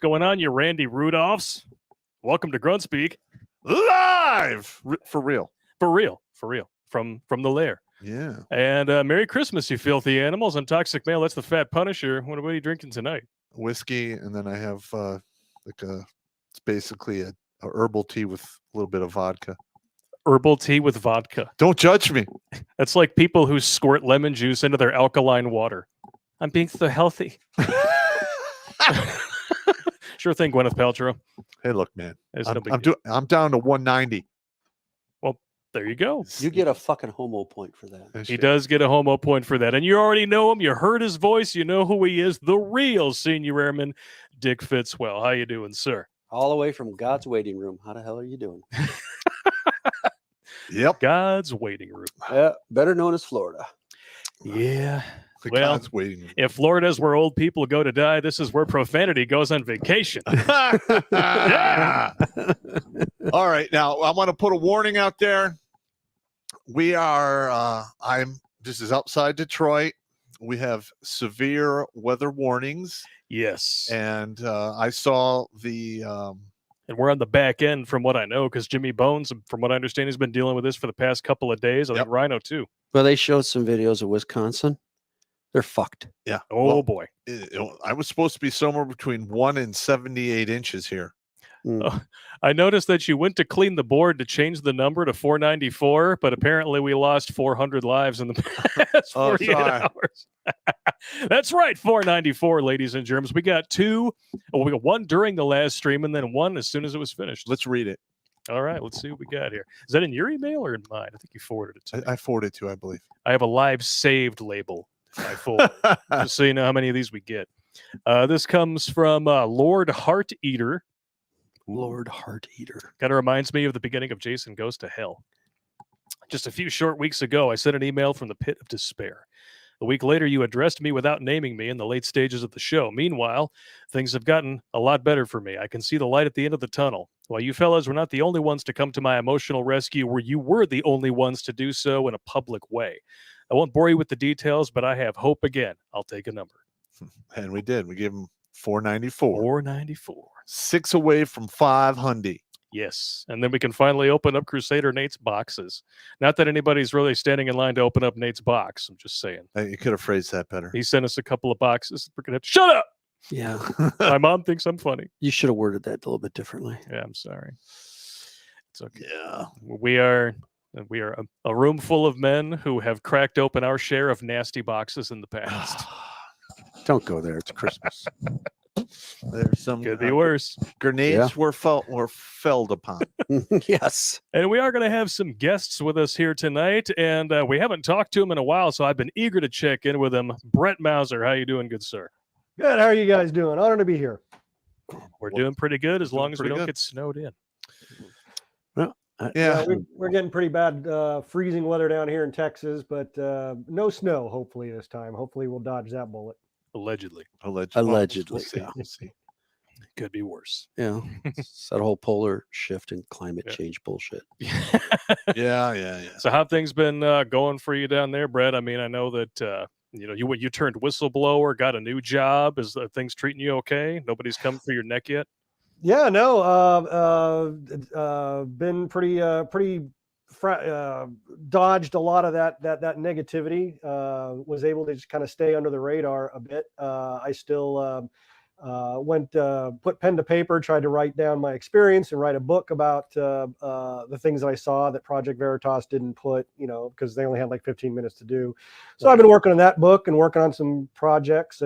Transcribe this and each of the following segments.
What's going on, you Randy Rudolphs? Welcome to Grunt Speak. Live! For real. For real. From the lair. Yeah. And Merry Christmas, you filthy animals. I'm Toxic Male. That's the Fat Punisher. What are you drinking tonight? Whiskey, and then I have it's basically a herbal tea with a little bit of vodka. Herbal tea with vodka. Don't judge me. That's like people who squirt lemon juice into their alkaline water. I'm being so healthy. Sure thing, Gwyneth Paltrow. Hey, look, man. I'm down to 190. Well, there you go. You get a fucking homo point for that. He does get a homo point for that. And you already know him. You heard his voice. You know who he is. The real Senior Airman Dick Fitzwell. How you doing, sir? All the way from God's waiting room. How the hell are you doing? Yep. God's waiting room. Better known as Florida. Yeah. The Well, God's waiting room. If Florida's where old people go to die, this is where profanity goes on vacation. Yeah. All right, now I want to put a warning out there. We are. This is outside Detroit. We have severe weather warnings, Yes. and I saw the. And we're on the back end from what I know, because Jimmy Bones, from what I understand, he's been dealing with this for the past couple of days. I think Rhino too. Well, they showed some videos of Wisconsin. They're fucked. Yeah. Oh well, boy. I was supposed to be somewhere between 1 and 78 inches here. I noticed that you went to clean the board to change the number to 494, but apparently we lost 400 lives in the past 48 hours. That's right, 494, ladies and germs. We got two. Well, we got one during the last stream and then one as soon as it was finished. Let's read it. All right, let's see what we got here. Is that in your email or in mine? I think you forwarded it to me. I forwarded to, I believe. I have a live saved label. I forward, just so you know how many of these we get. This comes from Lord Heart Eater. Lord Heart Eater. Kind of reminds me of the beginning of Jason Goes to Hell. Just a few short weeks ago, I sent an email from the pit of despair. A week later, you addressed me without naming me in the late stages of the show. Meanwhile, things have gotten a lot better for me. I can see the light at the end of the tunnel. While you fellas were not the only ones to come to my emotional rescue, you were the only ones to do so in a public way. I won't bore you with the details, but I have hope again. I'll take a number. And we did. We gave him 494. 494. 6 away from 500. Yes. And then we can finally open up Crusader Nate's boxes. Not that anybody's really standing in line to open up Nate's box. I'm just saying. You could have phrased that better. He sent us a couple of boxes. We're going to have to shut up. Yeah. My mom thinks I'm funny. You should have worded that a little bit differently. Yeah, I'm sorry. It's okay. Yeah. We are a room full of men who have cracked open our share of nasty boxes in the past. Don't go there. It's Christmas. There's some Could be worse. grenades were felled upon. Yes. And we are going to have some guests with us here tonight, and we haven't talked to him in a while, so I've been eager to check in with him. Brett Mauser, how you doing, good sir? Good. How are you guys doing? Honored to be here. We're doing pretty good as doing long as we pretty don't good. get snowed in. Yeah. We're getting pretty bad freezing weather down here in Texas, but no snow, hopefully, this time. Hopefully, we'll dodge that bullet. Allegedly. Allegedly, We'll see. yeah. We'll see. Could be worse. Yeah. It's that whole polar shift and climate Yeah. change bullshit. Yeah. So how have things been going for you down there, Brett? I mean, I know that you turned whistleblower, got a new job. Is things treating you okay? Nobody's come for your neck yet? Yeah, no. Been pretty dodged a lot of that negativity. Was able to just kind of stay under the radar a bit. I still put pen to paper, tried to write down my experience and write a book about the things that I saw that Project Veritas didn't put, because they only had like 15 minutes to do. So I've been working on that book and working on some projects.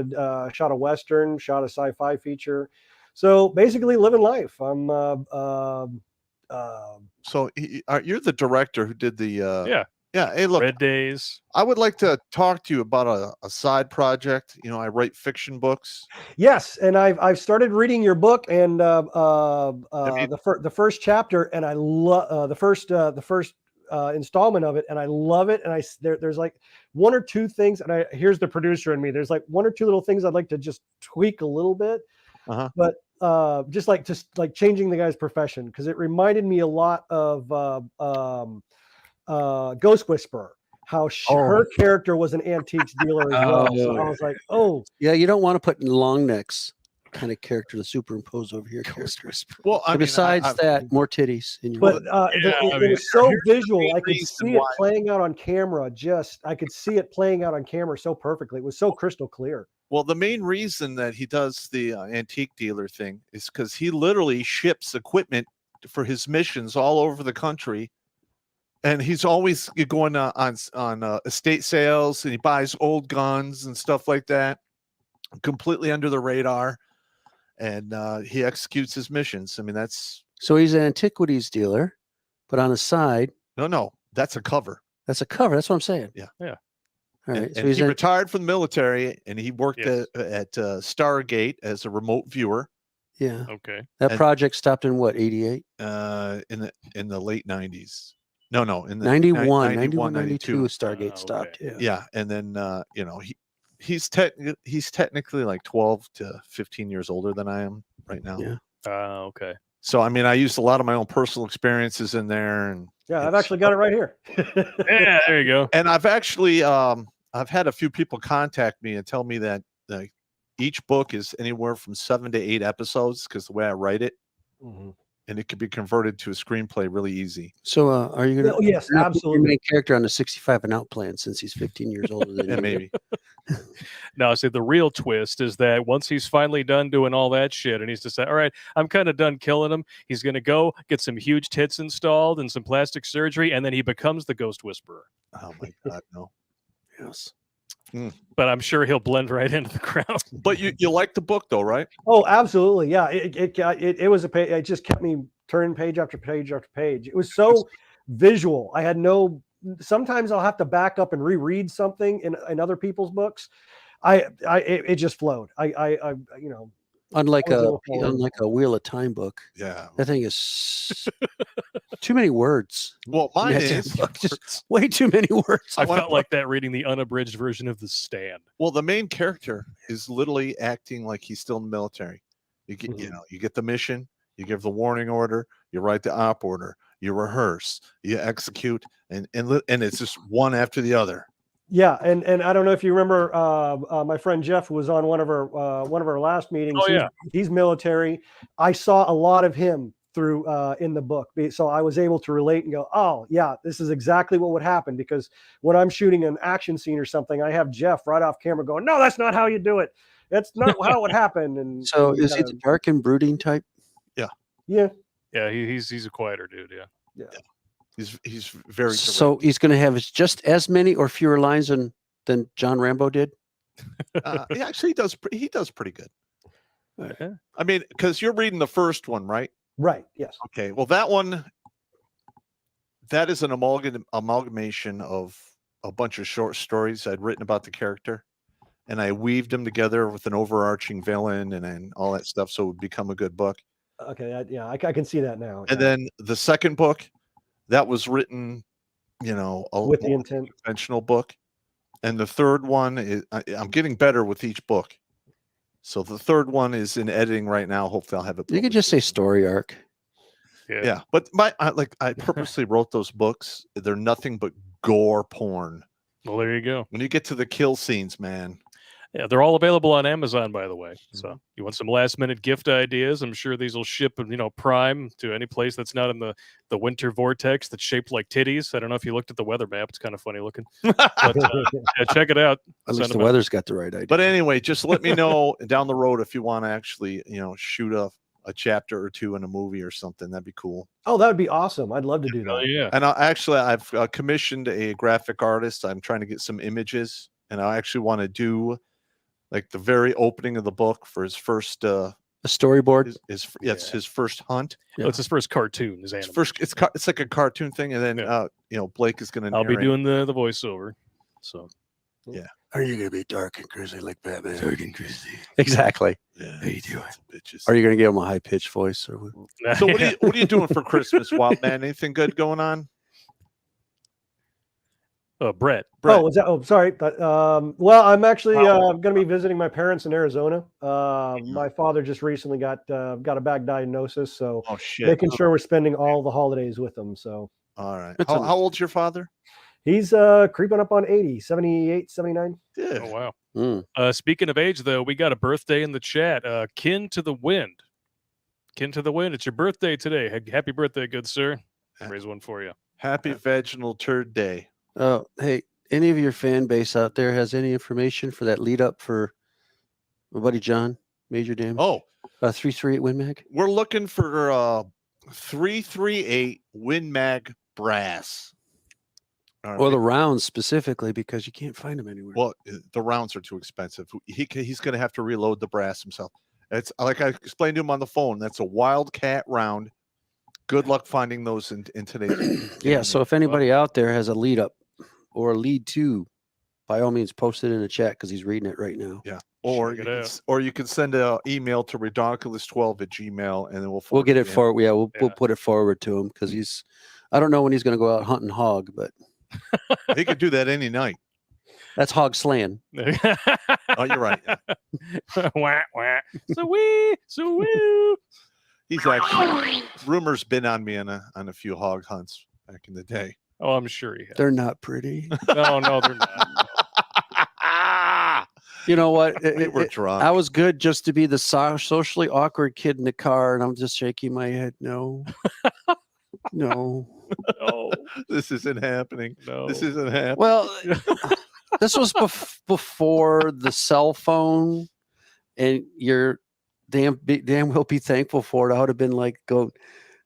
Shot a Western, shot a sci-fi feature. So basically living life. I'm So you're the director who did the Yeah. Hey, look, Red Days. I would like to talk to you about a side project. I write fiction books. Yes, and I've started reading your book and the first chapter, and I love the first installment of it, and I love it. And there's like one or two things, and here's the producer in me. There's like one or two little things I'd like to just tweak a little bit, but just like changing the guy's profession, because it reminded me a lot of Ghost Whisperer, how her character was an antiques dealer as well. So I was like, yeah, you don't want to put long necks kind of character to superimpose over your characters. Well, But besides that, more titties in your but it was so visual. I could see it playing out on camera. I could see it playing out on camera so perfectly. It was so crystal clear. Well, the main reason that he does the antique dealer thing is because he literally ships equipment for his missions all over the country. And he's always going on estate sales, and he buys old guns and stuff like that, completely under the radar. And he executes his missions. I mean, so he's an antiquities dealer, but on the side, no, that's a cover. That's a cover. That's what I'm saying. Yeah. All right. And he retired from the military, and he worked at Stargate as a remote viewer. Yeah. Okay. That project stopped in what, 88? In the late 90s. No, in the 91, 92. 92, Stargate stopped. Yeah, and then he's technically like 12 to 15 years older than I am right now. Yeah. Okay. So I mean, I used a lot of my own personal experiences in there, and Yeah, I've it's- actually got it right here. Yeah, there you go. And I've actually I've had a few people contact me and tell me that each book is anywhere from 7 to 8 episodes because the way I write it, Mhm. and it could be converted to a screenplay really easy. So are you going Oh, yes, to absolutely. your main character on the 65 and out plan since he's 15 years older than Yeah, you? maybe. Now, see, the real twist is that once he's finally done doing all that shit and he's decided, all right, I'm kind of done killing him, he's going to go get some huge tits installed and some plastic surgery, and then he becomes the Ghost Whisperer. Oh my God, no. Yes. But I'm sure he'll blend right into the crowd. But you like the book though, right? Oh, absolutely. Yeah. It was a page. It just kept me turning page after page after page. It was so visual. I had sometimes I'll have to back up and reread something in other people's books. It just flowed. Unlike I was a able to follow unlike a Wheel of Time book, Yeah. that thing is too many words. Well, mine Yeah, is. just way too many words. I felt like that reading the unabridged version of The Stand. Well, the main character is literally acting like he's still in the military. You get, you get the mission, you give the warning order, you write the op order, you rehearse, you execute, and it's just one after the other. Yeah, and I don't know if you remember, my friend Jeff was on one of our last meetings. Oh, yeah. He's military. I saw a lot of him through in the book, so I was able to relate and go, oh yeah, this is exactly what would happen. Because when I'm shooting an action scene or something, I have Jeff right off camera going, no, that's not how you do it. That's not how it would happen. And So is he the dark and brooding type? yeah, He's a quieter dude. Yeah. He's very direct. So he's going to have just as many or fewer lines than John Rambo did. Yeah, actually, he does pretty good. Okay. I mean, because you're reading the first one, right? right. Yes. Okay. Well, that is an amalgamation of a bunch of short stories I'd written about the character, and I weaved them together with an overarching villain and all that stuff, so it would become a good book. Okay. I can see that now. And yeah. then the second book, that was written, with the intent. conventional book. And the third one is, I'm getting better with each book. So the third one is in editing right now. Hopefully I'll have it. You could just say story arc. Yeah. But I purposely wrote those books. They're nothing but gore porn. Well, there you go. When you get to the kill scenes, man. Yeah, they're all available on Amazon, by the way. So you want some last minute gift ideas? I'm sure these will ship, Prime to any place that's not in the winter vortex that's shaped like titties. I don't know if you looked at the weather map; it's kind of funny looking. But yeah, check it out. At Send least the them out. weather's got the right idea. But anyway, just let me know down the road if you want to actually, shoot a chapter or two in a movie or something. That'd be cool. Oh, that would be awesome. I'd love to do Oh that. yeah. And I've commissioned a graphic artist. I'm trying to get some images, and I actually want to do like the very opening of the book for his first a storyboard. It's his first hunt. Oh, it's his first cartoon. His It's animation. it's like a cartoon thing, and then Blake is going to. I'll be doing the voiceover. So Are you going to be dark and grisly like Batman? Dark and grisly. Exactly. Yeah, How you doing? bitches. Are you going to give him a high pitched voice? Or what? So what are you doing for Christmas, Wild Man? Anything good going on? Brett. Oh, was that? Oh, sorry. But, well, I'm actually going to be visiting my parents in Arizona. My father just recently got a bad diagnosis, so Oh shit! making sure we're spending all the holidays with them. So All right. That's How old's your father? he's creeping up on 80, 78, 79. Yeah. Oh wow. Mm. Speaking of age, though, we got a birthday in the chat. Kin to the Wind. Kin to the Wind. It's your birthday today. Happy birthday, good sir. Raise one for you. Happy Vaginal Turd Day. Oh, hey, any of your fan base out there has any information for that lead up for my buddy John, Major Damage? Oh, 338 Win Mag? we're looking for 338 Win Mag brass. All Well, the right. rounds specifically because you can't find them anywhere. Well, the rounds are too expensive. He's going to have to reload the brass himself. It's like I explained to him on the phone. That's a Wildcat round. Good luck finding those in today's. Yeah, so if anybody out there has a lead up or a lead two, by all means, post it in the chat because he's reading it right now. Yeah. Or Check you it can, out. or you can send an email to redonkulas12@gmail.com and then we'll We'll get it to him. forward. Yeah, we'll Yeah. put it forward to him because I don't know when he's going to go out hunting hog, but He could do that any night. That's hog slaying. Oh, you're right. Yeah. Wah, wah. So wee. He's actually rumors been on me on a few hog hunts back in the day. Oh, I'm sure he has. They're not pretty. No, they're not. You know what? We were drunk. I was good just to be the socially awkward kid in the car, and I'm just shaking my head. No, no. No, This isn't happening. no. This isn't happening. Well, this was before the cell phone, and you're damn well be thankful for it. I would have been like, "Go,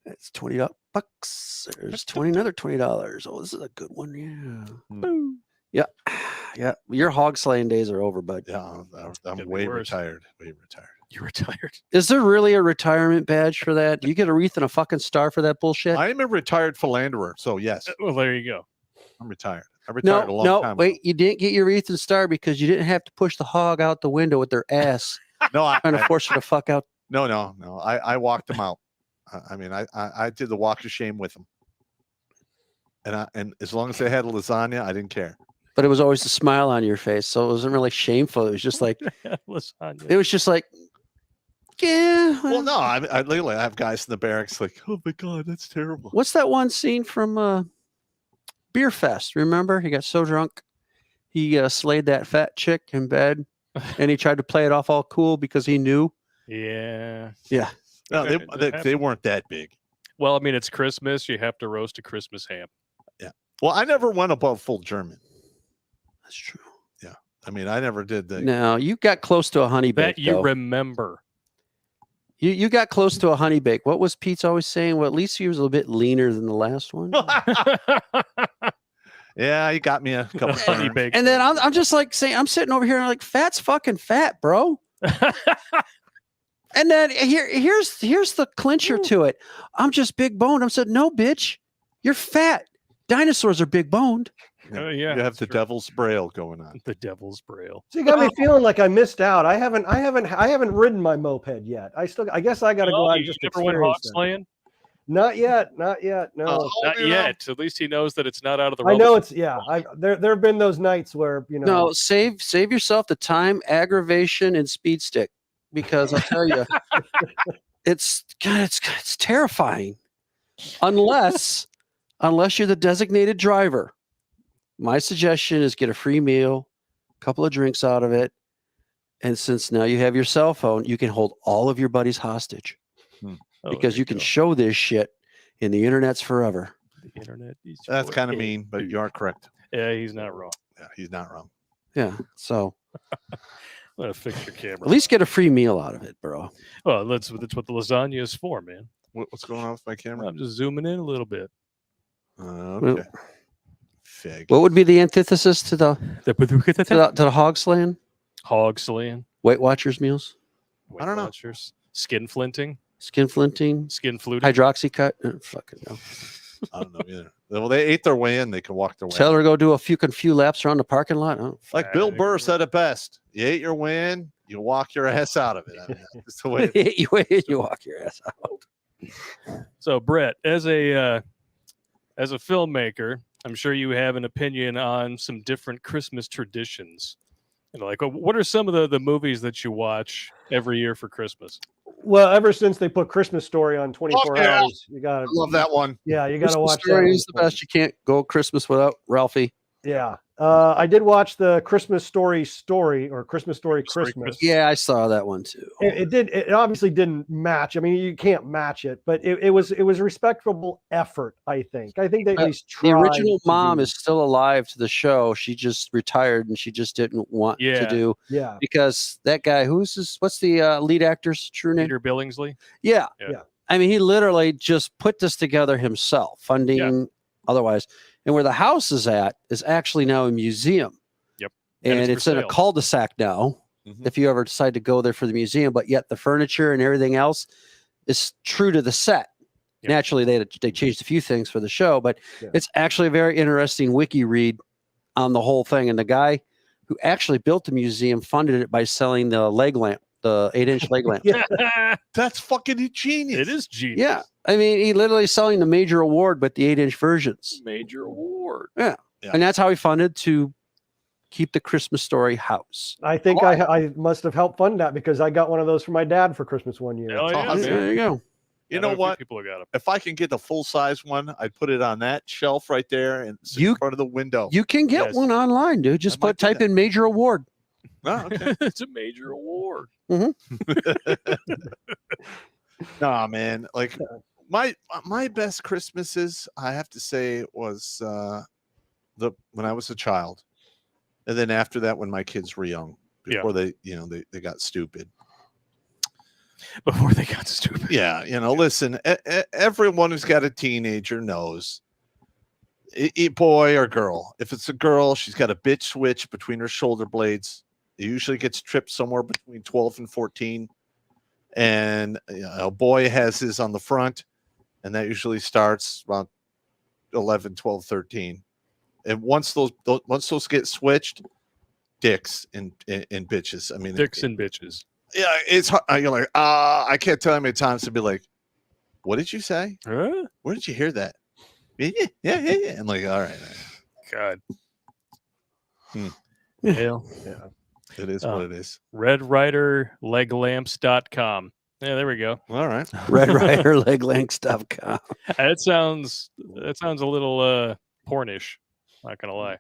it's $20 bucks. There's another $20. Oh, this is a good one. Yeah, yeah, yeah. Your hog slaying days are over, bud. Yeah, I'm be way worse. retired. Way retired. You're retired. Is there really a retirement badge for that? Do you get a wreath and a fucking star for that bullshit? I am a retired philanderer, so yes, Well, there you go. I'm retired. I retired a long No, time wait. ago. You didn't get your wreath and star because you didn't have to push the hog out the window with their ass No, trying to force her to fuck out. no. I walked them out. I mean, I did the walk of shame with them, and as long as they had a lasagna, I didn't care. But it was always a smile on your face, so it wasn't really shameful. It was just like Lasagna. it was just like, yeah. Well, no, I literally have guys in the barracks like, oh my god, that's terrible. What's that one scene from Beer Fest? Remember, he got so drunk, he slayed that fat chick in bed, and he tried to play it off all cool because he knew. Yeah. Yeah. No, Okay, they weren't that big. Well, I mean, it's Christmas. You have to roast a Christmas ham. Well, I never went above full German. That's true. I mean, I never did the. No, you got close to a honey bake. That you though. remember. You got close to a honey bake. What was Pete's always saying? Well, at least he was a little bit leaner than the last one. Yeah, you got me a couple Honey times. baked. And then I'm just like saying, I'm sitting over here and I'm like, fat's fucking fat, bro. And then here's the clincher to it. I'm just big boned. I'm saying, no, bitch, you're fat. Dinosaurs are big boned. Yeah, You have the true. devil's braille going on. The devil's braille. So you got me feeling like I missed out. I haven't ridden my moped yet. I guess I got to go Oh, out you and just never went hog experience that. slaying? Not yet. No. Oh, Not you know, yet. At least he knows that it's not out of the I realm know of- it's there have been those nights where No, save yourself the time, aggravation, and speed stick, because I'll tell you, it's terrifying. Unless you're the designated driver. My suggestion is get a free meal, a couple of drinks out of it, and since now you have your cell phone, you can hold all of your buddies hostage Oh, because there you can go. show this shit in the internet's forever. The internet. is That's for kind of it. mean, but you are correct. Yeah, he's not wrong. Yeah, he's not wrong. Yeah, so I'm gonna fix your camera. at least get a free meal out of it, bro. Well, that's what the lasagna is for, man. What's going on with my camera? I'm just zooming in a little bit. Okay. Fig. What would be the antithesis to the to the hog slaying? Hog slaying. Weight Watchers meals, I don't know. Watchers, skin flinting, skin flinting, skin fluting. hydroxycut. Fucking no. I don't know either. Well, they ate their way in. They can walk their way Tell out. her to go do a few laps around the parking lot. Oh, Like Bill Burr said it best. You ate your way in, you walk your ass out of it. I mean, that's the way it is. you walk your ass out. So, Brett, as a filmmaker, I'm sure you have an opinion on some different Christmas traditions. Like, what are some of the movies that you watch every year for Christmas? Well, ever since they put Christmas Story on 24 yeah. hours, you got I to love that one. Yeah, you got to Christmas watch Story that. is the best. You can't go Christmas without Ralphie. Yeah. I did watch the Christmas Story or Christmas Story Christmas. Yeah, I saw that one too. It obviously didn't match. I mean, you can't match it, but it was a respectable effort, I think. I think they at least tried. The original to mom do- is still alive to the show. She just retired and she just didn't want to do Yeah. because that guy what's the lead actor's true name? Peter Billingsley. Yeah. Yeah. I mean, he literally just put this together himself, funding otherwise. And where the house is at is actually now a museum. Yep. And it's it's for in a sale. cul-de-sac now, Mhm. if you ever decide to go there for the museum, but yet the furniture and everything else is true to the set. Yep. Naturally, they changed a few things for the show, but Yeah. it's actually a very interesting wiki read on the whole thing. And the guy who actually built the museum funded it by selling the leg lamp, the 8-inch leg lamp. Yeah. That's fucking genius. It is genius. Yeah. I mean, he literally selling the major award, but the 8-inch versions. Major award. And that's how he funded to Keep the Christmas Story house. I think I must have helped fund that because I got one of those for my dad for Christmas one year. Hell yeah, Oh, man. There you go. You I know a few what? People who got 'em. If I can get a full size one, I'd put it on that shelf right there and sit in front of the window. You can get Yes. one online, dude. Just I might do type that. in major award. Oh, okay. It's a major award. Nah, man. Like my best Christmases, I have to say, was when I was a child, and then after that, when my kids were young, before they got stupid. Before they got stupid. Yeah, listen, everyone who's got a teenager knows, boy or girl. If it's a girl, she's got a bitch switch between her shoulder blades. It usually gets tripped somewhere between 12 and 14. And a boy has his on the front, and that usually starts around 11, 12, 13. And once those get switched, dicks and bitches. I mean, Dicks and bitches. Yeah, it's hard. You're like, I can't tell how many times to be like, what did you say? Huh? Where did you hear that? Yeah. I'm like, all right. God. Hmm. Hell. Yeah. It is what it is. RedRiderLeglamps.com. Yeah, there we go. All right. RedRiderLeglamps.com. That sounds a little pornish. Not gonna lie.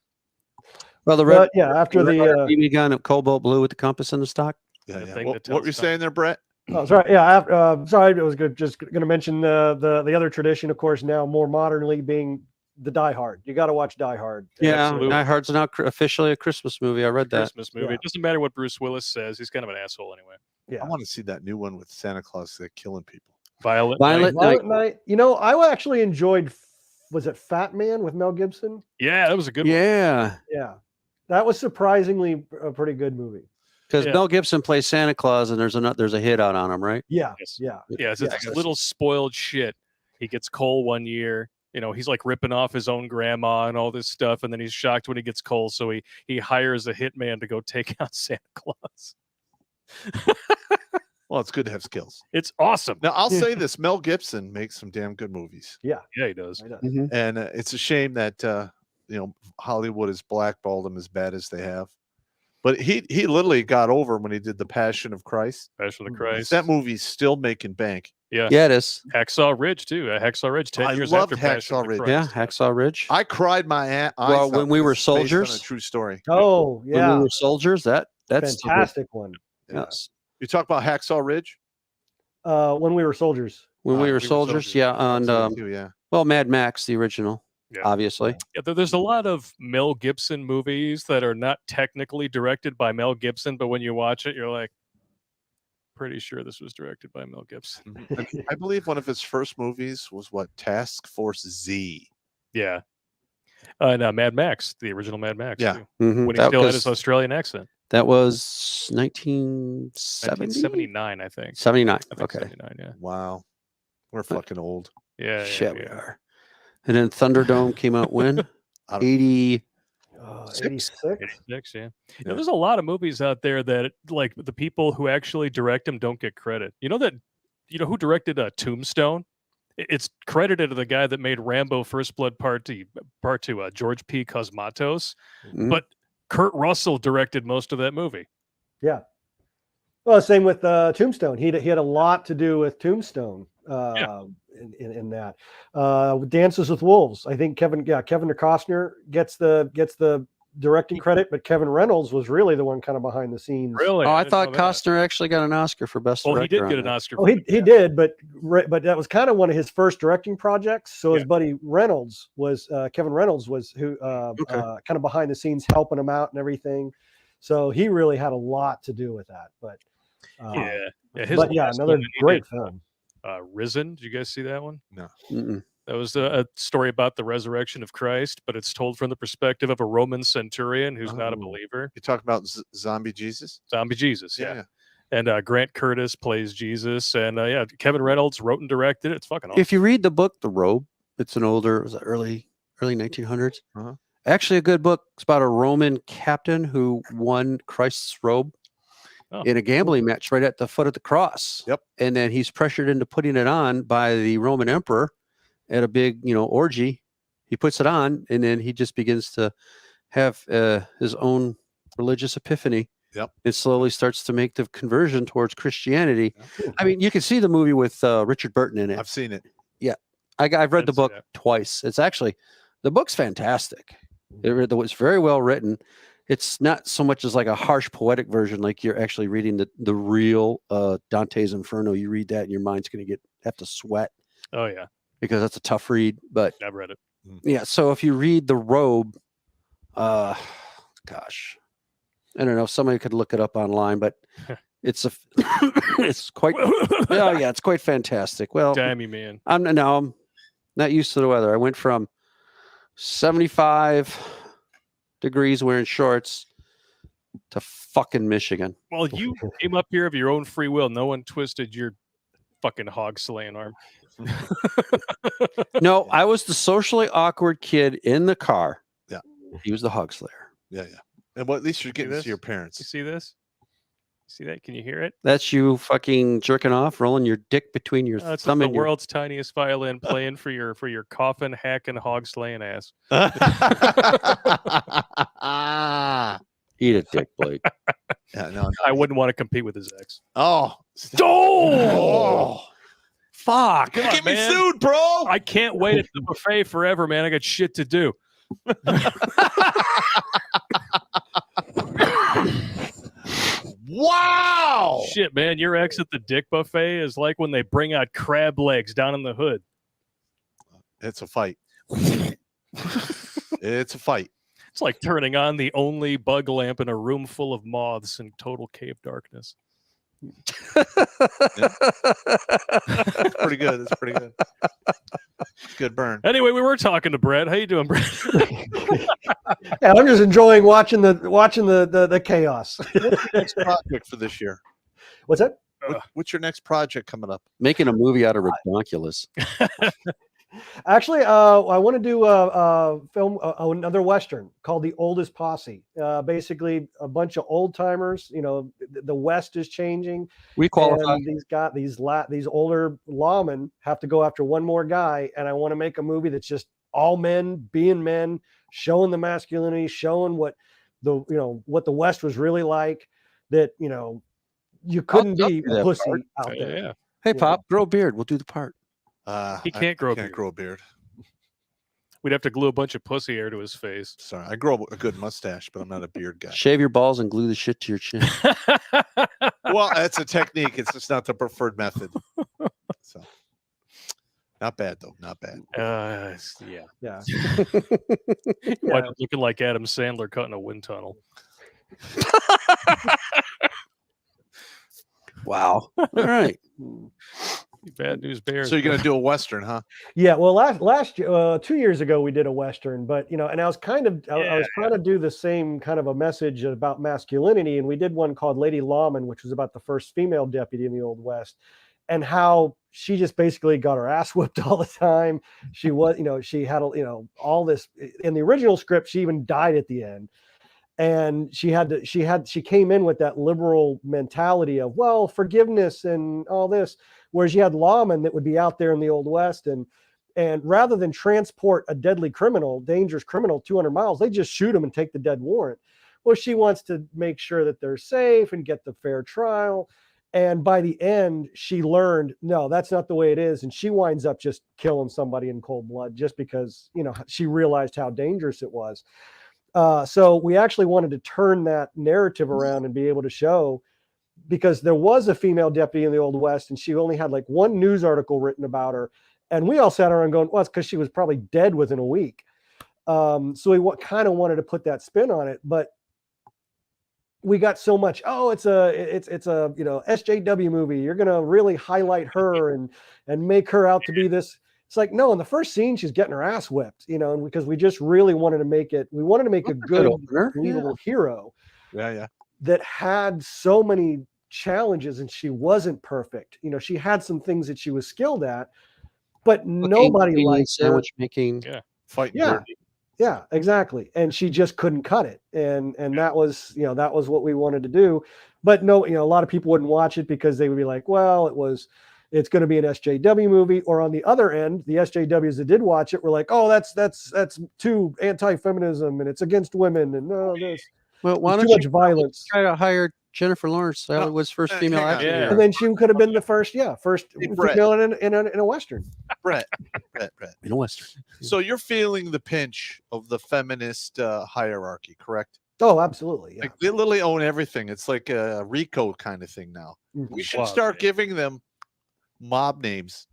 Well, the But after the BB gun of cobalt blue with the compass in the stock. Yeah. thing What that tells were you time. saying there, Brett? oh, sorry, yeah, sorry, I was just going to mention the other tradition, of course, now more modernly being the Die Hard. You got to watch Die Hard. Yeah, Absolutely. Die Hard's now officially a Christmas movie. I read that. Christmas movie. Yeah. It doesn't matter what Bruce Willis says. He's kind of an asshole anyway. Yeah. I want to see that new one with Santa Claus that killing people. Violet Violet Night. Violent Night. I actually enjoyed. Was it Fat Man with Mel Gibson? Yeah, that was a good one. Yeah, Yeah, that was surprisingly a pretty good movie. because Yeah. Mel Gibson plays Santa Claus, and there's a hit out on him, right? Yeah, Yes. yeah. Yeah, it's this Yes. little spoiled shit. He gets coal one year. He's like ripping off his own grandma and all this stuff, and then he's shocked when he gets coal, so he hires a hitman to go take out Santa Claus. Well, it's good to have skills. It's awesome. Now, I'll say this: Mel Gibson makes some damn good movies, Yeah, he does. I know. and it's a shame that Hollywood has blackballed him as bad as they have. But he literally got over when he did The Passion of Christ. Passion of the Christ. That movie's still making bank. Yeah. Yeah, it is. Hacksaw Ridge too. Hacksaw Ridge. 10 I years loved after Passion of Hacksaw the Ridge. Yeah, Christ. Hacksaw Ridge. I cried my eyes Well, out when we were because it's based on soldiers. a true story. Oh, When yeah. we were soldiers, that's Fantastic one. Yes. You talk about Hacksaw Ridge? When we were soldiers. When we were soldiers. soldiers, yeah, on Yeah. well, Mad Max, the original, Yeah. obviously. Yeah, there's a lot of Mel Gibson movies that are not technically directed by Mel Gibson, but when you watch it, you're like, pretty sure this was directed by Mel Gibson. And I believe one of his first movies was Task Force Z. Yeah. And Mad Max, the original Mad Max. Yeah. Too, Mhm. when he That still had was- his Australian accent. That was 1970? 1979, I think. 79. I think Okay. 79, yeah. Wow. We're fucking old. Yeah. Shit, we yeah. are. And then Thunderdome came out when? I don't- 80. 86. 86, yeah. There's a lot of movies out there that, like, the people who actually direct them don't get credit. You know who directed Tombstone? It's credited to the guy that made Rambo: First Blood Part 2, George P. Cosmatos, Mhm. but Kurt Russell directed most of that movie. Yeah. Well, same with Tombstone. He had a lot to do with Tombstone in that. Dances with Wolves. I think Kevin Costner gets the directing credit, but Kevin Reynolds was really the one kind of behind the scenes. Really? Oh, I didn't thought know that. Costner actually got an Oscar for Best Well, Director. he did on get an that. Oscar. Oh, for he it, yeah. did, but that was kind of one of his first directing projects. So his Yeah. buddy Reynolds was Kevin Reynolds was who kind of behind the scenes helping him out and everything. So he really had a lot to do with that. But His but yeah, last another one that he great did, film. Risen. Did you guys see that one? Mm-mm. That was a story about the resurrection of Christ, but it's told from the perspective of a Roman centurion who's not a Oh. believer. You talk about Zombie Jesus? Zombie Jesus, yeah. And Grant Curtis plays Jesus, and Kevin Reynolds wrote and directed it. It's fucking awesome. If you read the book, The Robe, it's an older, was it early 1900s. Uh-huh. Actually, a good book. It's about a Roman captain who won Christ's robe in a gambling match right at the foot of the cross. Yep. And then he's pressured into putting it on by the Roman emperor at a big, orgy. He puts it on, and then he just begins to have his own religious epiphany. Yep. It slowly starts to make the conversion towards Christianity. Yeah. I mean, you can see the movie with Richard Burton in it. I've seen it. I've read I'd the see book that. twice. It's actually, the book's fantastic. It was very well written. It's not so much as like a harsh poetic version, like you're actually reading the real Dante's Inferno. You read that and your mind's going to have to sweat Oh yeah, because that's a tough read. But I've read it. yeah, so if you read The Robe, gosh, I don't know. Somebody could look it up online, but it's it's quite, it's quite fantastic. Well, Damn you, man. I'm not used to the weather. I went from 75 degrees wearing shorts to fucking Michigan. Well, you came up here of your own free will. No one twisted your fucking hog slaying arm. No, I was the socially awkward kid in the car. Yeah. He was the hog slayer. Yeah. And at least you're getting to this? see your You parents. see this? See that? Can you hear it? That's you fucking jerking off, rolling your dick between your It's thumb the and your... world's tiniest violin playing for your coffin hacking hog slaying ass. Eat it, Dick Blake. Yeah, no. I wouldn't want to compete with his ex. Oh. Oh! Fuck! Come on, Get me man. sued, bro. I can't wait at the buffet forever, man. I got shit to do. Wow. Shit, man. Your ex at the dick buffet is like when they bring out crab legs down in the hood. It's a fight. It's a fight. It's like turning on the only bug lamp in a room full of moths in total cave darkness. It's pretty good. It's pretty good. Good burn. Anyway, we were talking to Brett. How you doing, Brett? Yeah, I'm just enjoying watching the chaos. What's your next project for this year? What's that? What's your next project coming up? Making a movie out of Redonkulas. Actually, I want to do a film, another Western called The Oldest Posse. Basically, a bunch of old timers. You know, the West is changing. We qualify. And these older lawmen have to go after one more guy, and I want to make a movie that's just all men being men, showing the masculinity, showing what the West was really like. That you couldn't be do that a pussy part. out there. Yeah. Hey, Pop, grow a beard. We'll do the part. He can't grow a Can't beard. grow a beard. We'd have to glue a bunch of pussy hair to his face. Sorry, I grow a good mustache, but I'm not a beard guy. Shave your balls and glue the shit to your chin. Well, that's a technique. It's just not the preferred method. So, not bad though. Not bad. Yeah. Yeah. Wind up looking like Adam Sandler cutting a wind tunnel. Wow. All right. Bad news bears. So you're gonna do a Western, huh? Yeah, well, last year, 2 years ago, we did a Western, but and I was I was trying to do the same kind of a message about masculinity, and we did one called Lady Lawman, which was about the first female deputy in the Old West, and how she just basically got her ass whipped all the time. She was, she had, all this in the original script. She even died at the end. And she came in with that liberal mentality of, well, forgiveness and all this, whereas you had lawmen that would be out there in the Old West, and rather than transport a deadly criminal, dangerous criminal 200 miles, they just shoot them and take the dead warrant. Well, she wants to make sure that they're safe and get the fair trial. And by the end, she learned, no, that's not the way it is. And she winds up just killing somebody in cold blood just because, she realized how dangerous it was. So we actually wanted to turn that narrative around and be able to show, because there was a female deputy in the Old West and she only had like one news article written about her. And we all sat around going, well, it's because she was probably dead within a week. So we kind of wanted to put that spin on it, but we got so much, it's a SJW movie. You're going to really highlight her and make her out to be this. It's like, no, in the first scene, she's getting her ass whipped, and because we just really wanted to make a good, believable hero. Yeah. That had so many challenges, and she wasn't perfect. She had some things that she was skilled at, but nobody liked sandwich making. Yeah. Fighting. Yeah. dirty. Yeah, exactly. And she just couldn't cut it. And that was, what we wanted to do. But no, a lot of people wouldn't watch it because they would be like, well, it was, it's going to be an SJW movie. Or on the other end, the SJWs that did watch it were like, oh, that's too anti-feminism and it's against women and no, this Well, why too don't much you violence. try to hire Jennifer Lawrence, Hollywood's first female hang on. action Yeah. hero? And then she could have been the first Hey, Brett. female in a Western. Brett. In a Western. So you're feeling the pinch of the feminist hierarchy, correct? Oh, absolutely. Yeah. Like they literally own everything. It's like a RICO kind of thing now. Mhm. We should Wow. start giving them mob names,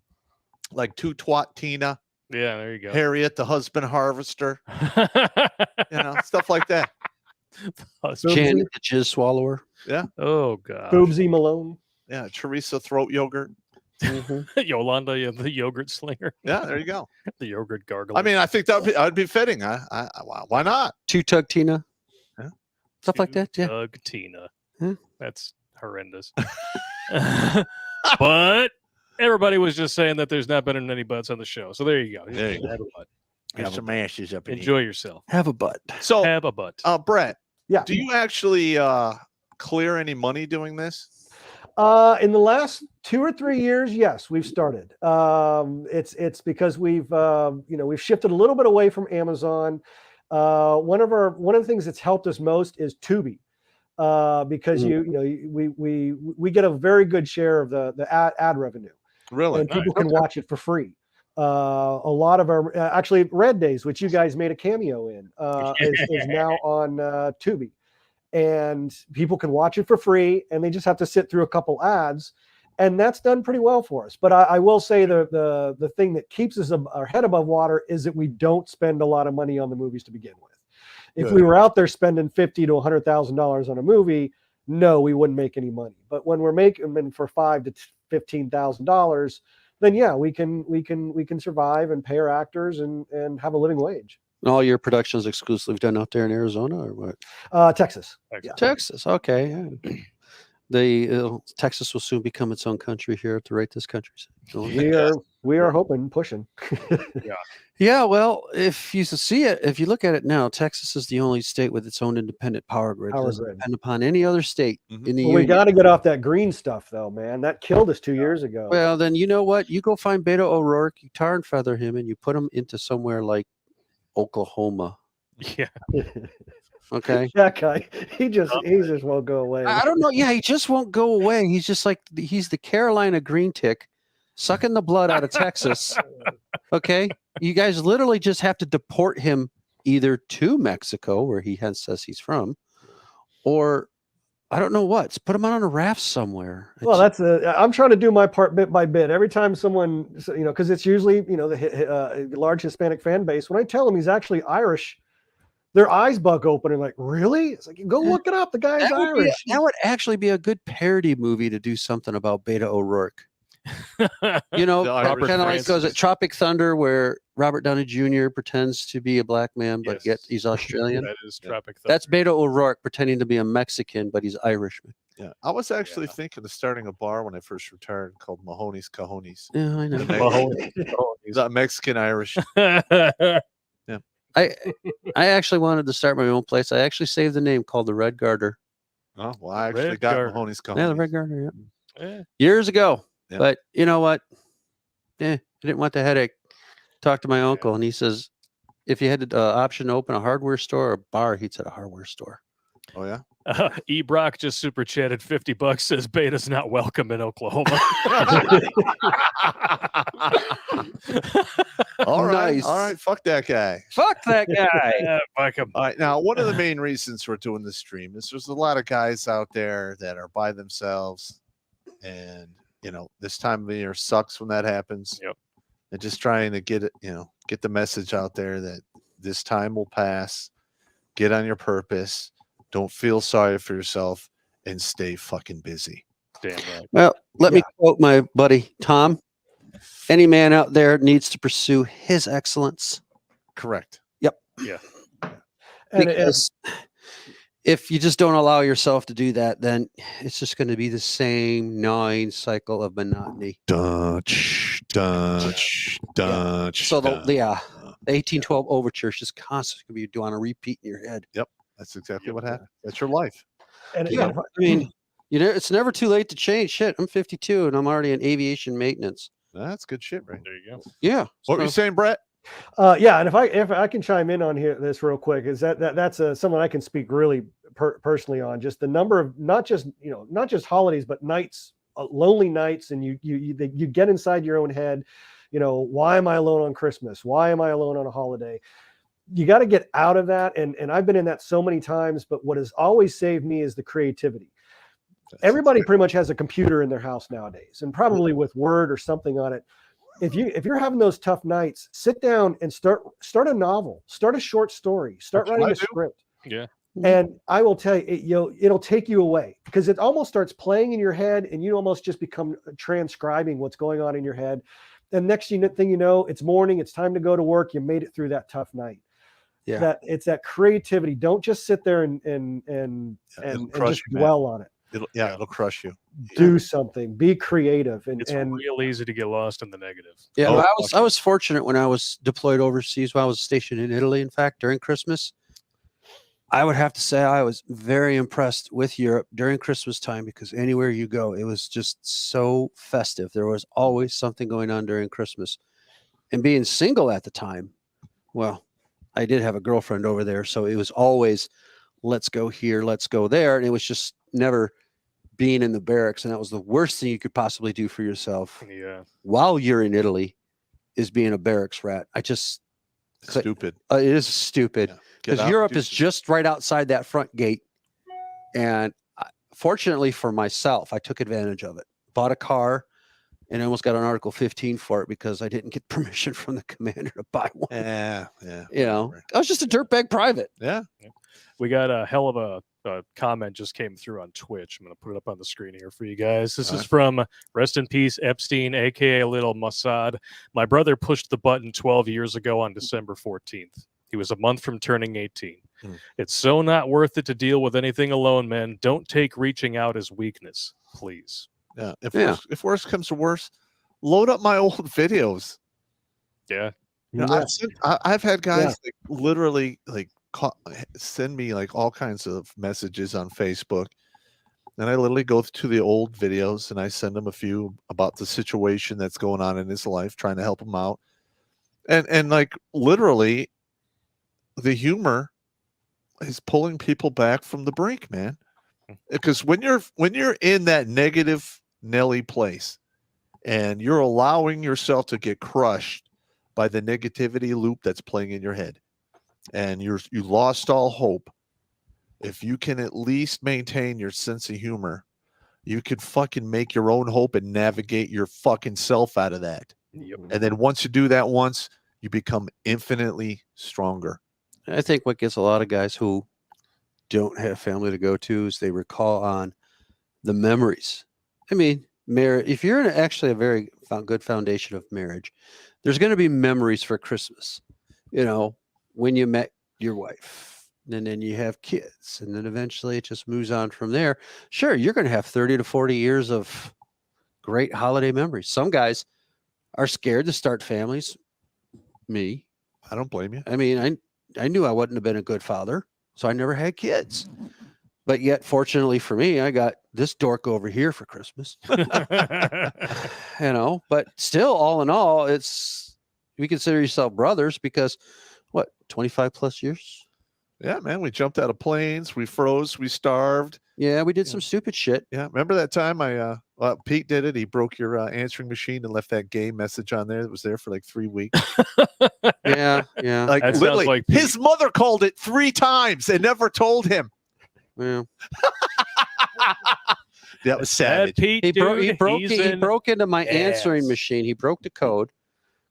like Two Twat Tina, Yeah, there you go. Harriet, the husband harvester, stuff like that. Janet the Jizz Swallower. Oh god. Boobsy Malone. Yeah, Teresa Throat Yogurt. Yolanda, the yogurt slinger, Yeah, there you go. the yogurt gargle. I mean, I think that'd be fitting. Why not? Two Tug Tina. Yeah. Stuff like that. Yeah. Doug Tina. Huh? That's horrendous. But everybody was just saying that there's not been any butts on the show. So there you go. There you go. Have a butt. Get some ashes up in Enjoy yourself. Have a butt. here. So, Have a butt. Brett, Yeah. do you actually clear any money doing this? In the last 2 or 3 years, yes, we've started. It's because we've shifted a little bit away from Amazon. One of the things that's helped us most is Tubi, because we get a very good share of the ad revenue, Really? and people can watch it for free. A lot of our actually Red Days, which you guys made a cameo in, is now on Tubi. And people can watch it for free, and they just have to sit through a couple ads, and that's done pretty well for us. But I will say the thing that keeps us our head above water is that we don't spend a lot of money on the movies to begin with. If we were out there spending $50,000 to $100,000 on a movie, no, we wouldn't make any money. But when we're making them for $5,000 to $15,000, then yeah, we can survive and pay our actors and have a living wage. And all your productions exclusively done out there in Arizona or what? Texas. Yeah. Texas. Okay. Yeah. Texas will soon become its own country here at the rate this country's going. We are hoping, pushing. Yeah, well, if you look at it now, Texas is the only state with its own independent power grid. It doesn't depend upon any other state in the Well, we union. got to get off that green stuff, though, man. That killed us 2 years ago. Well, then you know what? You go find Beto O'Rourke, you tar and feather him, and you put him into somewhere like Oklahoma. Yeah. Okay. That guy, he just won't go away. I don't know. Yeah, he just won't go away. He's just like he's the Carolina green tick, sucking the blood out of Texas. Okay, you guys literally just have to deport him either to Mexico, where he says he's from, or I don't know what. Put him on a raft somewhere. Well, I'm trying to do my part bit by bit. Every time someone, because it's usually the large Hispanic fan base. When I tell them he's actually Irish, their eyes bug open and like, really? It's like, go look it up. The guy's Irish. That would actually be a good parody movie to do something about Beto O'Rourke. You know, Robert kind of like goes at Tropic Thunder, where Robert Downey Jr. pretends to be a black man, but yet he's Australian. That is Tropic Thunder. That's Beto O'Rourke pretending to be a Mexican, but he's Irishman. Yeah, I was actually thinking of starting a bar when I first retired called Mahoney's Cajones. Yeah, I know. Mahoney. He's not Mexican Irish. I actually wanted to start my own place. I actually saved the name called the Red Garter. Oh, well, I actually Red got Garter. Mahoney's Cajones. Yeah, the Red Garter. Yeah. Yeah. Years ago. Yeah. But you know what? I didn't want the headache. Talked to my uncle, and he says, if you had the option to open a hardware store or a bar, he'd said a hardware store. Oh yeah. E. Brock just super chatted $50. Says Beta's not welcome in Oklahoma. All right. Nice. All right. Fuck that guy. Fuck that guy. Yeah, fuck 'em. All right. Now, one of the main reasons we're doing this stream is there's a lot of guys out there that are by themselves, and this time of year sucks when that happens. Yep. And just trying to get the message out there that this time will pass. Get on your purpose. Don't feel sorry for yourself, and stay fucking busy. Damn right. Well, let me quote my buddy Tom. Any man out there needs to pursue his excellence. Correct. And Because if you just don't allow yourself to do that, then it's just going to be the same gnawing cycle of monotony. Dutch. So the 1812 overture is just constantly going to be doing a repeat in your head. That's exactly what happened. That's your life. and Yeah, I mean, it's never too late to change. Shit, I'm 52 and I'm already in aviation maintenance. That's good shit, right? There you go. Yeah. What were you saying, Brett? Yeah, and if I can chime in on here this real quick, is that's something I can speak really personally on. Just the number of not just holidays, but nights, lonely nights, and you get inside your own head. Why am I alone on Christmas? Why am I alone on a holiday? You got to get out of that, and I've been in that so many times. But what has always saved me is the creativity. Everybody pretty much has a computer in their house nowadays, and probably with Word or something on it. If you're having those tough nights, sit down and start a novel, start a short story, start writing a script. Yeah. And I will tell you, it'll take you away because it almost starts playing in your head, and you almost just become transcribing what's going on in your head. And next thing you know, it's morning, it's time to go to work. You made it through that tough night. Yeah. It's that creativity. Don't just sit there and just dwell on it. It'll crush you. Do something. Be creative. It's real easy to get lost in the negative. Yeah, I was fortunate when I was deployed overseas. When I was stationed in Italy, in fact, during Christmas, I would have to say I was very impressed with Europe during Christmas time because anywhere you go, it was just so festive. There was always something going on during Christmas. And being single at the time, well, I did have a girlfriend over there, so it was always let's go here, let's go there, and it was just never being in the barracks, and that was the worst thing you could possibly do for yourself. Yeah. While you're in Italy, is being a barracks rat. Stupid. It is stupid because Europe is just right outside that front gate, and fortunately for myself, I took advantage of it. Bought a car, and I almost got an Article 15 for it because I didn't get permission from the commander to buy one. Yeah. I was just a dirtbag private. Yeah. We got a hell of a comment just came through on Twitch. I'm going to put it up on the screen here for you guys. This is from Rest in Peace Epstein, aka Little Mossad. My brother pushed the button 12 years ago on December 14th. He was a month from turning 18. It's so not worth it to deal with anything alone, man. Don't take reaching out as weakness, please. Yeah. If worse comes to worse, load up my old videos. Yeah. I've had guys literally send me all kinds of messages on Facebook, and I literally go to the old videos and I send him a few about the situation that's going on in his life, trying to help him out, and literally the humor is pulling people back from the brink, man. Because when you're in that negative Nelly place and you're allowing yourself to get crushed by the negativity loop that's playing in your head, and you lost all hope, if you can at least maintain your sense of humor, you could fucking make your own hope and navigate your fucking self out of that. Yep. And then once you do that you become infinitely stronger. I think what gets a lot of guys who don't have family to go to is they recall on the memories. I mean, if you're in actually a very good foundation of marriage, there's going to be memories for Christmas. When you met your wife, and then you have kids, and then eventually it just moves on from there. Sure, you're going to have 30 to 40 years of great holiday memories. Some guys are scared to start families. Me. I don't blame you. I mean, I knew I wouldn't have been a good father, so I never had kids. But yet, fortunately for me, I got this dork over here for Christmas. But still, all in all, we consider yourself brothers because 25 plus years? Yeah, man. We jumped out of planes. We froze. We starved. Yeah, we did some stupid shit. Yeah. Remember that time Pete did it? He broke your answering machine and left that gay message on there that was there for 3 weeks. Yeah. That literally, sounds like his mother called it 3 times and never told him. Yeah. That was savage. Pete, he broke into my answering machine. He broke the code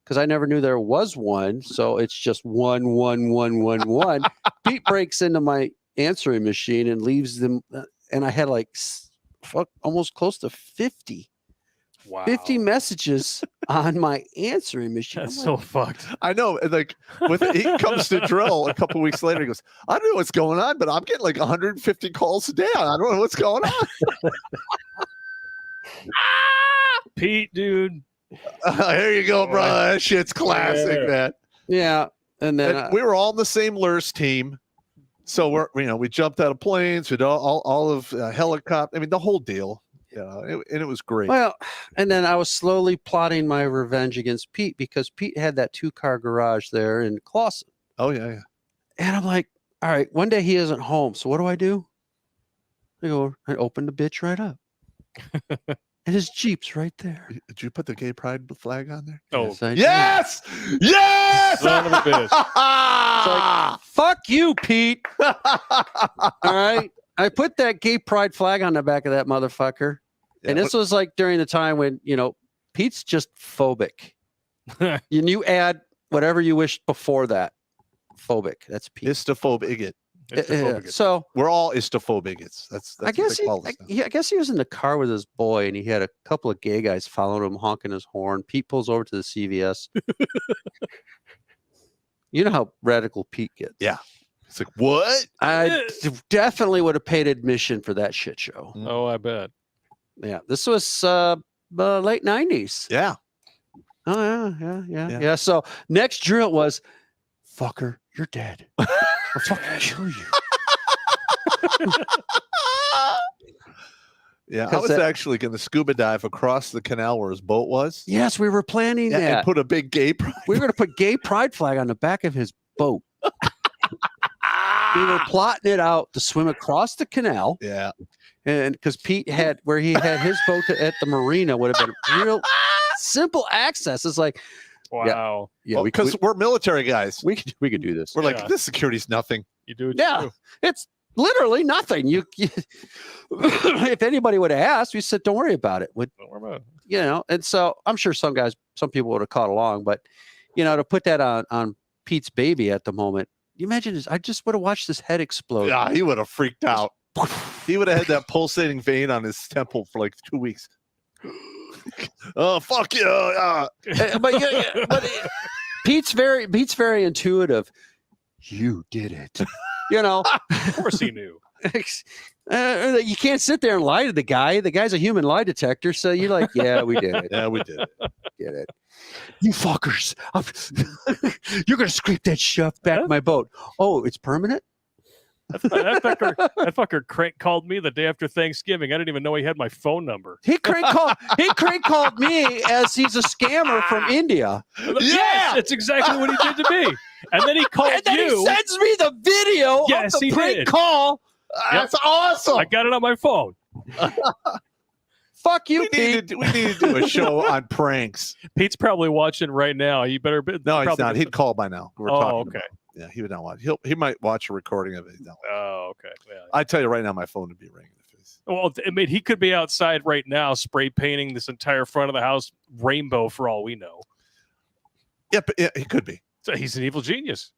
because I never knew there was one. So it's just 11111. Pete breaks into my answering machine and leaves them. And I had almost close to 50. Wow. 50 messages on my answering machine. That's so fucked. I know. And he comes to drill a couple weeks later. He goes, I don't know what's going on, but I'm getting 150 calls a day. I don't know what's going on. Pete, dude. Here you go, bro. That shit's classic, man. Yeah. And then we were all on the same LURS team. So we jumped out of planes, we did all of helicopter. I mean, the whole deal. And it was great. Well, and then I was slowly plotting my revenge against Pete because Pete had that 2-car garage there in Clawson. Oh yeah. And I'm like, all right, one day he isn't home. So what do? I open the bitch right up. And his Jeep's right there. Did you put the gay pride flag on there? Oh, Yes, I did. Yes! son of a bitch. It's like, fuck you, Pete. All right. I put that gay pride flag on the back of that motherfucker. Yeah, And this was like during the time when, Pete's just phobic. And you add whatever you wish before that. Phobic. That's Pete. Istophobic. So We're all istophobics. That's I guess what they call us now. I guess he was in the car with his boy and he had a couple of gay guys following him, honking his horn. Pete pulls over to the CVS. You know how radical Pete gets. Yeah. It's like, what? I definitely would have paid admission for that shit show. Oh, I bet. Yeah, this was late 90s. Yeah. Oh, yeah. So next drill was, fucker, you're dead. I'll fucking kill you. Yeah, I 'Cause was that- actually going to scuba dive across the canal where his boat was. Yes, we were planning And that. put a big gay pride. We were going to put gay pride flag on the back of his boat. We were plotting it out to swim across the canal. Yeah. And because Pete had where he had his boat at the marina would have been real simple access. It's like, Wow. yeah, Because we're military guys. we could do this. We're Yeah. like, this security's nothing. You do it. Yeah, it's literally nothing. You if anybody would have asked, we said, don't worry about it. Don't worry about it. And so I'm sure some people would have caught along, but to put that on Pete's baby at the moment, you imagine this, I just would have watched his head explode. Yeah, he would have freaked out. He would have had that pulsating vein on his temple for like 2 weeks. Oh, fuck you. But Pete's very intuitive. You did it. Of course he knew. You can't sit there and lie to the guy. The guy's a human lie detector. So you're like, yeah, we did it. Yeah, we did it. Did it. You fuckers. You're going to scrape that stuff back my boat. Oh, it's permanent? That fucker crank called me the day after Thanksgiving. I didn't even know he had my phone number. He crank called me as he's a scammer from India. Yes, that's exactly what he did to me. And then he called And then you. he sends me the video Yes, of the he prank did. call. That's awesome. I got it on my phone. Fuck you, We Pete. need to do a show on pranks. Pete's probably watching right now. You better be. No, he's probably- not. He'd call by now. We're Oh, talking okay. about it. Yeah, he would not watch. He might watch a recording of it. No. Oh, okay. Yeah. I tell you right now, my phone would be ringing. Well, I mean, he could be outside right now, spray painting this entire front of the house rainbow for all we know. Yeah, but yeah, he could be. So he's an evil genius.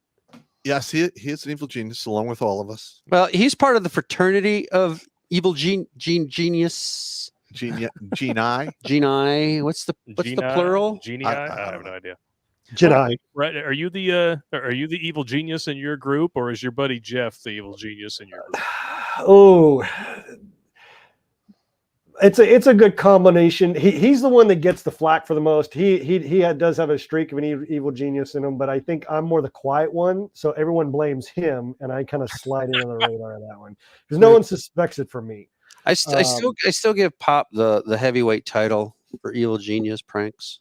Yes, he is an evil genius, along with all of us. Well, he's part of the fraternity of evil genius. Genie. Geni. What's the plural? Genie. I I have no idea. Jedi. Right? Are you the evil genius in your group, or is your buddy Jeff the evil genius in your group? Oh, it's a good combination. He's the one that gets the flack for the most. He does have a streak of an evil genius in him, but I think I'm more the quiet one. So everyone blames him, and I kind of slide in on the radar of that one because no one suspects it from me. I still give Pop the heavyweight title for evil genius pranks.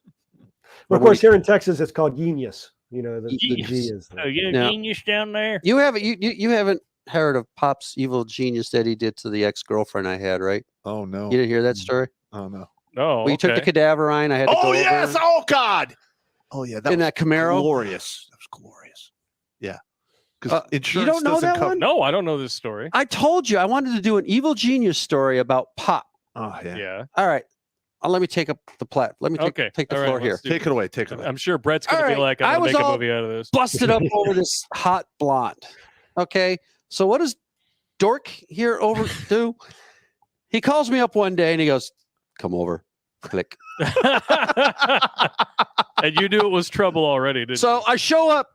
But of course, here in Texas, it's called genius. The G is. Oh, you Yeah. genius down there? You haven't heard of Pop's evil genius that he did to the ex-girlfriend I had, right? Oh no. You didn't hear that story? Oh no. No. We took the cadaverine. I had to go Oh over yes. Oh God. Oh yeah. in that Camaro. Glorious. That was glorious. Yeah. Because insurance don't know doesn't that cover. one? No, I don't know this story. I told you I wanted to do an evil genius story about Pop. Oh yeah. Yeah. All right. Let me take up the plat. Let me take the All right, floor let's here. do Take it. it away. Take it away. I'm sure Brett's going All to be right, like, I'm I going was to make a all movie out of this. Busted up over this hot blonde. Okay. So what does Dork here over do? He calls me up one day and he goes, come over. Click. And you knew it was trouble already, didn't So you? I show up.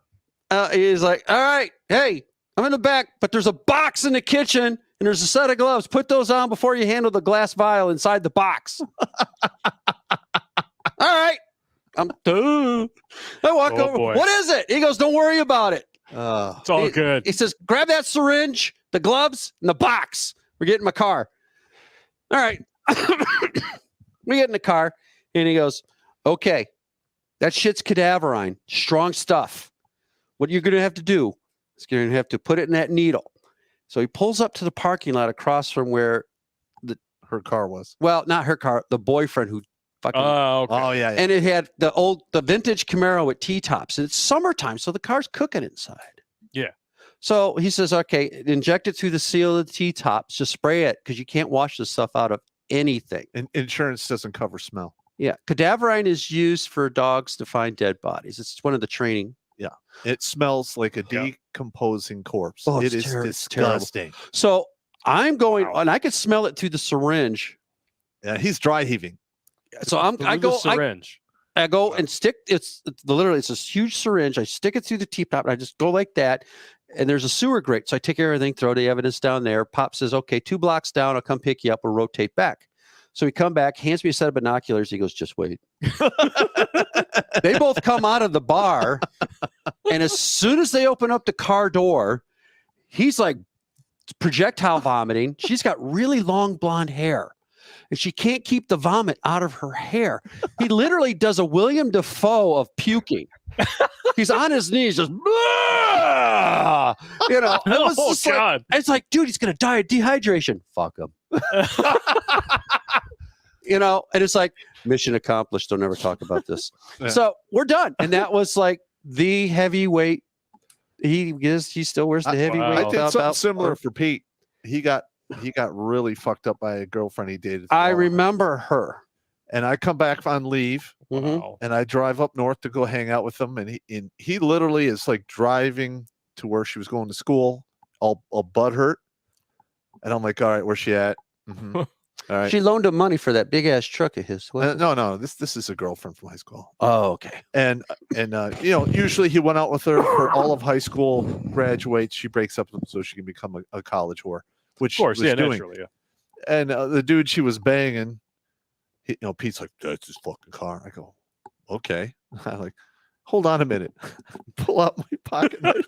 He's like, all right, hey, I'm in the back, but there's a box in the kitchen and there's a set of gloves. Put those on before you handle the glass vial inside the box. All right. I walk Oh, over. boy. What is it? He goes, don't worry about it. It's all good. He says, grab that syringe, the gloves, and the box. We're getting in my car. All right. We get in the car, and he goes, okay, that shit's cadaverine. Strong stuff. What you're going to have to do is you're going to have to put it in that needle. So he pulls up to the parking lot across from where her car was. well, not her car, the boyfriend who fucking Oh, okay. Oh yeah, yeah. and it had the vintage Camaro with T-tops. And it's summertime, so the car's cooking inside. Yeah. So he says, okay, inject it through the seal of the T-tops. Just spray it because you can't wash this stuff out of anything. And insurance doesn't cover smell. Yeah. Cadaverine is used for dogs to find dead bodies. It's one of the training. It smells like a Yeah. decomposing corpse. Oh, It it's is it's terrible. disgusting. So I'm going, Wow. and I could smell it through the syringe. Yeah, he's dry heaving. So I Through the go, syringe. I go and stick. It's literally it's this huge syringe. I stick it through the T-top, and I just go like that. And there's a sewer grate, so I take everything, throw the evidence down there. Pop says, "Okay, 2 blocks down, I'll come pick you up. We'll rotate back." So we come back, hands me a set of binoculars. He goes, "Just wait." They both come out of the bar, and as soon as they open up the car door, he's like projectile vomiting. She's got really long blonde hair, and she can't keep the vomit out of her hair. He literally does a William Dafoe of puking. He's on his knees, just "Blah!" It was Oh, just like, God. it's like, dude, he's gonna die of dehydration. Fuck him. And it's like mission accomplished. Don't ever talk about this. Yeah. So we're done, and that was like the heavyweight. He still wears the heavyweight. Wow. I did belt something out. similar for Pete. He got really fucked up by a girlfriend he dated. for I a while. remember her. And I come back on leave Mhm. Wow. and I drive up north to go hang out with him. And he literally is like driving to where she was going to school, all butt hurt. And I'm like, all right, where's she at? Mhm. All right. She loaned him money for that big ass truck of his. No, this is a girlfriend from high school. Oh, okay. And usually he went out with her for all of high school, graduates. She breaks up with him so she can become a college whore, which Of course, she was yeah, doing. naturally. Yeah. And the dude she was banging, Pete's like, that's his fucking car. I go, okay. I'm like, hold on a minute. Pull out my pocket knife.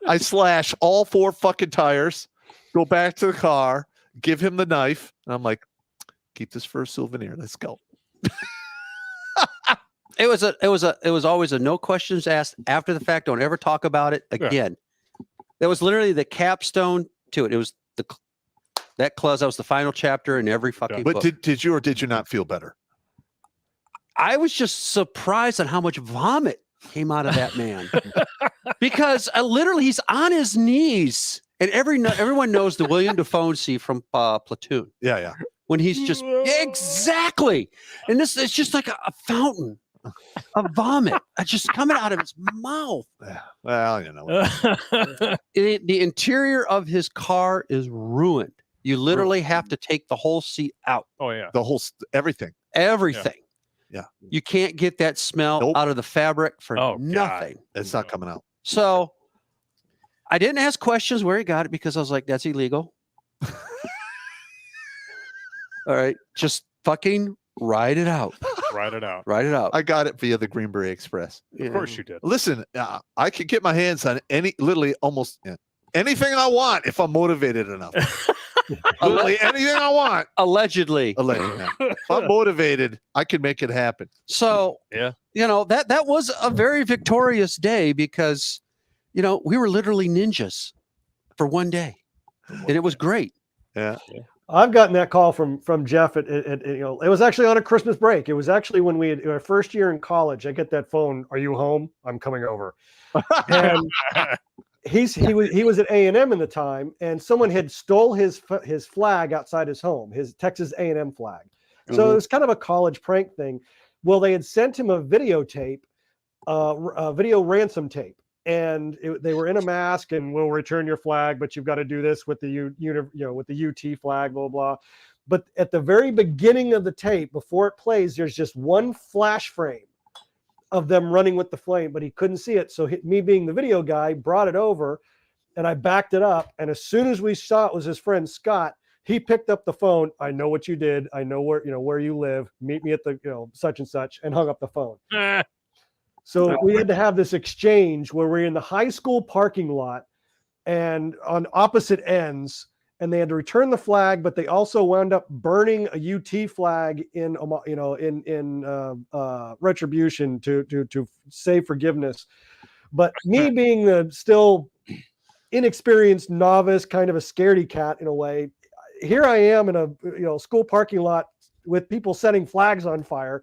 I slash all 4 fucking tires, go back to the car, give him the knife, and I'm like, keep this for a souvenir. Let's go. It was always a no questions asked after the fact. Don't ever talk about it again. That was literally the capstone to it. It was that clause. That was the final chapter in every fucking But book. did you or did you not feel better? I was just surprised at how much vomit came out of that man because literally he's on his knees, and everyone knows the William Dafoe scene from Platoon Yeah. when he's just exactly, and it's just like a fountain of vomit just coming out of his mouth. Yeah. Well, The interior of his car is ruined. You literally have to take the whole seat out, Oh, yeah. the whole everything. everything. Yeah. You can't get that smell Nope. out of the fabric for Oh, God. nothing. It's not coming out. So I didn't ask questions where he got it because I was like, that's illegal. All right. Just fucking ride it out. Write it out. Ride it out. I got it via the Greenberry Express. Of course you did. Listen, I could get my hands on literally almost anything I want if I'm motivated enough. Literally anything I want. Allegedly. Allegedly. If I'm motivated, I can make it happen. So, Yeah. That was a very victorious day because, we were literally ninjas for one day. And it was great. Yeah. I've gotten that call from Jeff it was actually on a Christmas break. It was actually when we had our first year in college. I get that phone. Are you home? I'm coming over. And he was at A&M in the time, and someone had stole his flag outside his home, his Texas A&M flag. So it was kind of a college prank thing. Well, they had sent him a videotape, a video ransom tape. And they were in a mask, and we'll return your flag, but you've got to do this with the with the UT flag, blah blah. But at the very beginning of the tape, before it plays, there's just one flash frame of them running with the flame, but he couldn't see it. So me being the video guy brought it over, and I backed it up. And as soon as we saw it was his friend Scott, he picked up the phone. I know what you did. I know where you live. Meet me at the such and such, and hung up the phone. So we had to have this exchange where we're in the high school parking lot and on opposite ends, and they had to return the flag, but they also wound up burning a UT flag in retribution to say forgiveness. But me being the still inexperienced novice, kind of a scaredy cat in a way, here I am in a school parking lot with people setting flags on fire.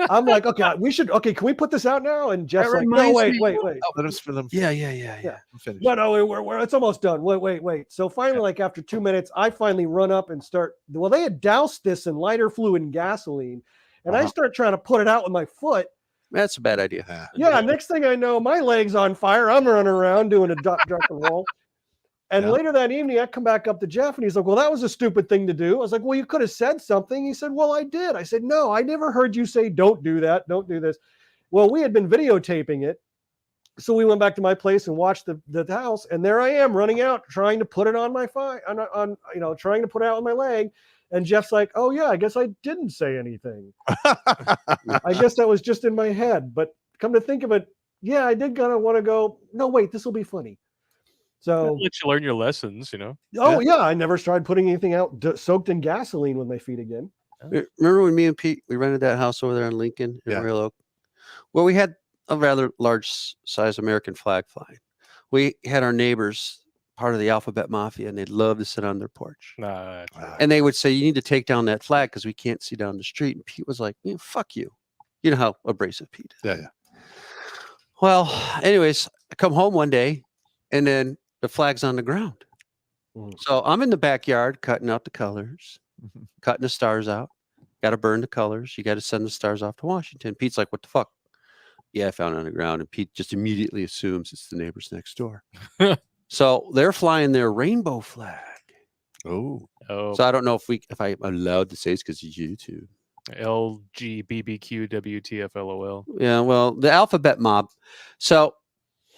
I'm like, okay, can we put this out now? And Jeff's like, no, wait. Let us for them. Yeah. Finish. No, we're it's almost done. Wait. So finally, like after 2 minutes, I finally run up and start. Well, they had doused this in lighter fluid and gasoline, and I start trying to put it out with my foot. That's a bad idea. Yeah. Next thing I know, my leg's on fire. I'm running around doing a duck and roll. And later that evening, I come back up to Jeff and he's like, well, that was a stupid thing to do. I was like, well, you could have said something. He said, well, I did. I said, no, I never heard you say, don't do that. Don't do this. Well, we had been videotaping it. So we went back to my place and watched the house. And there I am running out, trying to put it on my trying to put it out on my leg. And Jeff's like, oh, yeah, I guess I didn't say anything. I guess that was just in my head. But come to think of it, yeah, I did kind of want to go, no, wait, this will be funny. So let you learn your lessons, Oh yeah, I never started putting anything out soaked in gasoline with my feet again. Remember when me and Pete, we rented that house over there in Lincoln in Real Oak? Well, we had a rather large size American flag flying. We had our neighbors, part of the Alphabet Mafia, and they'd love to sit on their porch. And they would say, you need to take down that flag because we can't see down the street. And Pete was like, fuck you. You know how abrasive Pete is. Yeah. Well, anyways, I come home one day and then the flag's on the ground. So I'm in the backyard cutting out the colors, cutting the stars out. Got to burn the colors. You got to send the stars off to Washington. Pete's like, what the fuck? Yeah, I found it on the ground. And Pete just immediately assumes it's the neighbors next door. So they're flying their rainbow flag. Oh. So I don't know if I'm allowed to say it's because of YouTube. LGBTQWTFLOL. Yeah, well, the alphabet mob. So,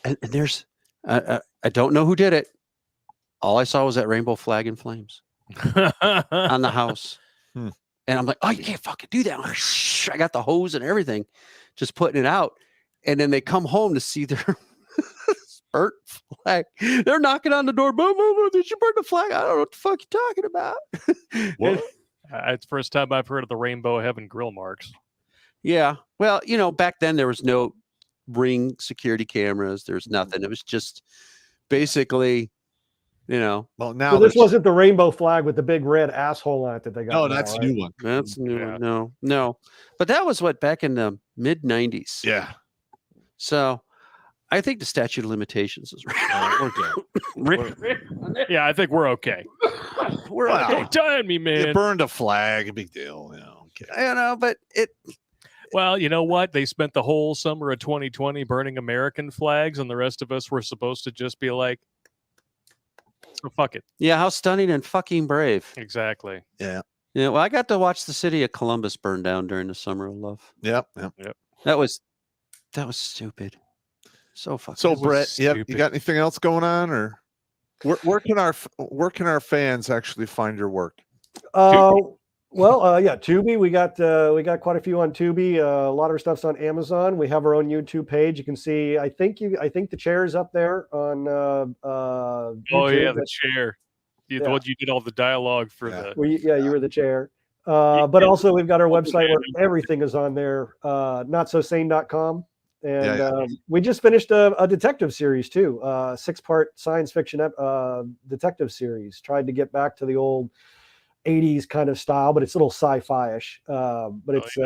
and there's, I don't know who did it. All I saw was that rainbow flag in flames on the house. And I'm like, oh, you can't fucking do that. I got the hose and everything, just putting it out. And then they come home to see their burnt flag. They're knocking on the door. Boom, boom, boom. Did you burn the flag? I don't know what the fuck you're talking about. What? It's the first time I've heard of the Rainbow Heaven grill marks. Yeah. Well, back then there was no Ring security cameras. There's nothing. It was just basically, Well, now so this wasn't the rainbow flag with the big red asshole on it that they got. No, that's a new one. That's a new one. No. But that was back in the mid 90s. Yeah. So I think the statute of limitations is right. We're good. Yeah, I think we're okay. We're Wow. okay. Don't time me, man. You burned a flag, a big deal. Okay. But it. Well, you know what? They spent the whole summer of 2020 burning American flags, and the rest of us were supposed to just be like, so fuck it. Yeah, how stunning and fucking brave. Exactly. Yeah. Yeah. Well, I got to watch the city of Columbus burn down during the Summer of Love. Yep. That was stupid. So fucking. So Brett, stupid. you got anything else going on, or where can our fans actually find your work? Tubi. We got quite a few on Tubi. A lot of our stuff's on Amazon. We have our own YouTube page. You can see. I think the chair is up there on. Oh YouTube. yeah, the chair. The one you did all the dialogue for the. You were the chair. But also we've got our website where everything is on there. Notsosane.com. And we just finished a detective series too. 6-part science fiction detective series. Tried to get back to the old 80s kind of style, but it's a little sci-fi-ish. But it's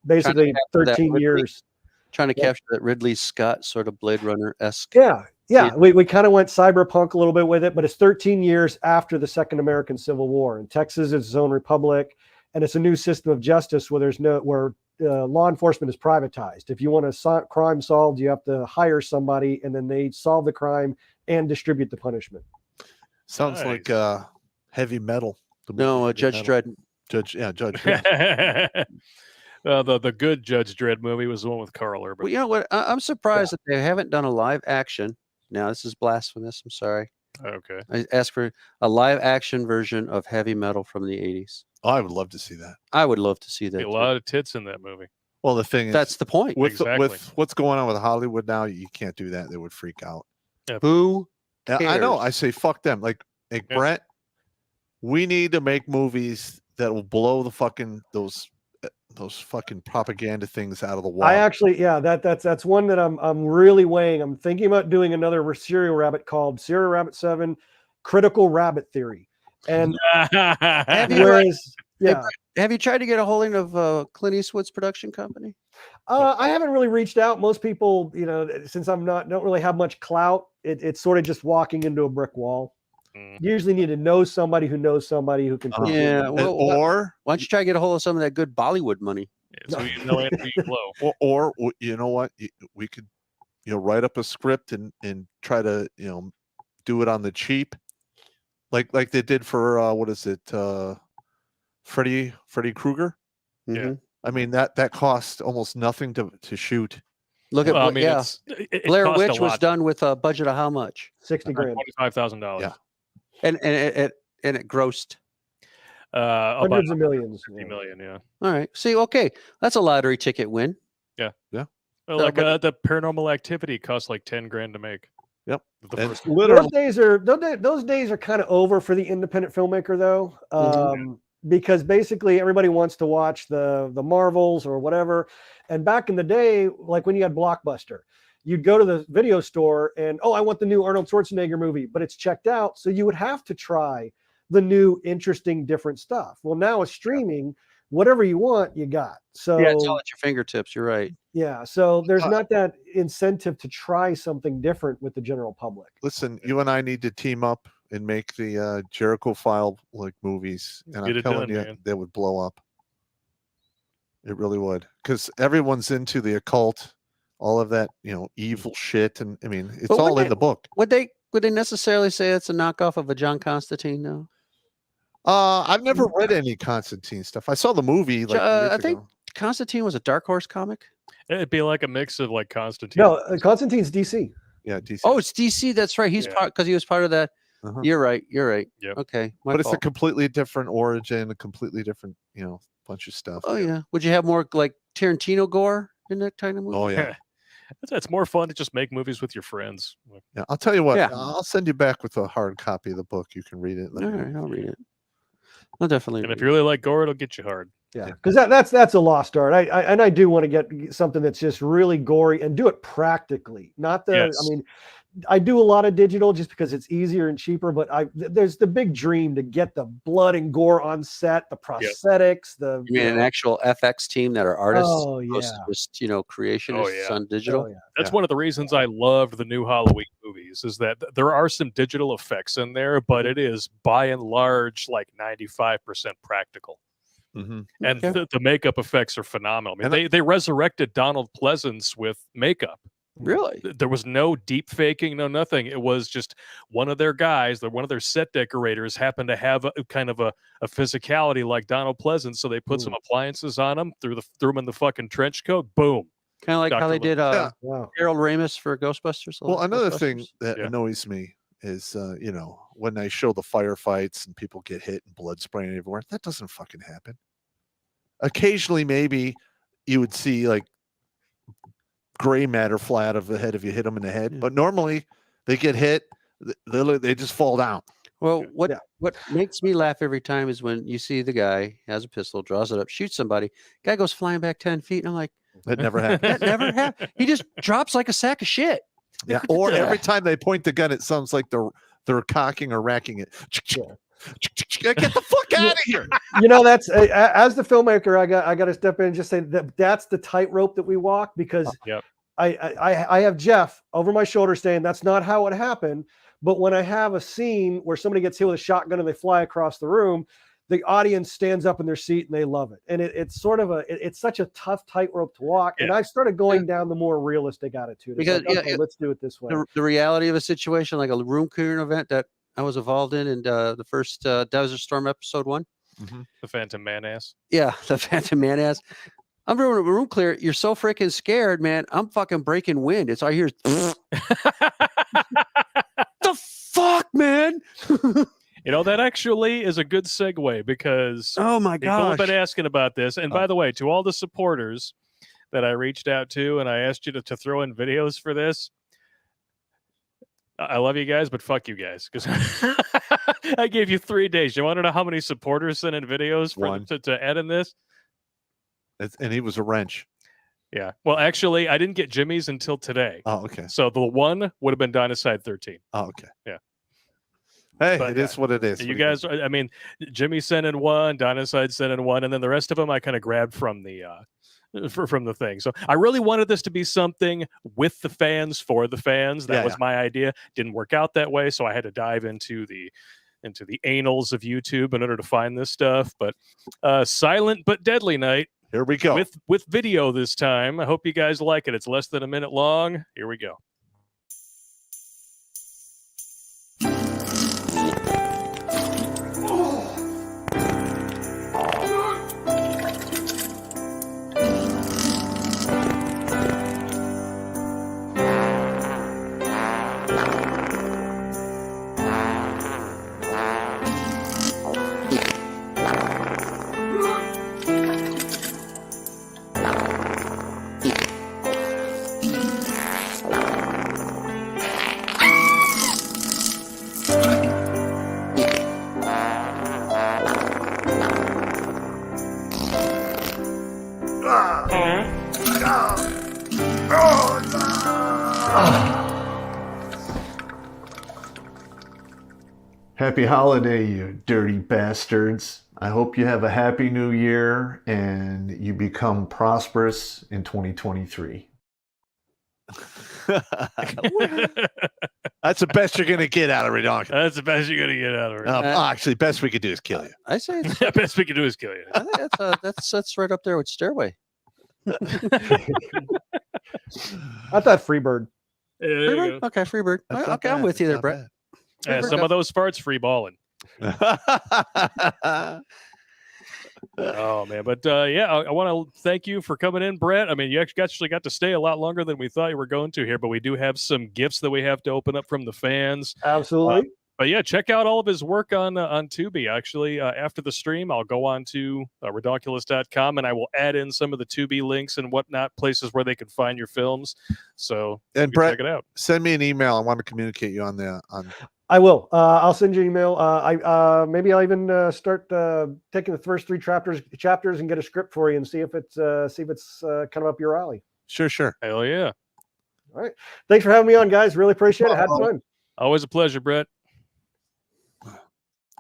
basically 13 years. Trying to capture that Ridley Scott sort of Blade Runner-esque. Yeah. We kind of went cyberpunk a little bit with it, but it's 13 years after the Second American Civil War. And Texas is its own republic, and it's a new system of justice where law enforcement is privatized. If you want a crime solved, you have to hire somebody, and then they solve the crime and distribute the punishment. Sounds like Heavy Metal. No, Judge Dredd. Judge. Yeah. The good Judge Dredd movie was the one with Carl Urban. Well, you know what? I'm surprised that they haven't done a live action. Now, this is blasphemous. I'm sorry. Okay. I asked for a live action version of Heavy Metal from the 80s. Oh, I would love to see that. I would love to see that. A lot of tits in that movie. Well, the thing is, That's the point. Exactly. with what's going on with Hollywood now, you can't do that. They would freak out. Who I know. cares? I say fuck them. Like Yeah. Brent, we need to make movies that will blow the fucking those fucking propaganda things out of the water. I actually, yeah, that's one that I'm really weighing. I'm thinking about doing another Serial Rabbit called Serial Rabbit 7 Critical Rabbit Theory. And Have you, whereas, yeah, have you tried to get a holding of Clint Eastwood's production company? I haven't really reached out. Most people, since don't really have much clout, it's sort of just walking into a brick wall. Mm. You usually need to know somebody who knows somebody who can. put you in. Yeah. Well, or why don't you try to get a hold of some of that good Bollywood money? So you know Andrew Blow. or you know what, we could write up a script and try to do it on the cheap, like they did for what is it, Freddy Krueger. Yeah. Mhm. I mean that cost almost nothing to shoot. Look at Well, I what, mean, yeah. it Blair cost a Witch was lot. done with a budget of how much? 60 grand. $25,000. Yeah. And it grossed. About Hundreds of millions. 50 million. Yeah. All right. See, okay, that's a lottery ticket win. Well, So, like but- the Paranormal Activity cost like 10 grand to make. Yep. The And first literally, Those days are kind of over for the independent filmmaker, though, Mhm. because basically everybody wants to watch the Marvels or whatever. And back in the day, like when you had Blockbuster, you'd go to the video store and I want the new Arnold Schwarzenegger movie, but it's checked out, so you would have to try the new, interesting, different stuff. Well, now with streaming, whatever you want, you got. So Yeah, it's all at your fingertips. You're right. yeah, so there's not that incentive to try something different with the general public. listen, you and I need to team up and make the Jericho File like movies, and Get I'm it telling done, you, man. they would blow up. It really would, because everyone's into the occult, all of that, evil shit, and I mean, it's But all would in the book. Would they necessarily say it's a knockoff of a John Constantine? No. I've never read any Constantine stuff. I saw the movie like years I think ago. Constantine was a Dark Horse comic. It'd be like a mix of like Constantine. No, Constantine's DC. Yeah, DC. Oh, it's DC. That's right. He's Yeah. part because he was part of that. Uh-huh. You're right. You're right. Yep. Okay. My but it's a fault. completely different origin, a completely different, bunch of stuff. Oh yeah. Would you have more like Tarantino gore in that kind of movie? Oh yeah. It's more fun to just make movies with your friends. Yeah, I'll tell you what. Yeah. I'll send you back with a hard copy of the book. You can read it. All right, I'll read it. I'll definitely. And read if you really like gore, it'll get you hard. Yeah, because that's a lost art. I do want to get something that's just really gory and do it practically. Not the. Yes. I mean, I do a lot of digital just because it's easier and cheaper. But there's the big dream to get the blood and gore on set, the prosthetics, the. You mean an actual FX team that are artists? Oh, opposed to yeah. just creationists yeah. on digital. Oh, yeah. That's Yeah. one of the reasons I loved the new Halloween movies is that there are some digital effects in there, but it is by and large like 95% practical. Mm-hmm. And Okay. the makeup effects are phenomenal. I mean, And they resurrected Donald Pleasance with makeup. Really? There was no deep faking, no nothing. It was just one of their guys, one of their set decorators happened to have a kind of a physicality like Donald Pleasance, so they put some appliances on him, threw him in the fucking trench coat, boom. Kind of like how Dr. they did Yeah. Wow. Harold Ramis for Ghostbusters. Well, another thing Ghostbusters. that Yeah. annoys me is, when they show the firefights and people get hit and blood spraying everywhere. That doesn't fucking happen. Occasionally, maybe you would see like gray matter fly out of the head if you hit them in the head, Yeah. but normally they get hit, they just fall down. Well, what Yeah. what makes me laugh every time is when you see the guy has a pistol, draws it up, shoots somebody, guy goes flying back 10 feet, and I'm like, That never happens. that never happened. He just drops like a sack of shit. Yeah. Or every time they point the gun, it sounds like they're cocking or racking it. Get the fuck out of here. That's as the filmmaker, I got to step in and just say that's the tightrope that we walk, because Yep. I have Jeff over my shoulder saying that's not how it happened. But when I have a scene where somebody gets hit with a shotgun and they fly across the room, the audience stands up in their seat and they love it. And it's sort of it's such a tough tightrope to walk. And Yeah. I've started going down the more realistic attitude. It's Because, like, yeah, okay, let's do it this way. The reality of a situation, like a room clearing event that I was involved in the first Desert Storm episode 1. The Phantom Menace. Yeah, the Phantom Menace. I'm doing a room clear. You're so freaking scared, man. I'm fucking breaking wind. It's all I hear is, the fuck, man. That actually is a good segue because Oh my people have gosh. been asking about this. And by the way, to all the supporters, that I reached out to and I asked you to throw in videos for this. I love you guys, but fuck you guys, because I gave you 3 days. You want to know how many supporters sent in videos for to add in this? And he was a wrench. Yeah. Well, actually, I didn't get Jimmy's until today. Oh, okay. So the one would have been Dynaside 13. Oh, okay. Yeah. Hey, But, it is what it is. You guys, I mean, Jimmy sent in one, Dynaside sent in one, and then the rest of them I kind of grabbed from the from the thing. So I really wanted this to be something with the fans, for the fans. That was my idea. Didn't work out that way, so I had to dive into the anals of YouTube in order to find this stuff. But Silent but Deadly Night. Here we go. With video this time. I hope you guys like it. It's less than a minute long. Here we go. Happy holiday, you dirty bastards. I hope you have a happy new year and you become prosperous in 2023. That's the best you're going to get out of Redonkulas. That's the best you're going to get out of it. Actually, best we could do is kill you. I say it's, The best we can do is kill you. I think that's right up there with Stairway. I thought Freebird. Yeah, there you Freebird? go. Okay, Freebird. That's not Okay, I'm bad. with you there, Not Brett. Yeah, some of those farts free balling. bad. Oh man, but yeah, I want to thank you for coming in, Brett. I mean, you actually got to stay a lot longer than we thought you were going to here, but we do have some gifts that we have to open up from the fans. Absolutely. But yeah, check out all of his work on Tubi. Actually, after the stream, I'll go on to Redonkulas.com and I will add in some of the Tubi links and whatnot, places where they can find your films. So And you can Brett, check it out. send me an email. I want to communicate you on I will. I'll send you an email. Maybe I'll even start taking the first 3 chapters and get a script for you and see if it's kind of up your alley. Sure. Hell yeah. All right. Thanks for having me on, guys. Really appreciate it. Had fun. Always a pleasure, Brett.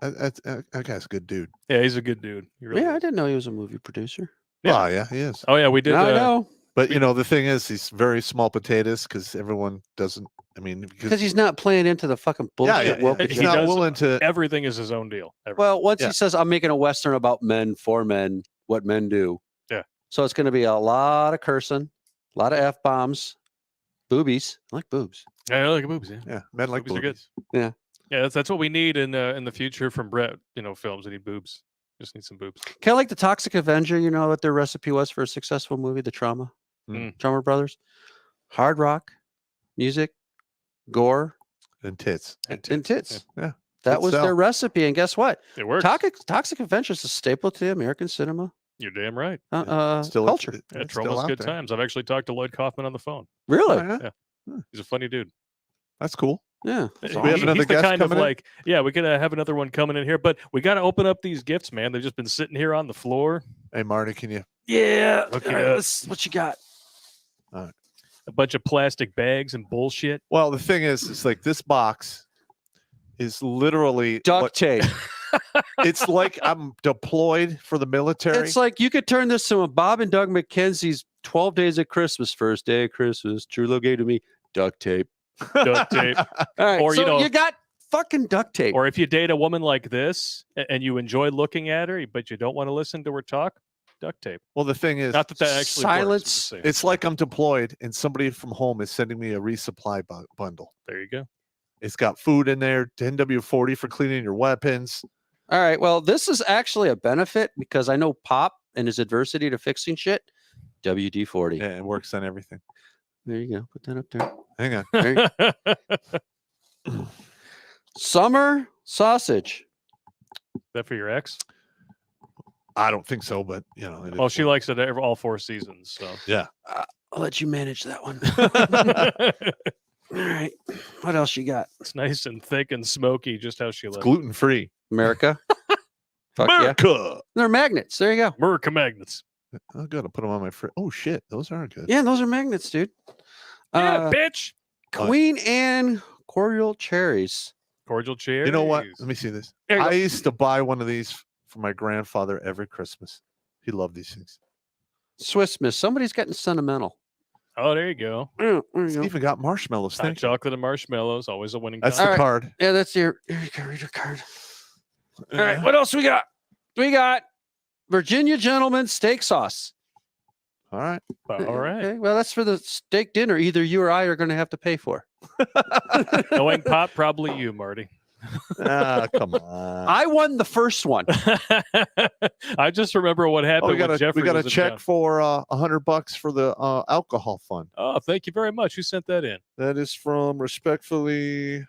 That guy's a good dude. Yeah, he's a good dude. He really Yeah, I is. didn't know he was a movie producer. Yeah. Oh, yeah, he is. Oh yeah, we did. Now I know. But, the thing is, he's very small potatoes because everyone doesn't, Because he's not playing into the fucking bullshit. woke he's He not does- willing to. Everything is his own deal. Everything. Well, once Yeah. he says, I'm making a Western about men, for men, what men do. Yeah. So it's going to be a lot of cursing, a lot of F-bombs, boobies. I like boobs. Yeah, I like boobs. Yeah, Yeah, men like Boobies are good. boobies. yeah, that's what we need in the future from Brett. Films. We need boobs. Just need some boobs. Kind of like the Toxic Avenger, you know what their recipe was for a successful movie, The Trauma. Mm. Trauma Brothers. Hard rock, music, gore, And tits. and tits. Yeah. That Good was sell. their recipe. And guess what? It works. Toxic Avenger is a staple to American cinema You're damn right. Still culture. Yeah, it's still Troma's out good there. times. I've actually talked to Lloyd Kaufman on the phone. Really? Oh, yeah? He's a funny dude. That's cool. Yeah. So we have another he's the guest kind of coming in? like, yeah, we could have another one coming in here, but we got to open up these gifts, man. They've just been sitting here on the floor. Hey, Marty, can you? Yeah. Look All it right, up. what you got? A bunch of plastic bags and bullshit. Well, the thing is, it's like this box is literally Duct tape. It's like I'm deployed for the military. It's like you could turn this to a Bob and Doug McKenzie's 12 Days of Christmas, first day of Christmas. True love gave to me duct tape. Duct tape. All right. Or, so you you got fucking duct tape. Or if you date a woman like this and you enjoy looking at her, but you don't want to listen to her talk, duct tape. Well, the thing is, Not that actually works, silence. I'm just saying. it's like I'm deployed and somebody from home is sending me a resupply bundle. There you go. It's got food in there, 10W40 for cleaning your weapons. All right. Well, this is actually a benefit because I know Pop and his adversity to fixing shit. WD-40. Yeah, it works on everything. There you go. Put that up there. Hang on. There you- Summer sausage. That for your ex? I don't think so, but you know. Well, she likes it all 4 seasons. So Yeah. I'll let you manage that one. All right. What else you got? it's nice and thick and smoky, just how she It's likes. gluten free. America. Fuck yeah. America. They're magnets. There you go. America magnets. Oh, good. I'll put them on my fridge. Oh shit, those are good. Yeah, those are magnets, dude. Yeah, bitch. Queen Anne cordial cherries. Cordial cherries. You know what? Let me see this. There you I go. used to buy one of these for my grandfather every Christmas. He loved these things. Swiss Miss. Somebody's getting sentimental. Oh, there you go. Yeah, there It's you go. even got marshmallows. Hot Thank you. chocolate and marshmallows, always a winning. That's combo. the All right. card. Yeah, that's your. Here you go. Read your card. All right. What else we got? We got Virginia Gentleman steak sauce. All right. All right. Okay. Well, that's for the steak dinner. Either you or I are going to have to pay for. Knowing Pop, probably you, Marty. Ah, come on. I won the first one. I just remember what happened. Oh, we got when a Jeffrey was a in check town. for $100 for the alcohol fund. Oh, thank you very much. Who sent that in? That is from respectfully.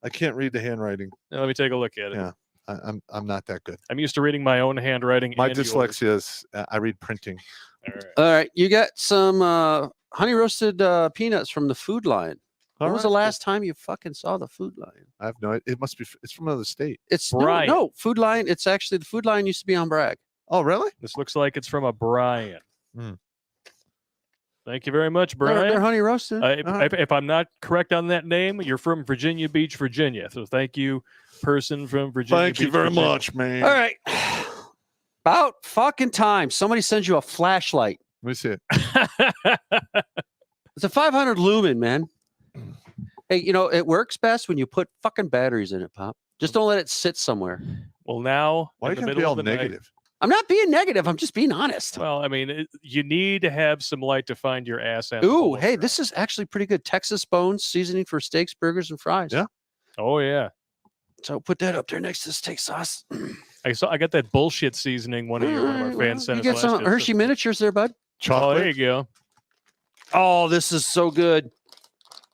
I can't read the handwriting. Now, let me take a look at it. Yeah. I'm not that good. I'm used to reading my own handwriting. My and yours. dyslexia is I read printing. All right. All right. You got some honey roasted peanuts from the Food Line. When All was the right, last time you fucking saw the Food Line? I have no. It must be. It's from another state. It's Brian. no Food Line. It's actually the Food Line used to be on Bragg. Oh, really? This looks like it's from a Brian. Hmm. Thank you very much, They're Brian. honey roasted. If I'm not correct on that name, you're from Virginia Beach, Virginia. So thank you, person from Virginia Thank Beach, you very Virginia. much, man. All right. About fucking time. Somebody sends you a flashlight. Let me see it. It's a 500 lumen, man. Hey, you know, it works best when you put fucking batteries in it, Pop. Just don't let it sit somewhere. Well, now Why in you the gotta be middle all of the night- negative? I'm not being negative. I'm just being honest. Well, I mean, you need to have some light to find your ass at. Ooh, hey, this is actually pretty good. Texas Bones seasoning for steaks, burgers, and fries. Yeah. Oh yeah, So put that up there next to the steak sauce. I got that bullshit seasoning. One of our Alright, well, fans sent you us get some last year. Hershey miniatures there, bud. Oh, Chocolate. there you go. Oh, this is so good.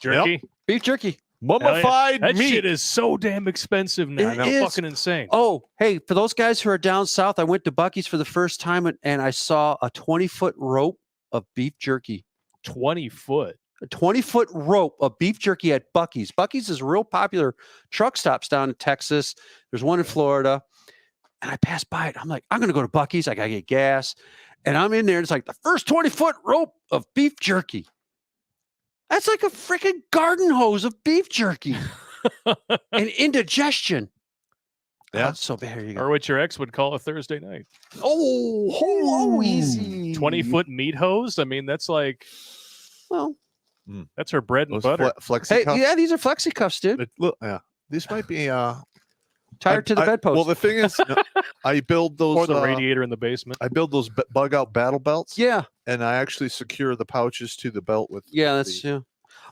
Jerky. Beef jerky. Mummified That meat. shit is so damn expensive now. It It's is. fucking insane. Oh, hey, for those guys who are down south, I went to Buc-ee's for the first time and I saw a 20-foot rope of beef jerky. 20 foot. A 20-foot rope of beef jerky at Buc-ee's. Buc-ee's is real popular truck stops down in Texas. There's one in Florida. And I passed by it. I'm like, I'm going to go to Buc-ee's. I got to get gas. And I'm in there. And it's like the first 20-foot rope of beef jerky. That's like a freaking garden hose of beef jerky and indigestion. Yeah. Oh, it's so bad. Here you go. Or what your ex would call a Thursday night. Oh, easy. 20 foot meat hose. I mean, that's like, Well, that's her bread and Those butter. flexi hey, cups. yeah, these are flexi cuffs, dude. Look, yeah. These might be Tied to the bedpost. Well, the thing is, I build those. Or the radiator in the basement. I build those bug out battle belts. yeah, And I actually secure the pouches to the belt with. yeah, that's the,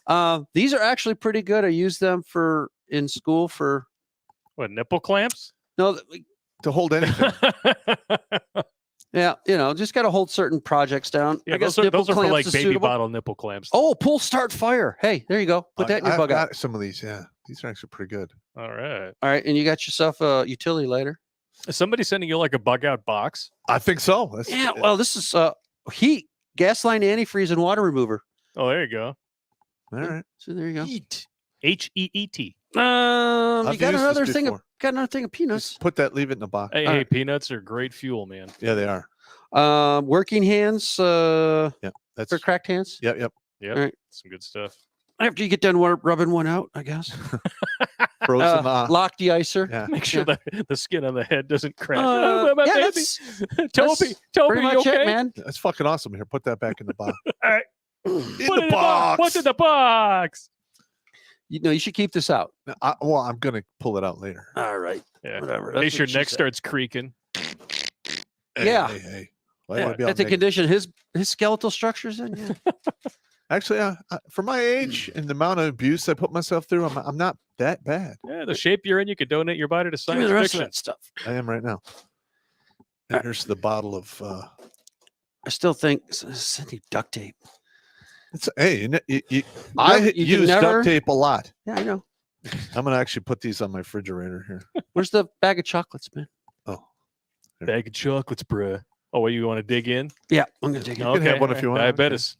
yeah. These are actually pretty good. I use them in school for What, nipple clamps? no, to hold anything. yeah, you know, just got to hold certain projects down. Yeah, I guess those are nipple for clamps like is baby suitable. bottle nipple clamps. Oh, pull start fire. Hey, there you go. Put that in your I've bug out. got some of these. Yeah, these are actually pretty good. All right. All right, and you got yourself a utility lighter. Is somebody sending you like a bug out box? I think so. That's, Yeah, well, this is heat, gas line antifreeze, and water remover. Oh, there you go. all right. So there you go. Eat. H-E-E-T. You I've got used another this thing. before. Got another thing of peanuts. Just put that. Leave it in the box. Hey, All hey, right. peanuts are great fuel, man. Yeah, they are. Working hands That's for cracked hands. Yep. Yep. Yep. All right. Some good stuff. After you get done rubbing one out, I guess. Frozen. Lock de-icer. Yeah. Make sure that the skin on the head doesn't crack. Yeah, My baby. that's Toby, pretty you much okay? it, man. That's fucking awesome. Here, put that back in the box. Put in it the box. What's in the box? You know, you should keep this out. Well, I'm gonna pull it out later. All right. Yeah. Whatever. In case That's your what she neck said. starts creaking. Yeah. Hey. Why Yeah, would I be all At the negative? condition his skeletal structure's in. Yeah. Actually, for my age and the amount of abuse I put myself through, I'm not that bad. Yeah, the shape you're in, you could donate your body to Give science me the rest of fiction. that stuff. I am right now. And here's the bottle of. I still think sending duct tape. It's hey, I you can use never- duct tape a lot. Yeah, I know. I'm gonna actually put these on my refrigerator here. Where's the bag of chocolates, man? Oh, Bag of chocolates, bruh. Oh, what, you want to dig in? Yeah, I'm gonna take it. You can have one if you want. Diabetes.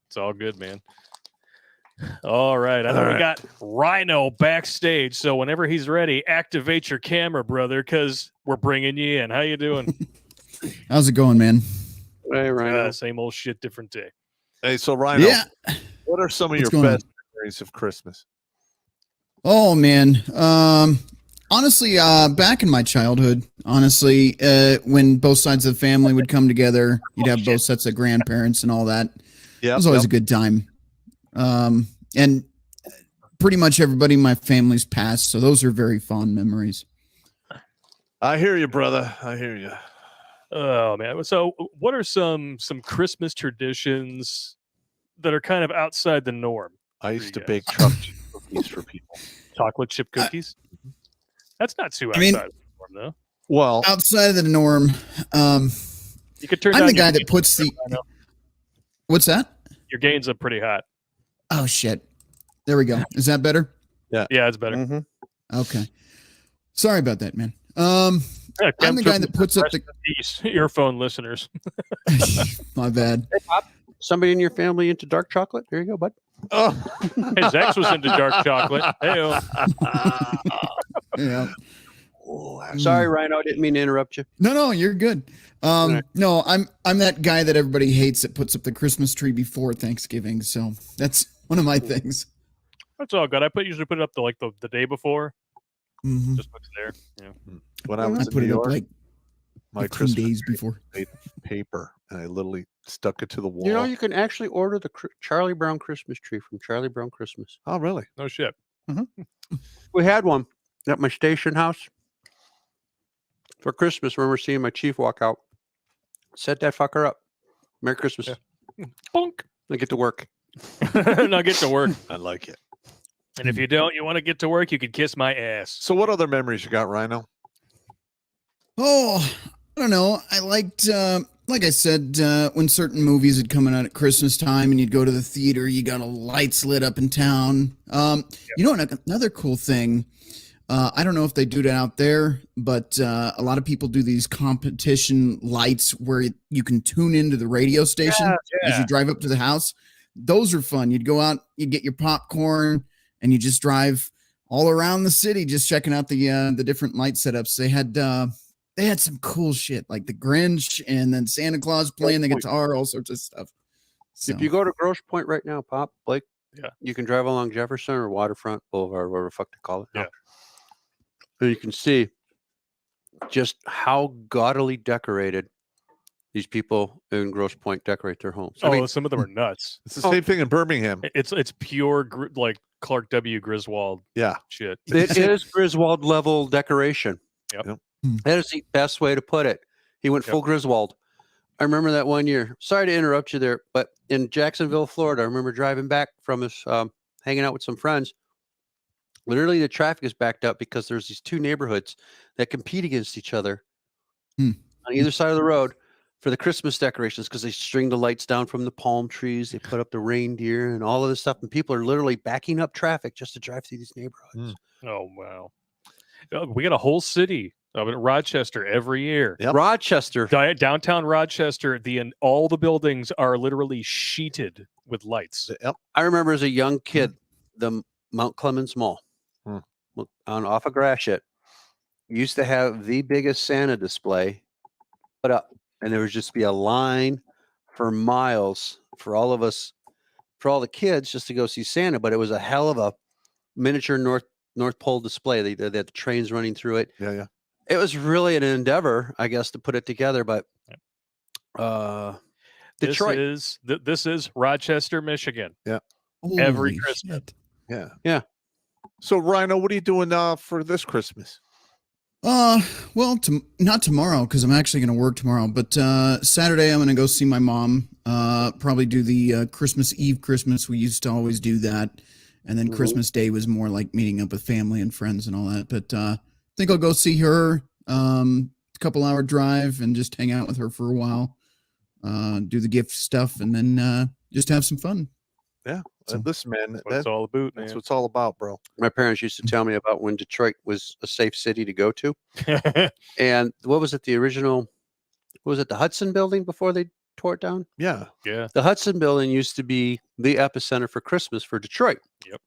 It's all good, man. All right. I know we got Rhino backstage, so whenever he's ready, activate your camera, brother, because we're bringing you in. How you doing? How's it going, man? Hey, Rhino. Same old shit, different day. Hey, so Rhino, Yeah. what are some of What's your going best memories of Christmas? Oh man. Honestly, back in my childhood, when both sides of the family would come together, you'd have both sets of grandparents and all that. Yeah, It was always a good time. And pretty much everybody in my family's passed, so those are very fond memories. I hear you, brother. I hear you. Oh man. So what are some Christmas traditions that are kind of outside the norm? I used to you bake guys? chocolate chip cookies for people. Chocolate chip cookies? That's not too outside I mean- of the norm, though. Well, Outside of the norm, You could turn I'm down the your guy that gains puts the. I know. What's that? Your gains up pretty hot. Oh shit! There we go. Is that better? Yeah, it's better. mhm. Okay. Sorry about that, man. Yeah, I'm the guy that puts up the. Peace, earphone listeners. My bad. Hey, Pop, somebody in your family into dark chocolate? There you go, bud. Oh. His ex was into dark chocolate. Hey, Yeah. Sorry, Rhino. I didn't mean to interrupt you. No, you're good. Right. No, I'm that guy that everybody hates that puts up the Christmas tree before Thanksgiving. So that's one of my things. that's all good. I usually put it up the day before. Mhm. Just puts it there. Yeah. When I I was in put New it up York, like my 2 Christmas days tree before. was made of paper, and I literally stuck it to the wall. You know, you can actually order the Charlie Brown Christmas tree from Charlie Brown Christmas. Oh, really? No shit. We had one at my station house for Christmas. Remember seeing my chief walk out. Set that fucker up. Merry Christmas. Yeah. Bonk. I get to work. Now get to work. I like it. And if you don't, you want to get to work, you can kiss my ass. So, what other memories you got, Rhino? Oh, I don't know. I liked, like I said, when certain movies had come out at Christmas time and you'd go to the theater, you got all lights lit up in town. You know, another cool thing, I don't know if they do that out there, but a lot of people do these competition lights where you can tune into the radio station as you drive up to the house. Those are fun. You'd go out, you'd get your popcorn, and you just drive all around the city, just checking out the different light setups. They had some cool shit like the Grinch and then Santa Claus playing the guitar, all sorts of stuff. So, If you go to Grosse Point right now, Pop, Blake, Yeah. you can drive along Jefferson or Waterfront Boulevard, whatever the fuck they call it. Yeah. And you can see just how gaudily decorated these people in Grosse Point decorate their homes. I Oh, mean, some of them are nuts. It's the same thing in Birmingham. It's pure like Clark W. Griswold Yeah. shit. it is Griswold level decoration. Yep. Yep. That is the best way to put it. He went full Griswold. I remember that one year. Sorry to interrupt you there, but in Jacksonville, Florida, I remember driving back from us, hanging out with some friends. Literally, the traffic is backed up because there's these two neighborhoods that compete against each other on either side of the road for the Christmas decorations because they string the lights down from the palm trees. They put up the reindeer and all of this stuff. And people are literally backing up traffic just to drive through these neighborhoods. Oh wow. We got a whole city of Rochester every year. Yep. Rochester. Downtown Rochester, all the buildings are literally sheeted with lights. Yep. I remember as a young kid, the Mount Clemens Mall on off of Gratiot used to have the biggest Santa display put up, and there would just be a line for miles for all of us, for all the kids, just to go see Santa. But it was a hell of a miniature North Pole display. They had the trains running through it. Yeah. It was really an endeavor, I guess, to put it together. But Detroit, This is Rochester, Michigan. Every holy Christmas. shit. Yeah. So, Rhino, what are you doing for this Christmas? Well, not tomorrow because I'm actually going to work tomorrow. But Saturday, I'm going to go see my mom. Probably do the Christmas Eve Christmas. We used to always do that, and then Christmas Day was more like meeting up with family and friends and all that. But I think I'll go see her. A couple-hour drive and just hang out with her for a while. Do the gift stuff and then just have some fun. Yeah. Listen, man, That's what it's all about, that's man. what it's all about, bro. My parents used to tell me about when Detroit was a safe city to go to. And what was it? The original, was it the Hudson building before they tore it down? Yeah. Yeah. The Hudson building used to be the epicenter for Christmas for Detroit. Yep.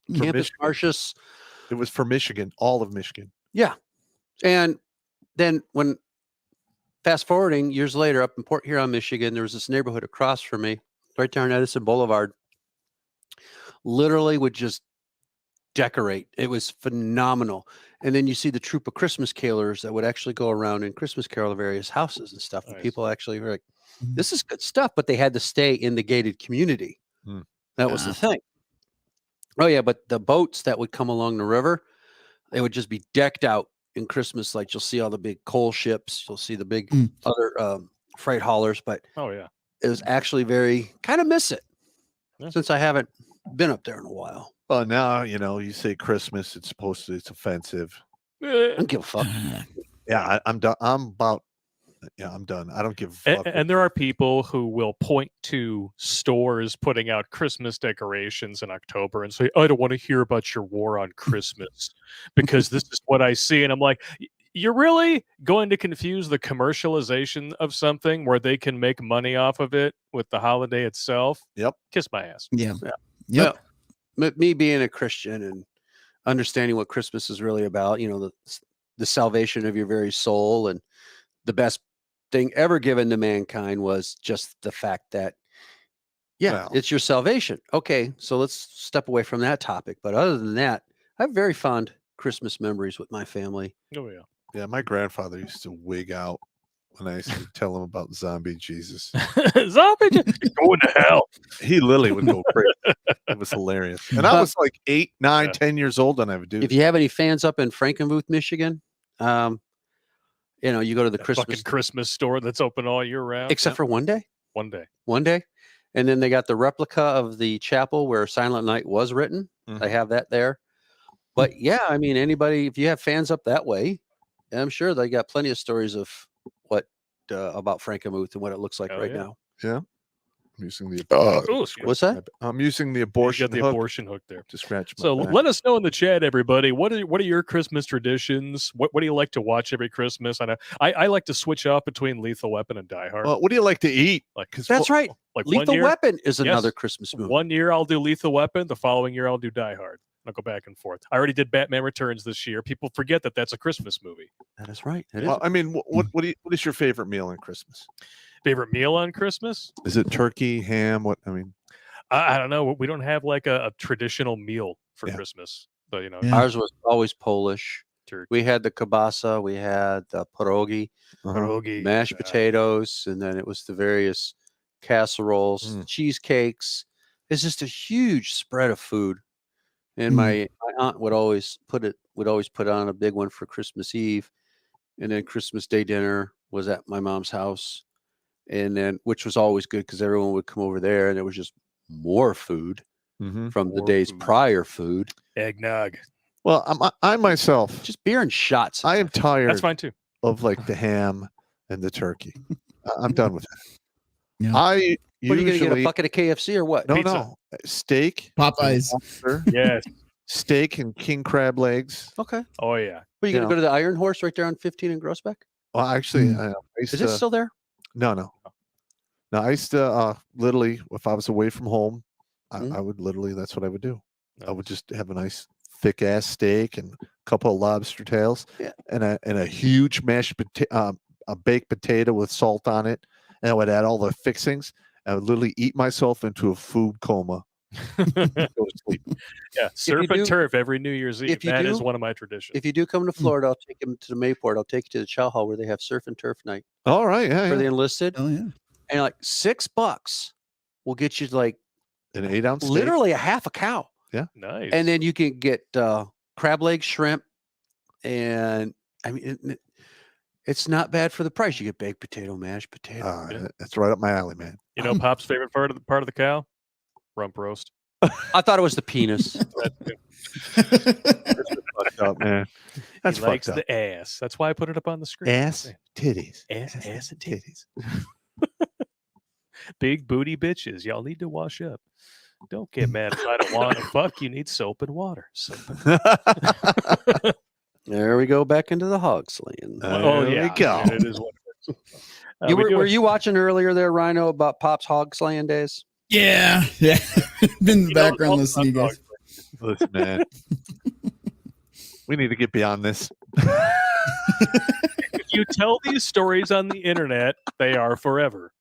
For Campus Michigan. Martius. It was for Michigan, all of Michigan. Yeah. And then when fast forwarding years later up in Port Huron, Michigan, there was this neighborhood across from me, right there on Edison Boulevard, literally would just decorate. It was phenomenal. And then you see the troop of Christmas carolers that would actually go around and Christmas carol various houses and stuff. And Nice. people actually were like, this is good stuff, but they had to stay in the gated community. Hmm. That was the thing. Oh yeah, but the boats that would come along the river, they would just be decked out in Christmas lights. You'll see all the big coal ships. You'll see the big other freight haulers, but Oh yeah. it was actually very kind of miss it Yeah. since I haven't been up there in a while. Well, now, you say Christmas, it's offensive. I don't give a fuck. Yeah, I'm done. I'm done. I don't give a fuck. And there are people who will point to stores putting out Christmas decorations in October and say, I don't want to hear about your war on Christmas because this is what I see. And I'm like, you're really going to confuse the commercialization of something where they can make money off of it with the holiday itself? Yep. Kiss my ass. Yeah. Yeah. Yep. But me being a Christian and understanding what Christmas is really about, the salvation of your very soul, and the best thing ever given to mankind was just the fact that, Well. it's your salvation. Okay, so let's step away from that topic. But other than that, I have very fond Christmas memories with my family. Oh yeah. Yeah, my grandfather used to wig out when I used to tell him about zombie Jesus. Zombie going to hell. He literally would go crazy. It was hilarious. And I was like 8, 9, Yeah. 10 years old and I would do If you have any fans up in Frankenmuth, Michigan, you go to the That Christmas, fucking Christmas store that's open all year round. except for one day. one day. And then they got the replica of the chapel where Silent Night was written. Mhm. They have that there. But yeah, I mean, anybody, if you have fans up that way, I'm sure they got plenty of stories of what about Frankenmuth and what it looks like Oh, right yeah. now. I'm using the Oh, excuse me. What's that? I'm using the You abortion got the hook abortion hook there. to scratch my So back. let us know in the chat, everybody. What are your Christmas traditions? What do you like to watch every Christmas? I know I like to switch off between Lethal Weapon and Die Hard. Well, what do you like to eat? Like That's right. like Lethal 1 year, Weapon is another Yes. Christmas movie. 1 year I'll do Lethal Weapon. The following year I'll do Die Hard. I'll go back and forth. I already did Batman Returns this year. People forget that that's a Christmas movie. That is right. It is. Well, I mean, what is your favorite meal on Christmas? Favorite meal on Christmas? Is it turkey, ham? What I mean, I don't know. We don't have like a traditional meal for Yeah. Christmas. But Yeah. Ours was always Polish. turkey, We had the kielbasa, we had the pierogi, pierogi, mashed potatoes, and then it was the various casseroles, Mm. cheesecakes. It's just a huge spread of food. And my aunt would always put on a big one for Christmas Eve, and then Christmas Day dinner was at my mom's house, and then which was always good because everyone would come over there, and it was just more food Mhm. from the More day's food. prior food, eggnog. Well, I myself, just beer and shots. I am tired That's fine too. of like the ham and the turkey. I'm done with that. Yeah. I What are you gonna get, a usually bucket of KFC or what? no Pizza. steak, Popeyes. lobster, Yes. steak and king crab legs. Okay. Oh yeah. What, are you You gonna know. go to the Iron Horse right there on 15 in Grossbeck? Well, actually, Mm. I used Is to, it still there? no. I used to literally, if I was away from home, Mm. I would literally, that's what I would do. I would Nice. just have a nice thick ass steak and a couple of lobster tails, Yeah. and a huge a baked potato with salt on it, and I would add all the fixings. I would literally eat myself into a food coma. Go to sleep. Yeah, surf you and do- turf every New Year's Eve. if you That is do- one of my traditions. If you do come to Florida, I'll take him to the Mayport. I'll take you to the Chow Hall where they have surf and turf night All right, yeah, for the yeah. enlisted, Oh yeah. and like $6 will get you like An 8-ounce steak. literally a half a cow, Nice. and then you can get crab legs, shrimp, and I mean it's not bad for the price. You get baked potato, mashed potato. Yeah. That's right up my alley, man. you know Pop's favorite part of the cow? Rump roast. I thought it was the penis. Fucked up, man. That's he likes fucked up. the ass. That's why I put it up on the screen. Ass, titties, Ass, ass, and titties. Big booty bitches. Y'all need to wash up. Don't get mad if I don't want to fuck. You need soap and water. There we go back into the hog slaying. Oh, There yeah. we go. I mean, it is what it is. Were you watching earlier there, Rhino, about Pop's hog slaying days? Yeah. Been in the background listening to you guys. Listen, man. We need to get beyond this. If you tell these stories on the internet, they are forever.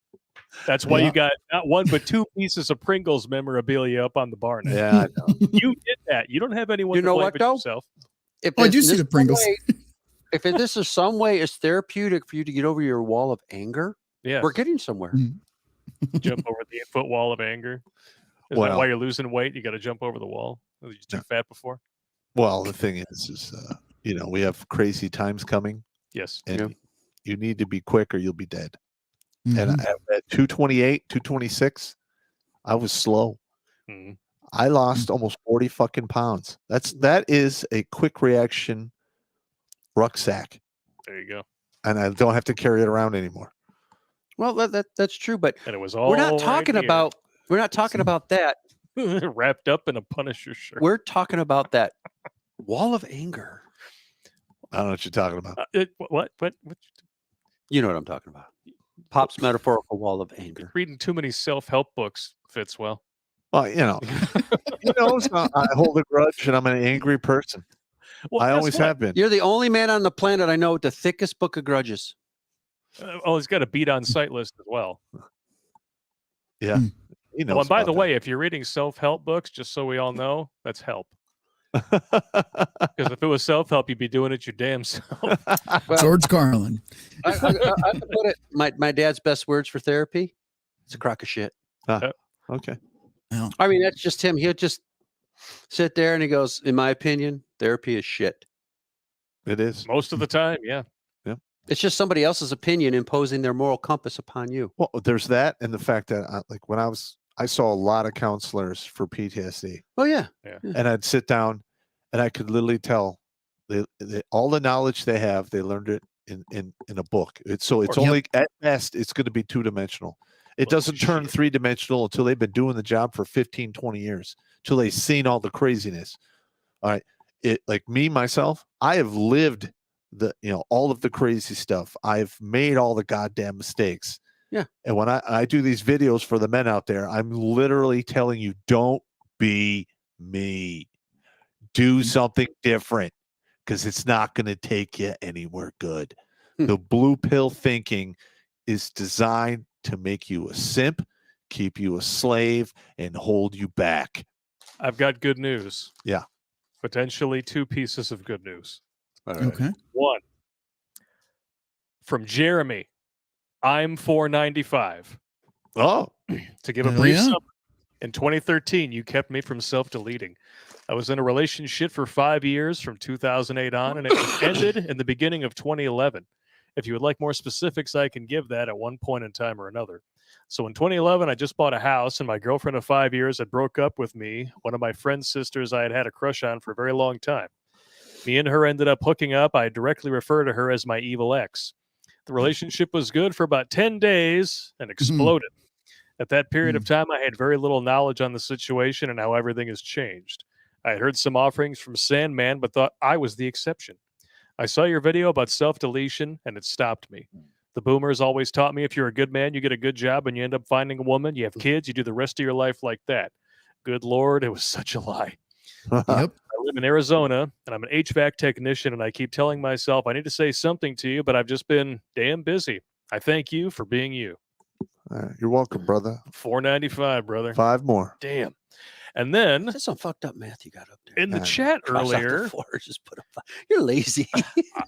That's why you got not one but two pieces of Pringles memorabilia up on the bar now. Yeah, I know. You did that. You don't have anyone You to know blame what, but though? yourself. If Oh, I do this see the some Pringles. way- if this is some way it's therapeutic for you to get over your wall of anger, Yes. we're getting somewhere. Jump over the 8-foot wall of anger. Is that Well- why you're losing weight? You got to jump over the wall. Were you too fat before? Well, the thing is we have crazy times coming, Yes. and you need to be quick or you'll be dead. Mhm. And at 228, 226, I was slow. Mhm. I lost almost 40 fucking pounds. That is a quick reaction rucksack, There you go. and I don't have to carry it around anymore. Well, that's true, but And it was all we're not right talking here, about that. wrapped up in a Punisher shirt. We're talking about that wall of anger. I don't know what you're talking about. What? You know what I'm talking about. Pop's metaphorical wall of anger. Reading too many self-help books, Fitzwell. Well, I hold a grudge, and I'm an angry person. Well, I guess always what? have been. You're the only man on the planet I know with the thickest book of grudges. Oh, he's got a beat on sight list as well. Yeah. He knows Well, and by about the way, if you're reading self-help books, just so we all know, that's help. that. Because if it was self-help, you'd be doing it your damn self. Well, George Carlin. I put it. My dad's best words for therapy. It's a crock of shit. Okay. I mean, that's just him. He'll just sit there and he goes, "In my opinion, therapy is shit." It is. Most of the time, yeah. It's just somebody else's opinion imposing their moral compass upon you. Well, there's that, and the fact that when I saw a lot of counselors for PTSD, Oh yeah, and I'd sit down, and I could literally tell they all the knowledge they have, they learned it in a book. It's only at best it's going to be 2-dimensional. It Well, doesn't turn shit. 3-dimensional until they've been doing the job for 15, 20 years, till they've seen all the craziness. All right. Like me, myself, I have lived all of the crazy stuff. I've made all the goddamn mistakes. Yeah. And when I do these videos for the men out there, I'm literally telling you, don't be me. Do something different, because it's not going to take you anywhere good. The blue pill thinking is designed to make you a simp, keep you a slave, and hold you back. I've got good news. Yeah. Potentially 2 pieces of good news. Okay. One, from Jeremy, I'm 495. Oh, To give a Hell brief yeah. summary, in 2013, you kept me from self-deleting. I was in a relationship for 5 years from 2008 on, and it was ended in the beginning of 2011. If you would like more specifics, I can give that at one point in time or another. So in 2011, I just bought a house, and my girlfriend of 5 years had broke up with me, one of my friend's sisters I had had a crush on for a very long time. Me and her ended up hooking up. I directly refer to her as my evil ex. The relationship was good for about 10 days and exploded. At that period of time, I had very little knowledge on the situation and how everything has changed. I had heard some offerings from Sandman, but thought I was the exception. I saw your video about self-deletion, and it stopped me. The boomers always taught me if you're a good man, you get a good job, and you end up finding a woman, you have kids, you do the rest of your life like that. Good Lord, it was such a lie. Yep. I live in Arizona, and I'm an HVAC technician, and I keep telling myself I need to say something to you, but I've just been damn busy. I thank you for being you. You're welcome, brother. 495, brother. 5 more. Damn. And then That's some fucked up math you got up there. in the Yeah. chat Cross out the earlier, 4, just put a 5. You're lazy.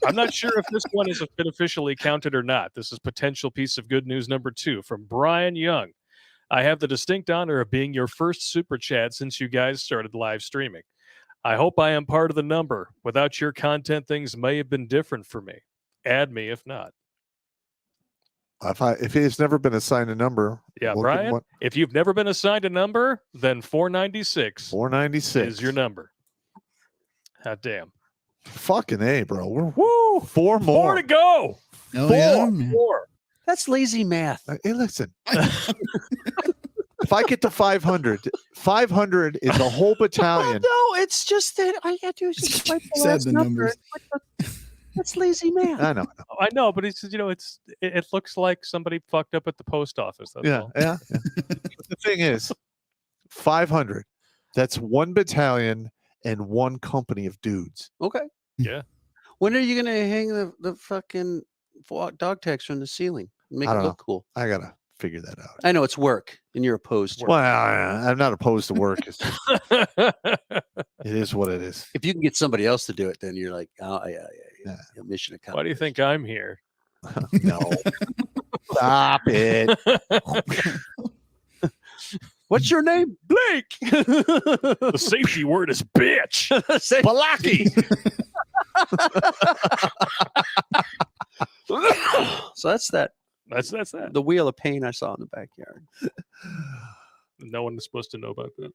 I'm not sure if this one has been officially counted or not. This is potential piece of good news number 2 from Brian Young. I have the distinct honor of being your first super chat since you guys started live streaming. I hope I am part of the number. Without your content, things may have been different for me. Add me if not. If he has never been assigned a number, Yeah, we'll give him Brian, one- if you've never been assigned a number, then 496 496 is your number. Hot damn. Fucking A, bro. We're Woo! 4 more. 4 to go. Hell Four. yeah, man. 4. That's lazy math. Hey, listen. if I get to 500, 500 is a whole battalion. No, it's just that I had to just swipe the Said last the number. numbers. That's lazy man. I know. I know, but it's it looks like somebody fucked up at the post office. That's Yeah, all. yeah. The thing is, 500. That's one battalion and one company of dudes. Okay. Yeah. When are you gonna hang the fucking dog tags from the ceiling? Make I it don't look cool. I gotta figure that out. I know it's work, and you're opposed to it. Well, I'm not opposed to work. It's just, it is what it is. If you can get somebody else to do it, then you're like, oh yeah. Mission accomplished. Why do you think I'm here? No, stop it. What's your name? Blake. The safety word is bitch. Balaki. So that's that. That's that. The wheel of pain I saw in the backyard. No one is supposed to know about that.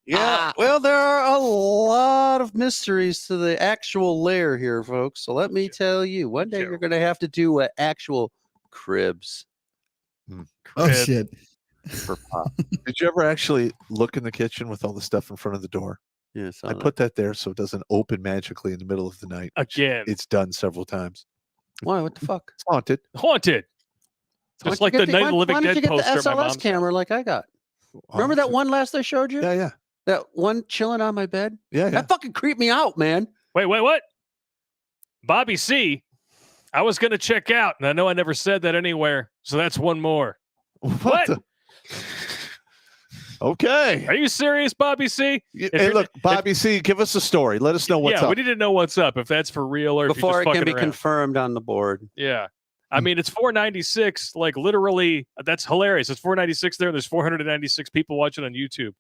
Yeah. Well, there are a lot of mysteries to the actual lair here, folks. So let me tell you, one day you're going to have to do an actual cribs Oh Crib. shit. for Pop. Did you ever actually look in the kitchen with all the stuff in front of the door? Yes. I put that there so it doesn't open magically in the middle of the night. Again. It's done several times. Why? What the fuck? It's haunted. Haunted. Why Just don't like you the get Night of the Living why don't you Dead get the poster at my SLS mom's camera like I got? Remember that one last I showed you? Yeah, yeah. That one chilling on my bed? Yeah, yeah. That fucking creeped me out, man. Wait, what? Bobby C. I was going to check out, and I know I never said that anywhere, so that's one more. What? the- Okay. Are you serious, Bobby C? Hey, you're- look, Bobby C, give us a story. Let us know what's yeah, up. we need to know what's up, if that's for real or Before if it you're just can be fucking around. confirmed on the board. Yeah. I mean, it's 496, like literally, that's hilarious. It's 496 there. There's 496 people watching on YouTube.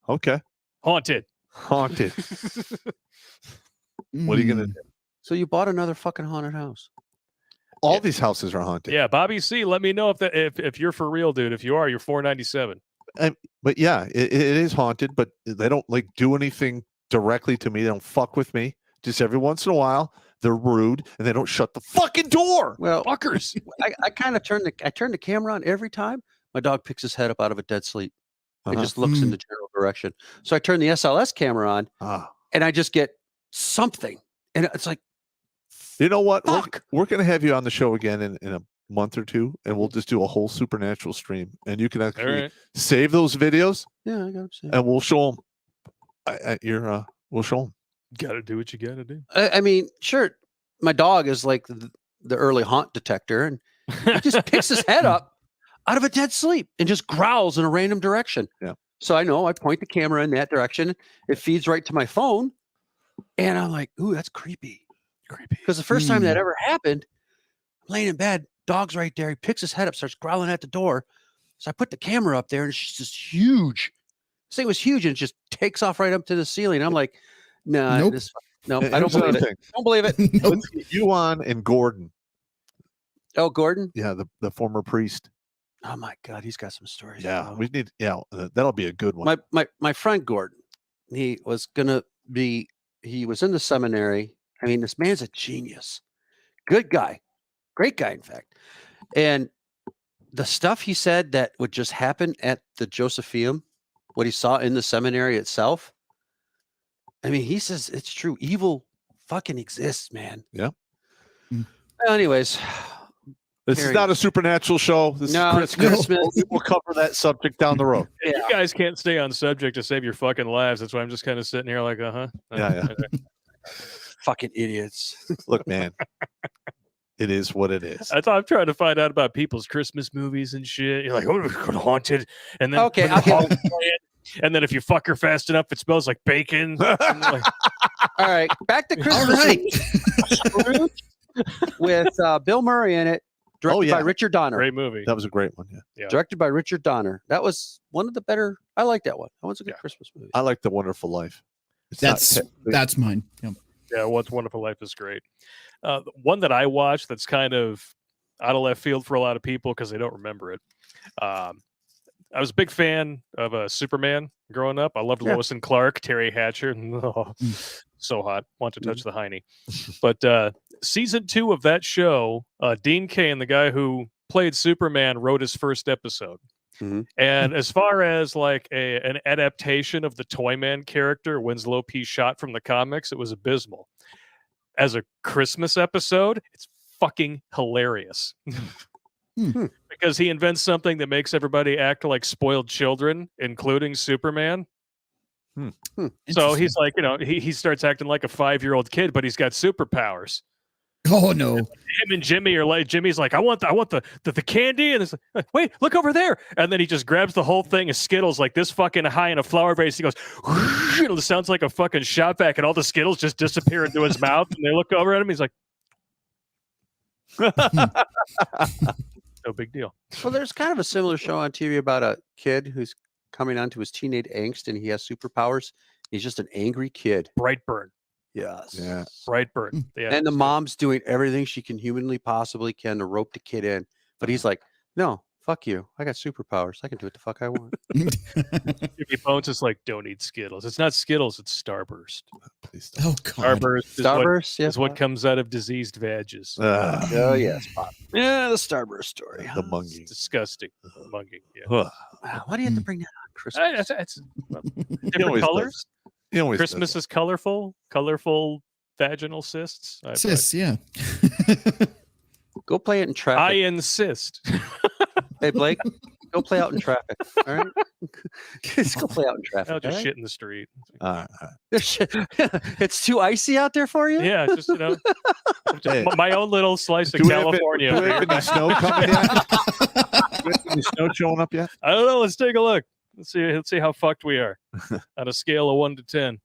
Okay. Haunted. Haunted. What are you going to do? So you bought another fucking haunted house. All these houses are haunted. Yeah, Bobby C, let me know if you're for real, dude. If you are, you're 497. But yeah, it is haunted, but they don't like do anything directly to me. They don't fuck with me. Just every once in a while, they're rude and they don't shut the fucking door. Well, Fuckers. I kind of turn the camera on every time. My dog picks his head up out of a dead sleep and just looks in the general direction. So I turn the SLS camera on and I just get something. And it's like, You know what? fuck. We're going to have you on the show again in a month or two, and we'll just do a whole supernatural stream, and you can All actually right. save those videos, Yeah, I got to say. and we'll show them. We'll show them. Got to do what you got to do. I mean, sure, my dog is like the early haunt detector, and he just picks his head up out of a dead sleep and just growls in a random direction. Yeah. So I know I point the camera in that direction. It feeds right to my phone, and I'm like, "Ooh, that's creepy." Creepy. Because the first time that ever happened, I'm laying in bed, dog's right there. He picks his head up, starts growling at the door. So I put the camera up there, and it's just huge. This thing was huge, and it just takes off right up to the ceiling. I'm like, nah, Nope. no, And I don't here's another believe it. thing. Don't believe it. Nope. Let's get you on and Gordon. Oh, Gordon. Yeah, the former priest. Oh my God, he's got some stories. Yeah, bro. we need. Yeah, that'll be a good one. my friend Gordon, he was in the seminary. I mean, this man's a genius. Good guy. Great guy, in fact. And the stuff he said that would just happen at the Josephium, what he saw in the seminary itself. I mean, he says it's true. Evil fucking exists, man. Yeah. Well, anyways, This is not a supernatural show. This no, is it's Christmas. Christmas. We'll cover that subject down the road. If Yeah. you guys can't stay on subject to save your fucking lives, that's why I'm just kind of sitting here like, Yeah. Fucking idiots. Look, man, it is what it is. I thought I'm trying to find out about people's Christmas movies and shit. You're like, oh, we're going to Haunted. And then, Okay, when I'll the give- Hall's playing, and then if you fuck her fast enough, it smells like bacon. And like, All right, back to All Christmas. right. Scrooge with Bill Murray in it, directed by yeah. Richard Donner. great movie. That was a great one. Yeah, Yeah. Directed by Richard Donner. That was one of the better. I like that one. That one's a good Yeah. Christmas movie. I like The Wonderful Life. It's not That's mine. Yep. Yeah, What's Wonderful Life is great. One that I watched that's kind of out of left field for a lot of people because they don't remember it. I was a big fan of Superman growing up. I loved Yeah. Lois and Clark, Terry Hatcher. Oh, so hot. Want to touch the hiney. But season 2 of that show, Dean Cain, the guy who played Superman wrote his first episode. Mhm. And as far as like an adaptation of the Toyman character, Winslow P. Shot from the comics, it was abysmal. As a Christmas episode, it's fucking hilarious. Because he invents something that makes everybody act like spoiled children, including Superman. So he's like, he starts acting like a 5-year-old kid, but he's got superpowers. Oh no! Him and Jimmy are like, Jimmy's like, I want the candy, and it's like, wait, look over there, and then he just grabs the whole thing of Skittles like this fucking high in a flower vase. He goes, it sounds like a fucking shot back, and all the Skittles just disappear into his mouth, and they look over at him. He's like, no big deal. Well, there's kind of a similar show on TV about a kid who's coming onto his teenage angst, and he has superpowers. He's just an angry kid. Brightburn. Yes. Yeah. Brightburn. Yeah. And the mom's doing everything she can humanly possibly can to rope the kid in. But he's like, no, fuck you. I got superpowers. I can do what the fuck I want. Jimmy Bones is like, don't eat Skittles. It's not Skittles, it's Starburst. Please don't. Oh god! Starburst, Starburst, is what comes out of diseased vages. Oh, yes, Pop. Yeah, the Starburst story. The It's munging. disgusting. Munging. Yeah. Wow, why do you have to bring that on Christmas? It's different always colors. He always does Christmas that. is colorful vaginal cysts. Sis, yeah. Go play it in I traffic. insist. Hey, Blake, go play out in traffic. All right? Just go play out in traffic. I'll just all right? shit in the street. It's too icy out there for you? Yeah, just Hey. my own little slice of Do we have California. do we have any snow coming yet? Do we have any snow showing up yet? I don't know. Let's take a look. Let's see how fucked we are on a scale of 1 to 10.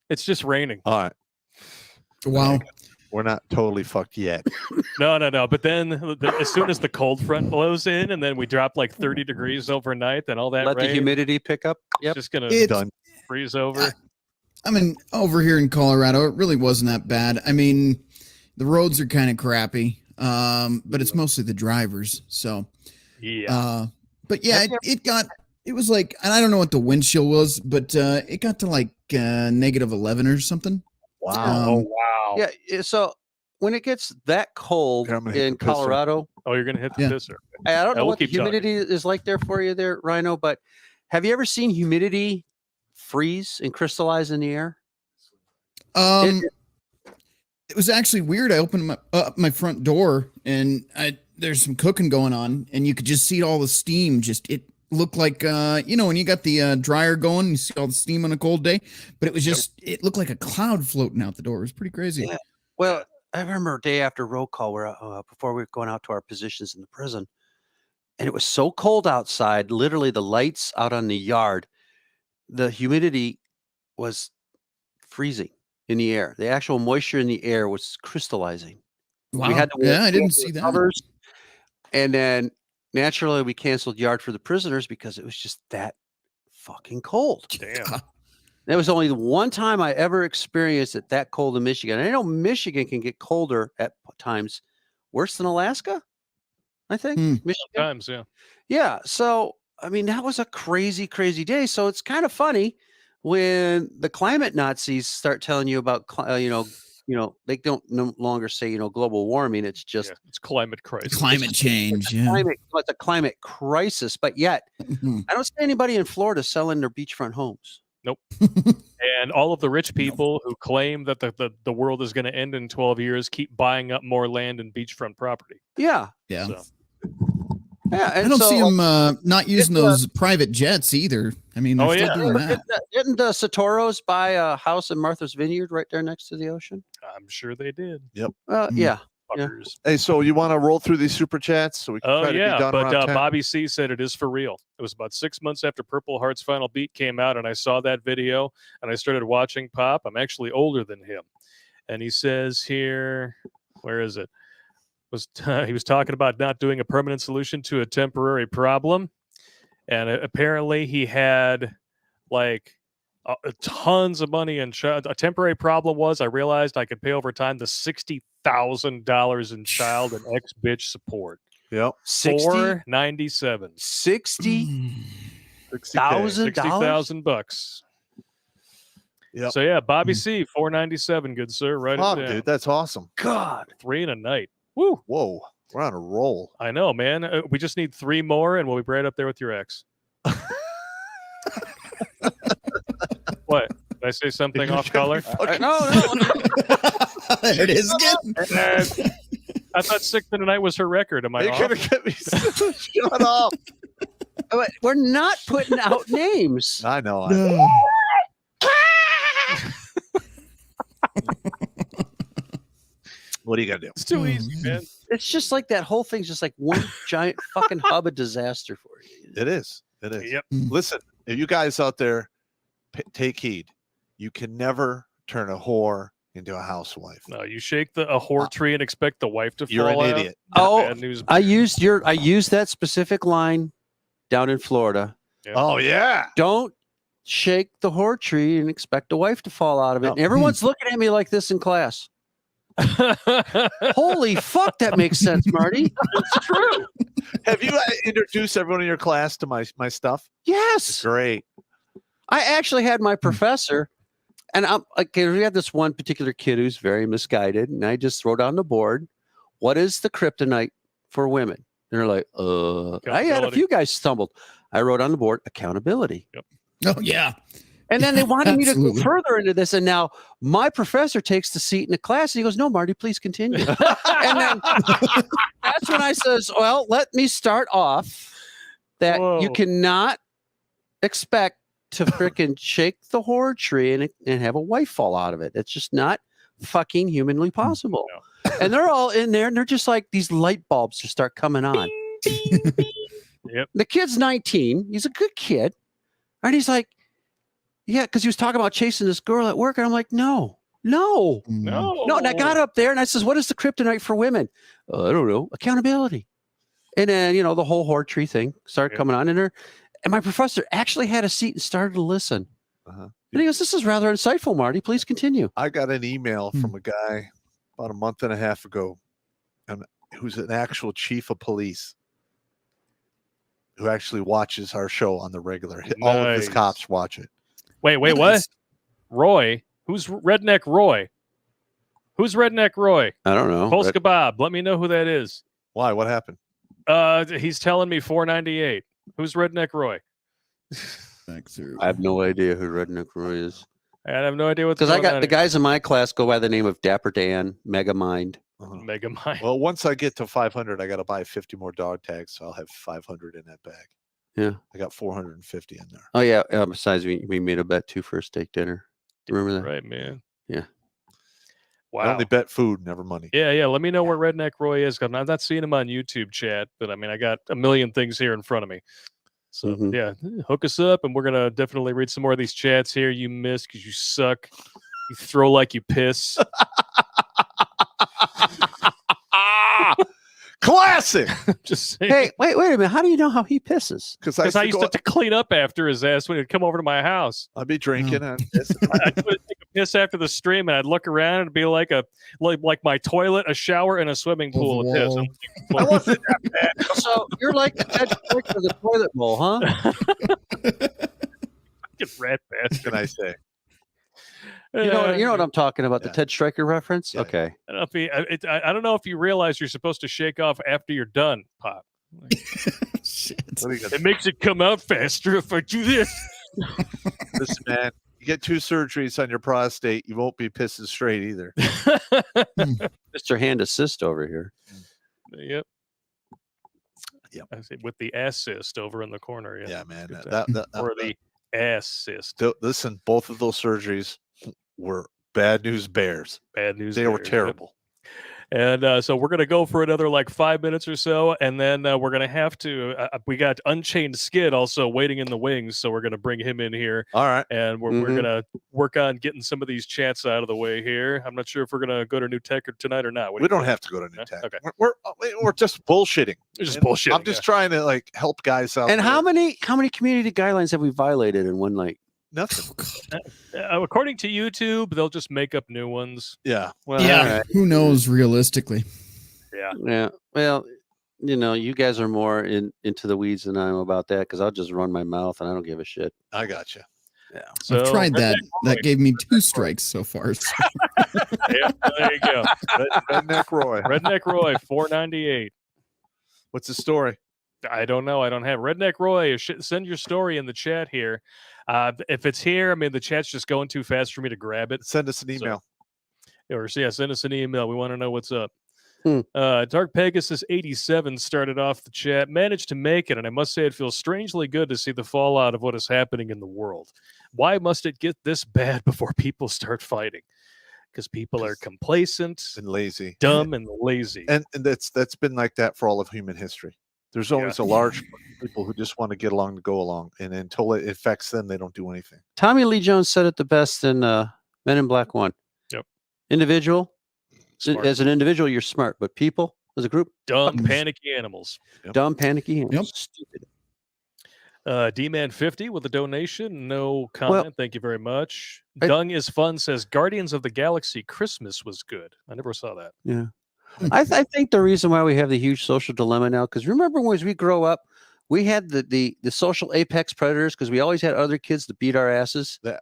It's just raining. All right. Wow. We're not totally fucked yet. No. But then as soon as the cold front blows in, and then we drop like 30 degrees overnight, then all that Let rain the humidity pick up. Yep. just gonna It's- Done. freeze over. I mean, over here in Colorado, it really wasn't that bad. I mean, the roads are kind of crappy, but it's mostly the drivers. So, Yeah. but yeah, it was like, and I don't know what the wind chill was, but it got to like -11 or something. Wow. Wow. Yeah. So when it gets that cold Here, I'm gonna hit in the pisser. Colorado, Oh, you're gonna hit the Yeah. pisser. I don't know we'll what the keep talking. humidity is like there for you there, Rhino, but have you ever seen humidity freeze and crystallize in the air? It was actually weird. I opened my front door, and there's some cooking going on, and you could just see all the steam. It looked like when you got the dryer going, you see all the steam on a cold day, but it was just it looked like a cloud floating out the door. It was pretty crazy. Yeah. Well, I remember a day after roll call where before we were going out to our positions in the prison, and it was so cold outside, literally the lights out on the yard, the humidity was freezing in the air. The actual moisture in the air was crystallizing. Wow. We had to Yeah, I wear didn't see that. covers, and then naturally we canceled yard for the prisoners because it was just that fucking cold. Damn. That was only the one time I ever experienced it that cold in Michigan. I know Michigan can get colder at times, worse than Alaska, I think. Michigan. Times, yeah. Yeah. So, I mean, that was a crazy, crazy day. So it's kind of funny when the climate Nazis start telling you about, they don't no longer say, global warming. It's just Yeah, it's climate crisis. Climate change. Yeah. it's a climate crisis. But yet, Mhm. I don't see anybody in Florida selling their beachfront homes. And all of the rich people who claim that the world is going to end in 12 years keep buying up more land and beachfront property. Yeah. Yeah. So, Yeah. I And don't so, see them not using those private jets either. I mean, they're Oh, still yeah. doing that. Didn't the Satoros buy a house in Martha's Vineyard right there next to the ocean? I'm sure they did. Mm. Yeah. Yeah. Fuckers. Hey, so you want to roll through these super chats so we can Oh try to yeah, be done but around 10? Bobby C said it is for real. It was about 6 months after Purple Heart's final beat came out, and I saw that video, and I started watching Pop. I'm actually older than him, and he says here, where is it? He was talking about not doing a permanent solution to a temporary problem, and apparently he had like tons of money in a temporary problem was I realized I could pay over time the $60,000 in child and ex bitch support. Yep. $497. $60,000. $60,000. Yep. So yeah, Bobby C, $497, good sir. Right Fuck, it down. dude, that's awesome. God. 3 in a night. Woo. Whoa. We're on a roll. I know, man. We just need 3 more, and we'll be right up there with your ex. What? Did I say something off color? No. There it is again. I thought 6 in a night was her record. Am I You're off? gonna get me. Shut up. We're not putting out names. I know. No. What are you gonna do? It's too easy, man. It's just like that whole thing's just like one giant fucking hub of disaster for you. It is. It is. Yep. Listen, if you guys out there, take heed. You can never turn a whore into a housewife. No, you shake a whore tree and expect the wife to You're fall an out. idiot. Oh, Bad news. I used that specific line down in Florida. Yeah. Oh yeah. Don't shake the whore tree and expect a wife to fall out of it. No. And everyone's looking at me like this in class. Holy fuck, that makes sense, Marty. It's true. Have you introduced everyone in your class to my stuff? Yes. Great. I actually had my professor, and I'm like, we had this one particular kid who's very misguided, and I just wrote on the board, what is the kryptonite for women? And they're like, I had a few guys stumbled. I wrote on the board accountability. Oh yeah. And then they wanted me to go Absolutely. further into this. And now my professor takes the seat in the class and he goes, no, Marty, please continue. And then that's when I says, well, let me start off that Whoa. you cannot expect to freaking shake the whore tree and have a wife fall out of it. It's just not fucking humanly possible. No. And they're all in there and they're just like these light bulbs just start coming on. Yep. The kid's 19. He's a good kid. And he's like, yeah, because he was talking about chasing this girl at work. And I'm like, no. No. And I got up there and I says, what is the kryptonite for women? I don't know. Accountability. And then, the whole whore tree thing started coming on in there. And my professor actually had a seat and started to listen. Uh-huh. And he goes, this is rather insightful, Marty. Please continue. I got an email from a guy about a month and a half ago, and who's an actual chief of police who actually watches our show on the regular. All of his Nice. cops watch it. Wait, what? Nice. Roy? Who's Redneck Roy? Who's Redneck Roy? I don't know. Pulse Kebab. Let me know who that is. Why? What happened? He's telling me $4.98. Who's Redneck Roy? I have no idea who Redneck Roy is. I have no idea what's Because going I got on the guys in my class go by the name of Dapper Dan, Megamind. Uh-huh. Mega Mind. Well, once I get to 500, I got to buy 50 more dog tags, so I'll have 500 in that bag. Yeah. I got 450 in there. Oh, yeah. Besides, we made a bet too for a steak dinner. Remember that? Right, man. Yeah. I Wow. only bet food, never money. Yeah. Let me know where Redneck Roy is. 'Cause I'm not seeing him on YouTube chat, but I mean, I got a million things here in front of me. So Mhm. yeah, hook us up, and we're gonna definitely read some more of these chats here. You missed because you suck. You throw like you piss. Classic. Just saying. Hey, wait a minute. How do you know how he pisses? Because Because I used to have to clean up after his ass when he'd come over to my house. I'd be drinking. And I'd take a piss after the stream, and I'd look around and it'd be like my toilet, a shower, and a swimming pool of piss. Whoa. I wasn't that bad. So you're like the Ted Stricker of the toilet bowl, huh? Get rat what bastard. can I say? You know what I'm talking about, Yeah. the Ted Striker reference? Yeah. Okay. I don't know if I don't know if you realize you're supposed to shake off after you're done, Pop. Shit. What are you gonna It makes it come out faster if I do this. Listen, man, you get 2 surgeries on your prostate, you won't be pissing straight either. Mr. Hand Assist over here. Yep. Yep. I say with the assist over in the corner. Yeah. Yeah, man. Good That, or the assist. listen, both of those surgeries were bad news bears. Bad news. They were bears. Yep. terrible. And so we're going to go for another like 5 minutes or so. And then we're going to have to, we got Unchained Skid also waiting in the wings. So we're going to bring him in here. All right. And we're Mhm. going to work on getting some of these chats out of the way here. I'm not sure if we're going to go to New Tech tonight or not. What do We you don't think? have to go to New Yeah? Tech. Okay. We're just bullshitting. It's just And bullshit. I'm just trying to like help guys out. And there. how many community guidelines have we violated in one night? Nothing. according to YouTube, they'll just make up new ones. Yeah. Well, Yeah. all right. Who knows realistically? Yeah. Yeah. Well, you guys are more into the weeds than I am about that because I'll just run my mouth and I don't give a shit. I got you. Yeah. So I've tried that. Redneck That Roy. gave me 2 strikes so far. So. Yeah, there you go. Redneck Roy. Redneck Roy, $4.98. What's the story? I don't know. I don't have Redneck Roy. Send your story in the chat here. If it's here, I mean, the chat's just going too fast for me to grab it. Send us an email. Send us an email. We want to know what's up. Hmm. Dark Pegasus 87 started off the chat, managed to make it, and I must say it feels strangely good to see the fallout of what is happening in the world. Why must it get this bad before people start fighting? Because people are complacent, And lazy. dumb, and lazy. And that's been like that for all of human history. There's always a large group of people who just want to get along to go along, and until it affects them, they don't do anything. Tommy Lee Jones said it the best in Men in Black 1. Yep. Individual, Smart. as an individual, you're smart, but people as a group, Dumb, panicky animals. dumb, panicky, and Yep. stupid. D-Man 50 with a donation. No comment. Thank you very much. I- Dung is fun says Guardians of the Galaxy Christmas was good. I never saw that. Yeah. I think the reason why we have the huge social dilemma now, because remember when as we grow up, we had the social apex predators because we always had other kids to beat our asses. I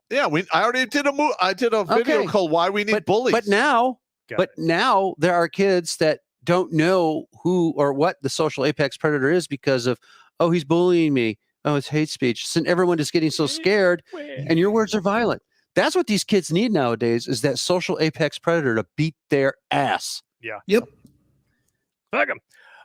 already did I did a video Okay. called "Why We Need Bullies." But now, Got it. now there are kids that don't know who or what the social apex predator is because of, oh, he's bullying me. Oh, it's hate speech. And everyone is getting so scared, and your words are violent. That's what these kids need nowadays: is that social apex predator to beat their ass. Fuck 'em.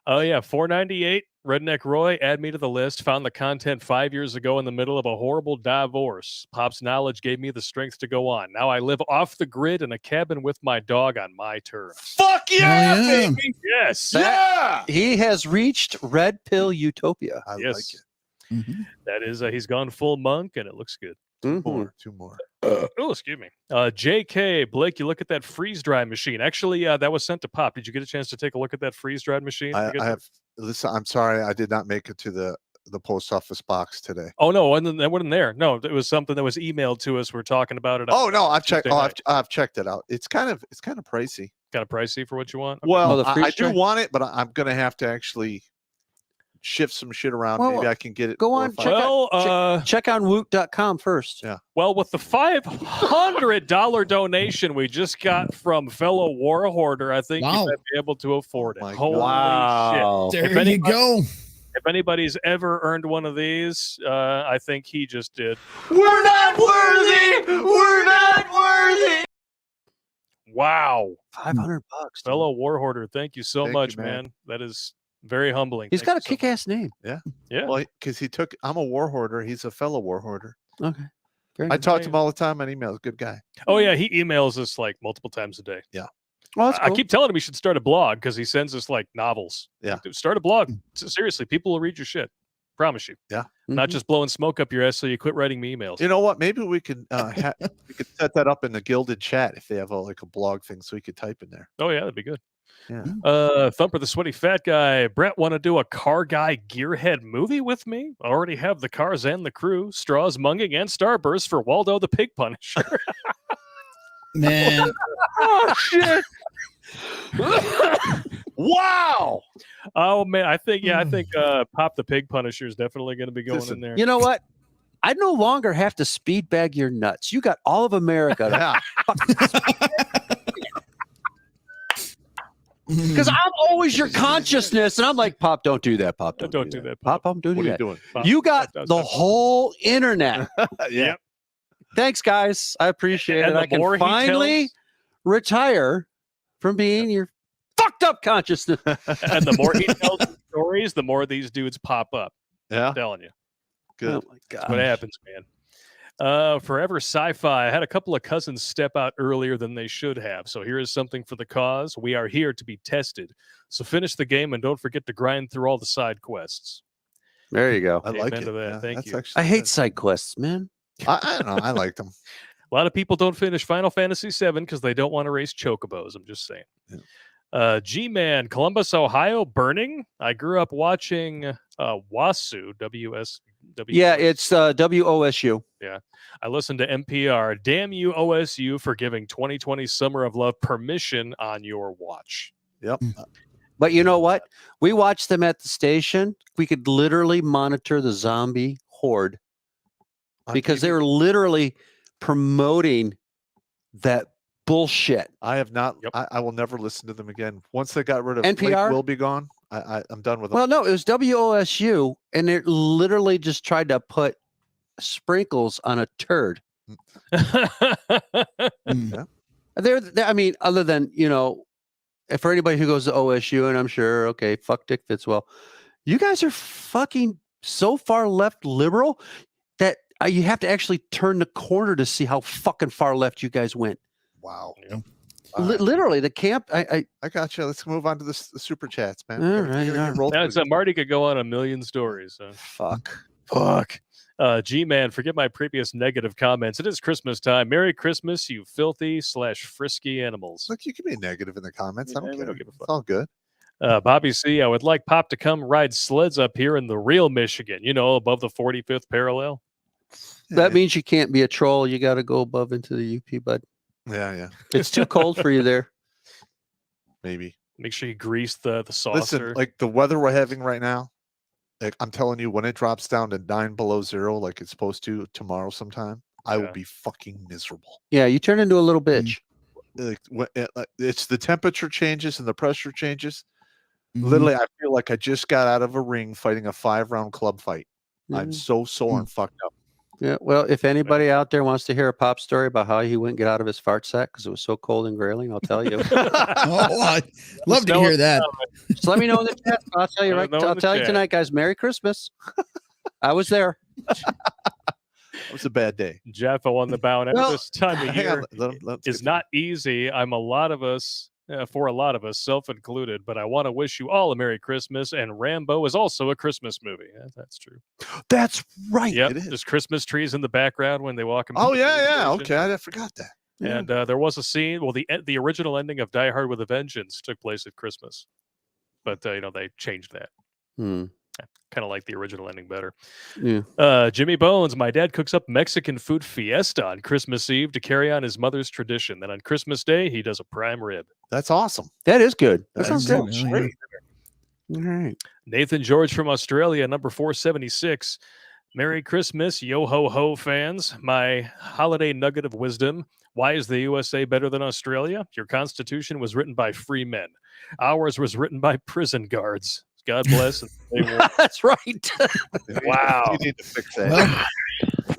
Oh yeah, 498. Redneck Roy, add me to the list. Found the content 5 years ago in the middle of a horrible divorce. Pop's knowledge gave me the strength to go on. Now I live off the grid in a cabin with my dog on my terms. Fuck yeah, Oh, yeah. baby! Yes, Yeah, He has reached red pill utopia. I yes. like it. Mhm. That is, he's gone full monk, and it looks good. Mhm. Two more. Oh, excuse me. JK, Blake, you look at that freeze dry machine. Actually, that was sent to Pop. Did you get a chance to take a look at that freeze dried machine? I have. Listen, I'm sorry, I did not make it to the post office box today. Oh no, that wasn't there. No, it was something that was emailed to us. We're talking about it. Oh no, I've checked. Tuesday night. I've checked it out. It's kind of pricey. Kind of pricey for what you want. Okay. Well, the I freeze do dry? want it, but I'm gonna have to actually shift some shit around. Well, Maybe I can get it. go 4 or on, 5 check Well, Check on woot.com first. Yeah. well, with the $500 donation we just got from fellow war hoarder, I think you Wow. might be able to afford it. my Holy Wow. shit! There If anybody- you go. If anybody's ever earned one of these, I think he just did. We're not worthy. We're not worthy. Wow, $500. dude. fellow war hoarder, thank you so Thank much, you, man. man. That is very humbling. He's Thank got you a so kick-ass name. Yeah. Well, because he took. I'm a war hoarder. He's a fellow war hoarder. Okay. Very I good. talk to him all the time on emails. Good guy. Oh yeah, he emails us like multiple times a day. Well, that's I cool. keep telling him he should start a blog because he sends us like novels. Yeah. Dude, start a blog. Seriously, people will read your shit. Promise you. Not Mhm. just blowing smoke up your ass so you quit writing me emails. You know what? Maybe we could we could set that up in the Gilded chat if they have like a blog thing, so we could type in there. Oh yeah, that'd be good. Yeah. Thumper the Sweaty Fat Guy. Brett, want to do a car guy gearhead movie with me? Already have the cars and the crew. Straws, Munging, and Starburst for Waldo the Pig Punisher. Man, Oh shit! Wow. Oh man, I think Pop the Pig Punisher is definitely going to be going Listen, in there. You know what? I no longer have to speed bag your nuts. You got all of America. Yeah. Because I'm always your consciousness. And I'm like, Pop, don't do that. Pop, Don't do that, Pop, don't do What are you that. doing? Pop. You got Stop, the stop. whole internet. Yeah. Thanks, guys. I appreciate And it. I the more can he finally tells- retire from being your fucked up consciousness. And the more he tells the stories, the more these dudes pop up. Yeah. I'm telling you. Good. Oh my That's what god. happens, man. Forever Sci-Fi. I had a couple of cousins step out earlier than they should have. So here is something for the cause. We are here to be tested. So finish the game and don't forget to grind through all the side quests. There you go. I like Amen it. to that. Yeah, Thank that's you. actually I hate good. side quests, man. I don't know. I liked them. A lot of people don't finish Final Fantasy VII because they don't want to race chocobos. I'm just saying. G-Man, Columbus, Ohio, burning. I grew up watching WASU, W-S-W. Yeah, it's WOSU. I listened to NPR. Damn you, OSU, for giving 2020 Summer of Love permission on your watch. Yep. But you know what? We watched them at the station. We could literally monitor the zombie horde because they were literally promoting that bullshit. I have not. Yep. I will never listen to them again. Once they got rid of NPR? Will Be Gone, I'm done with them. Well, no, it was WOSU, and it literally just tried to put sprinkles on a turd. Mm. They're, I mean, other than, for anybody who goes to OSU, and I'm sure, okay, fuck Dick Fitzwell, you guys are fucking so far left liberal that you have to actually turn the corner to see how fucking far left you guys went. Wow. Yeah. Literally, the camp. I got you. Let's move on to the super chats, man. All We right, gotta all get rolled Now, through so these. Marty could go on a million stories. So. fuck. G-Man, forget my previous negative comments. It is Christmas time. Merry Christmas, you filthy/frisky animals. Look, you can be negative in the comments. I Yeah, don't we care. don't give a It's fuck. all good. Bobby C, I would like Pop to come ride sleds up here in the real Michigan, above the 45th parallel. That Yeah, means you can't be a troll. You got to go above into the UP, bud. yeah. It's too cold for you there. Maybe. Make sure you grease the saucer. Listen, like the weather we're having right now, like I'm telling you, when it drops down to 9 below zero, like it's supposed to tomorrow sometime, I will Yeah. be fucking miserable. Yeah, you turn into a little bitch. Like, it's the temperature changes and the pressure changes. Mhm. Literally, I feel like I just got out of a ring fighting a 5-round club fight. I'm Mhm. so sore and fucked up. Yeah, well, if anybody out there wants to hear a Pop story about how he wouldn't get out of his fart sack because it was so cold and grailing, I'll tell you. Oh, I'd love to Tell hear us that. Just let me know in the chat. I'll tell you Let us know in I'll the tell you chat. tonight, guys. Merry Christmas. I was there. It was a bad day. Jeff on the bound. Well, This time of Hang on, year let's is get not easy. For a lot of us, self-included, but I want to wish you all a Merry Christmas, and Rambo is also a Christmas movie. Yeah, that's true. That's right. Yep, it is. there's Christmas trees in the background when they walk him. Oh yeah. Okay, I forgot that. And there was a scene. Well, the original ending of Die Hard with a Vengeance took place at Christmas, but they changed that. Hmm. Kind of like the original ending better. Yeah. Jimmy Bones, my dad cooks up Mexican food fiesta on Christmas Eve to carry on his mother's tradition. Then on Christmas Day, he does a prime rib. That's awesome. That is good. That That sounds sounds good. great. All right. Nathan George from Australia, number 476. Merry Christmas, yo ho ho fans. My holiday nugget of wisdom. Why is the USA better than Australia? Your constitution was written by free men. Ours was written by prison guards. God bless. And they will. That's right. Wow. You need to fix that. Well,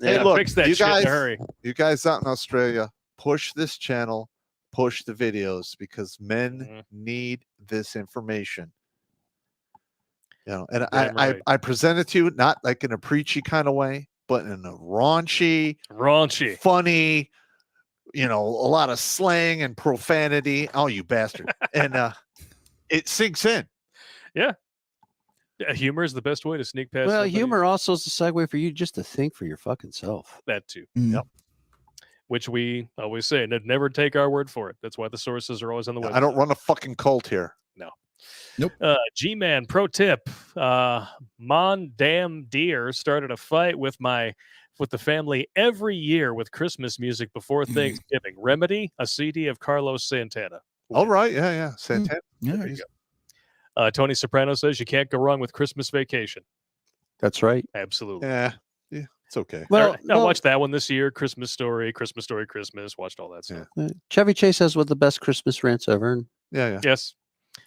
Hey, Yeah, look, fix that you shit guys, in a hurry. you guys out in Australia, push this channel, push the videos because men Mhm. need this information. And Damn right. I present it to you not like in a preachy kind of way, but in a raunchy, Raunchy. funny, a lot of slang and profanity. Oh, you bastard! And it sinks in. Yeah, humor is the best way to sneak past. Well, somebody. humor also is a segue for you just to think for your fucking self. That too. mm. Which we always say, never take our word for it. That's why the sources are always on the website. I don't run a fucking cult here. G-Man, pro tip. Mon Damn Deer started a fight with the family every year with Christmas music before Thanksgiving. Remedy, a CD of Carlos Santana. All right, yeah, Santana. Yeah, There you go. Tony Soprano says you can't go wrong with Christmas Vacation. That's right. Absolutely. Yeah, it's okay. Well, I watched that one this year. Christmas Story, Christmas. Watched all that stuff. Chevy Chase has one of the best Christmas rants ever. Yeah, Yes.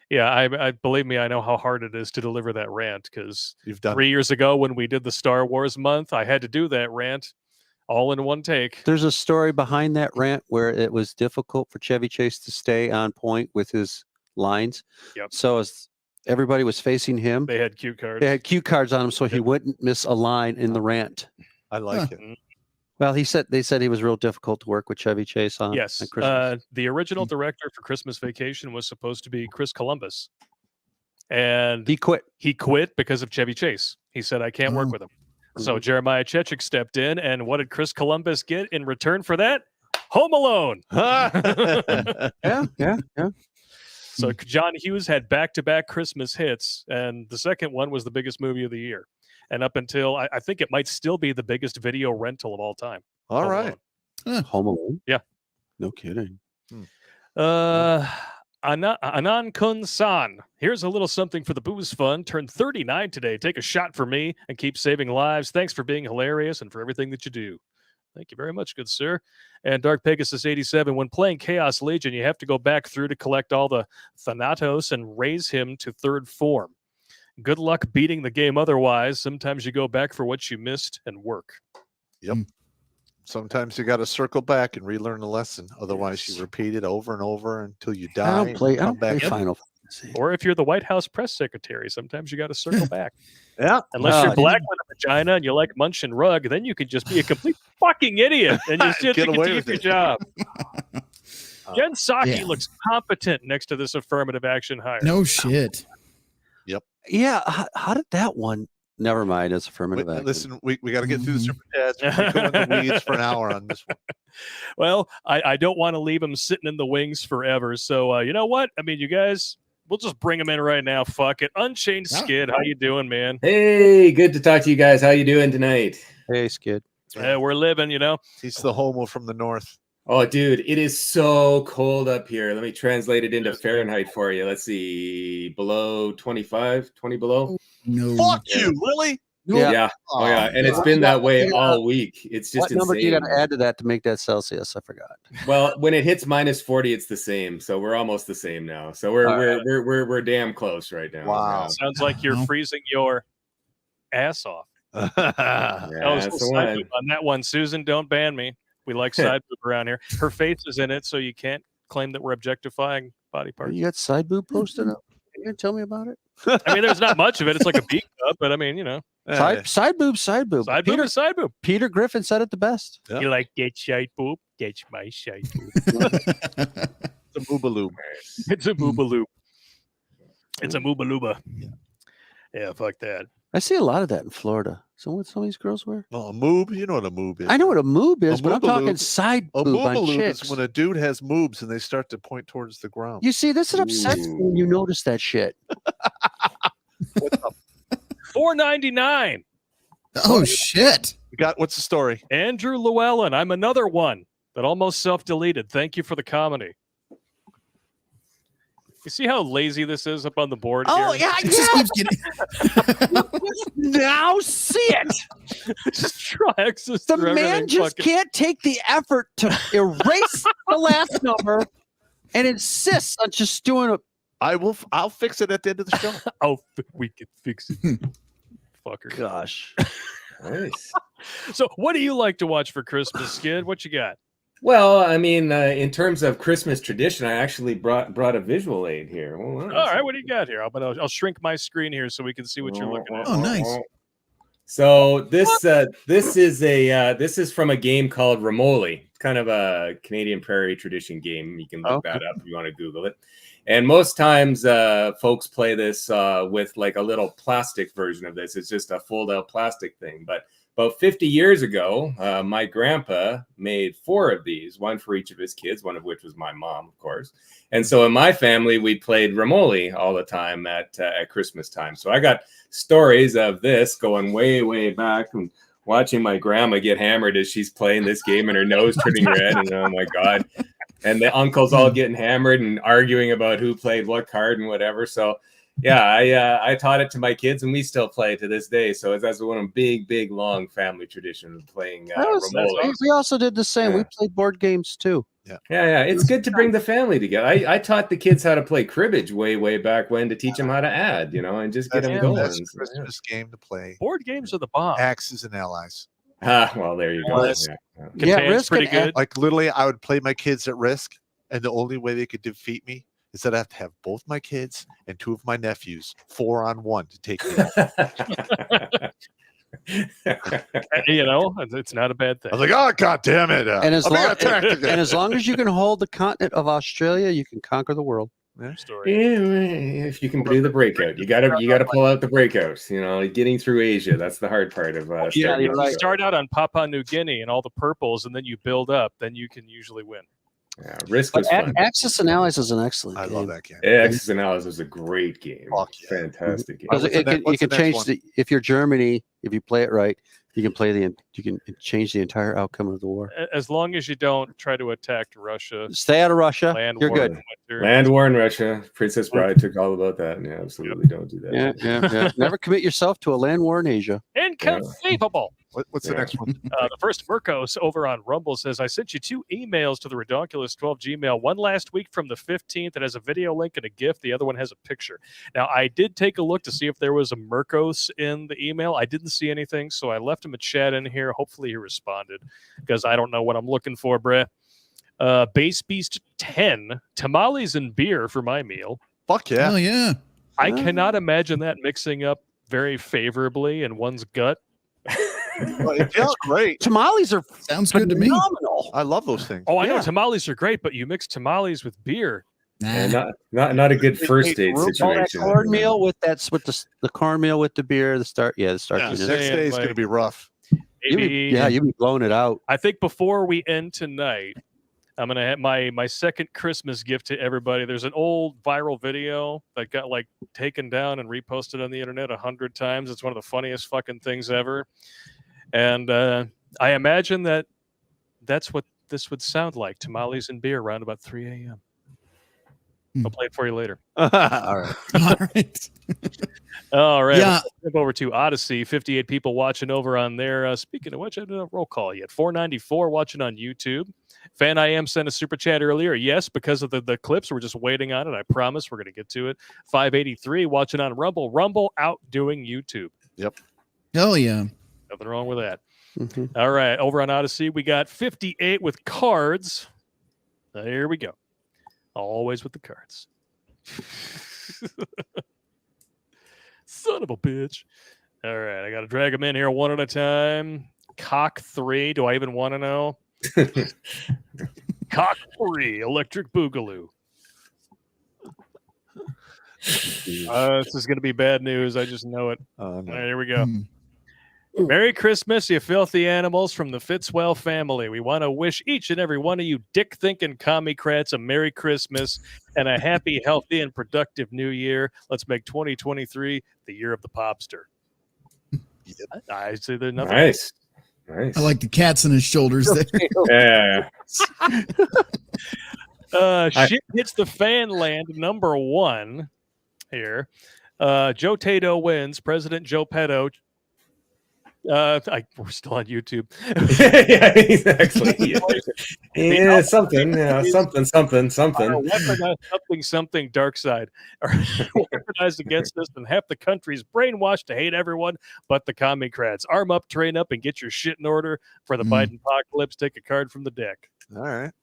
Yeah, I believe me, I know how hard it is to deliver that rant because you've done. 3 years ago when we did the Star Wars month, I had to do that rant all in one take. There's a story behind that rant where it was difficult for Chevy Chase to stay on point with his lines. Yep. So as everybody was facing him, They had cue cards. they had cue cards on him so he wouldn't miss a line in the rant. I like Huh. it. Well, they said he was real difficult to work with Chevy Chase on. Yes. on Christmas. The original director for Christmas Vacation was supposed to be Chris Columbus. And He quit. he quit because of Chevy Chase. He said, I can't work Oh. with him. So Jeremiah Chechik stepped in. And what did Chris Columbus get in return for that? Home Alone. Yeah. So John Hughes had back-to-back Christmas hits, and the second one was the biggest movie of the year. And up until I think it might still be the biggest video rental of all time. All Home right. Alone. Home Alone. Yeah. No kidding. Anan Kun San. Here's a little something for the booze fund. Turned 39 today. Take a shot for me and keep saving lives. Thanks for being hilarious and for everything that you do. Thank you very much, good sir. And Dark Pegasus 87. When playing Chaos Legion, you have to go back through to collect all the Thanatos and raise him to third form. Good luck beating the game otherwise. Sometimes you go back for what you missed and work. Yep. Sometimes you got to circle back and relearn the lesson. Otherwise, you repeat it over and over until you die. I don't and play come back. Final Fantasy. Or if you're the White House press secretary, sometimes you got to circle back. Yeah. Unless you're black with a vagina and you like munch and rug, then you could just be a complete fucking idiot and you still Get get away to with keep your it. job. Jen Psaki Yeah. looks competent next to this affirmative action hire. No shit. Yeah, how did that one? Never mind. It's affirmative action. Listen, we got to get through the super chats. We go in the weeds for an hour on this one. Well, I don't want to leave him sitting in the wings forever. So you know what? I mean, you guys, we'll just bring him in right now. Fuck it. Unchained Yeah. Skid, how you doing, man? Hey, good to talk to you guys. How you doing tonight? Hey, Skid. We're living, you know. He's the homo from the north. Oh, dude, it is so cold up here. Let me translate it into Fahrenheit for you. Let's see, below 25, 20 below. No. Fuck you, really? Yeah. Yeah. Oh, yeah. And it's been that way all week. It's just What number do you insane. got to add to that to make that Celsius? I forgot. Well, when it hits minus 40, it's the same. So we're almost the same now. So we're damn close right now. Wow. Sounds like you're Wow. freezing your ass off. Yeah, That was that's a the side one. boob on that one. Susan, don't ban me. We like side boob around here. Her face is in it, so you can't claim that we're objectifying body parts. You got side boob posted up? You gonna tell me about it? I mean, there's not much of it. It's like a beak cup, but I mean, you know, Side boob, side boob. side boob Peter, is side boob. Peter Griffin said it the best. Yeah. You like get side boob? Get my side boob. It's a boobaloo. It's a boobaloo. It's a moobalooba. Yeah, fuck that. I see a lot of that in Florida. So what some of these girls wear? Well, a moob, you know what a moob is. I know what a moob is, A but I'm talking moobaloo- side A boob on boobaloo chicks. is when a dude has moobs and they start to point towards the ground. You see, this is upsets me when you notice that shit. $4.99. Oh shit. You got what's the story? Andrew Llewellyn. I'm another one that almost self-deleted. Thank you for the comedy. You see how lazy this is up on the board Oh here? yeah, It just keeps getting. now see it. Just try access The through man everything just fucking- can't take the effort to erase the last number and insists on just doing a. I'll fix it at the end of the show. Oh, we can fix it. Fucker. Gosh. Nice. So, what do you like to watch for Christmas, Skid? What you got? Well, I mean, in terms of Christmas tradition, I actually brought a visual aid here. Hold on a All right, second. what do you got here? I'll shrink my screen here so we can see what you're looking at. Oh, nice. So this is from a game called Ramoli. It's kind of a Canadian prairie tradition game. You can look that up if you want to Google it. And most times, folks play this with like a little plastic version of this. It's just a fold-out plastic thing. But about 50 years ago, my grandpa made 4 of these, one for each of his kids, one of which was my mom, of course. And so in my family, we played Ramoli all the time at Christmas time. So I got stories of this going way, way back and watching my grandma get hammered as she's playing this game and her nose turning red. And oh my God. And the uncles all getting hammered and arguing about who played what card and whatever. So yeah, I taught it to my kids and we still play it to this day. So that's one of the big, long family traditions of playing Ramoli. We also did the same. Yeah. We played board games too. Yeah. It's good to bring the family together. I taught the kids how to play cribbage way back when to teach them how to add, and just get them going. That's a So, Christmas game to play. Board games are the bomb. Axes and allies. well, there you go. Yes. Yeah, Catan's Risk pretty and good. Like literally, I would play my kids at Risk, and the only way they could defeat me is that I have to have both my kids and 2 of my nephews 4-on-1 to take me out. It's not a bad thing. I was like, oh god damn it! And as I'm being long attacked again. and as long as you can hold the continent of Australia, you can conquer the world. Story. If you can do the breakout, you gotta pull out the breakouts. Getting through Asia, that's the hard part of. Yeah, starting you're out. right. You start out on Papua New Guinea and all the purples, and then you build up. Then you can usually win. Yeah, Risk But was fun. Axis and Allies is an excellent I game. love that game. Axis and Allies was a great game. Fuck yeah. Fantastic game. Because What's the you what's can the next change one? if you're Germany, if you play it right, you can change the entire outcome of the war. As long as you don't try to attack Russia, Stay out of Russia. land You're war good. in winter. Land War in Russia. Princess Bride took all about that. Yeah, absolutely. Don't do that. Yeah. Never commit yourself to a land war in Asia. Inconceivable. What's the next one? The first Mirkos over on Rumble says, I sent you 2 emails to the Redonkulas 12 Gmail. One last week from the 15th that has a video link and a GIF. The other one has a picture. Now, I did take a look to see if there was a Mirkos in the email. I didn't see anything, so I left him a chat in here. Hopefully he responded, because I don't know what I'm looking for, bruh. Base Beast 10, tamales and beer for my meal. Fuck yeah. Oh yeah. I cannot imagine that mixing up very favorably in one's gut. Well, it feels great. Tamales are Sounds good to me. phenomenal. I love those things. Oh, I know Yeah. tamales are great, but you mix tamales with beer. Nah. Not a good first date All that situation. cornmeal with the cornmeal with the beer, the start Yeah, unit. next day is going to be rough. You'll Maybe, be blowing it out. I think before we end tonight, I'm gonna have my second Christmas gift to everybody. There's an old viral video that got like taken down and reposted on the internet 100 times. It's one of the funniest fucking things ever. And I imagine that's what this would sound like: tamales and beer around about 3 a.m. I'll play it for you later. All right. All right. All right. Yeah. Let's jump over to Odyssey. 58 people watching over on there. Speaking of which, I didn't have a roll call yet. 494 watching on YouTube. Fan I Am sent a super chat earlier. Yes, because of the clips. We're just waiting on it. I promise we're going to get to it. 583 watching on Rumble. Rumble outdoing YouTube. Hell yeah. Nothing wrong with that. Mhm. All right. Over on Odyssey, we got 58 with cards. Here we go. Always with the cards. Son of a bitch. All right. I got to drag them in here one at a time. Cock 3. Do I even want to know? Cock 3. Electric Boogaloo. This is going to be bad news. I just know it. No. All right, here we go. Hmm. Merry Christmas, you filthy animals from the Fitzwell family. We want to wish each and every one of you dick-thinking commie-crats a Merry Christmas and a happy, healthy, and productive New Year. Let's make 2023 the year of the popster. I say there's nothing. Nice. I like the cats on his shoulders there. Yeah. Shit hits the fan land number 1 here. Joe Tato wins. President Joe Petto. We're still on YouTube. Yeah, exactly. Yeah, something. Yeah, something. Weaponized something dark side are weaponized against us, and half the country's brainwashed to hate everyone but the commie-crats. Arm up, train up, and get your shit in order for the Biden apocalypse. Take a card from the deck. All right. I'm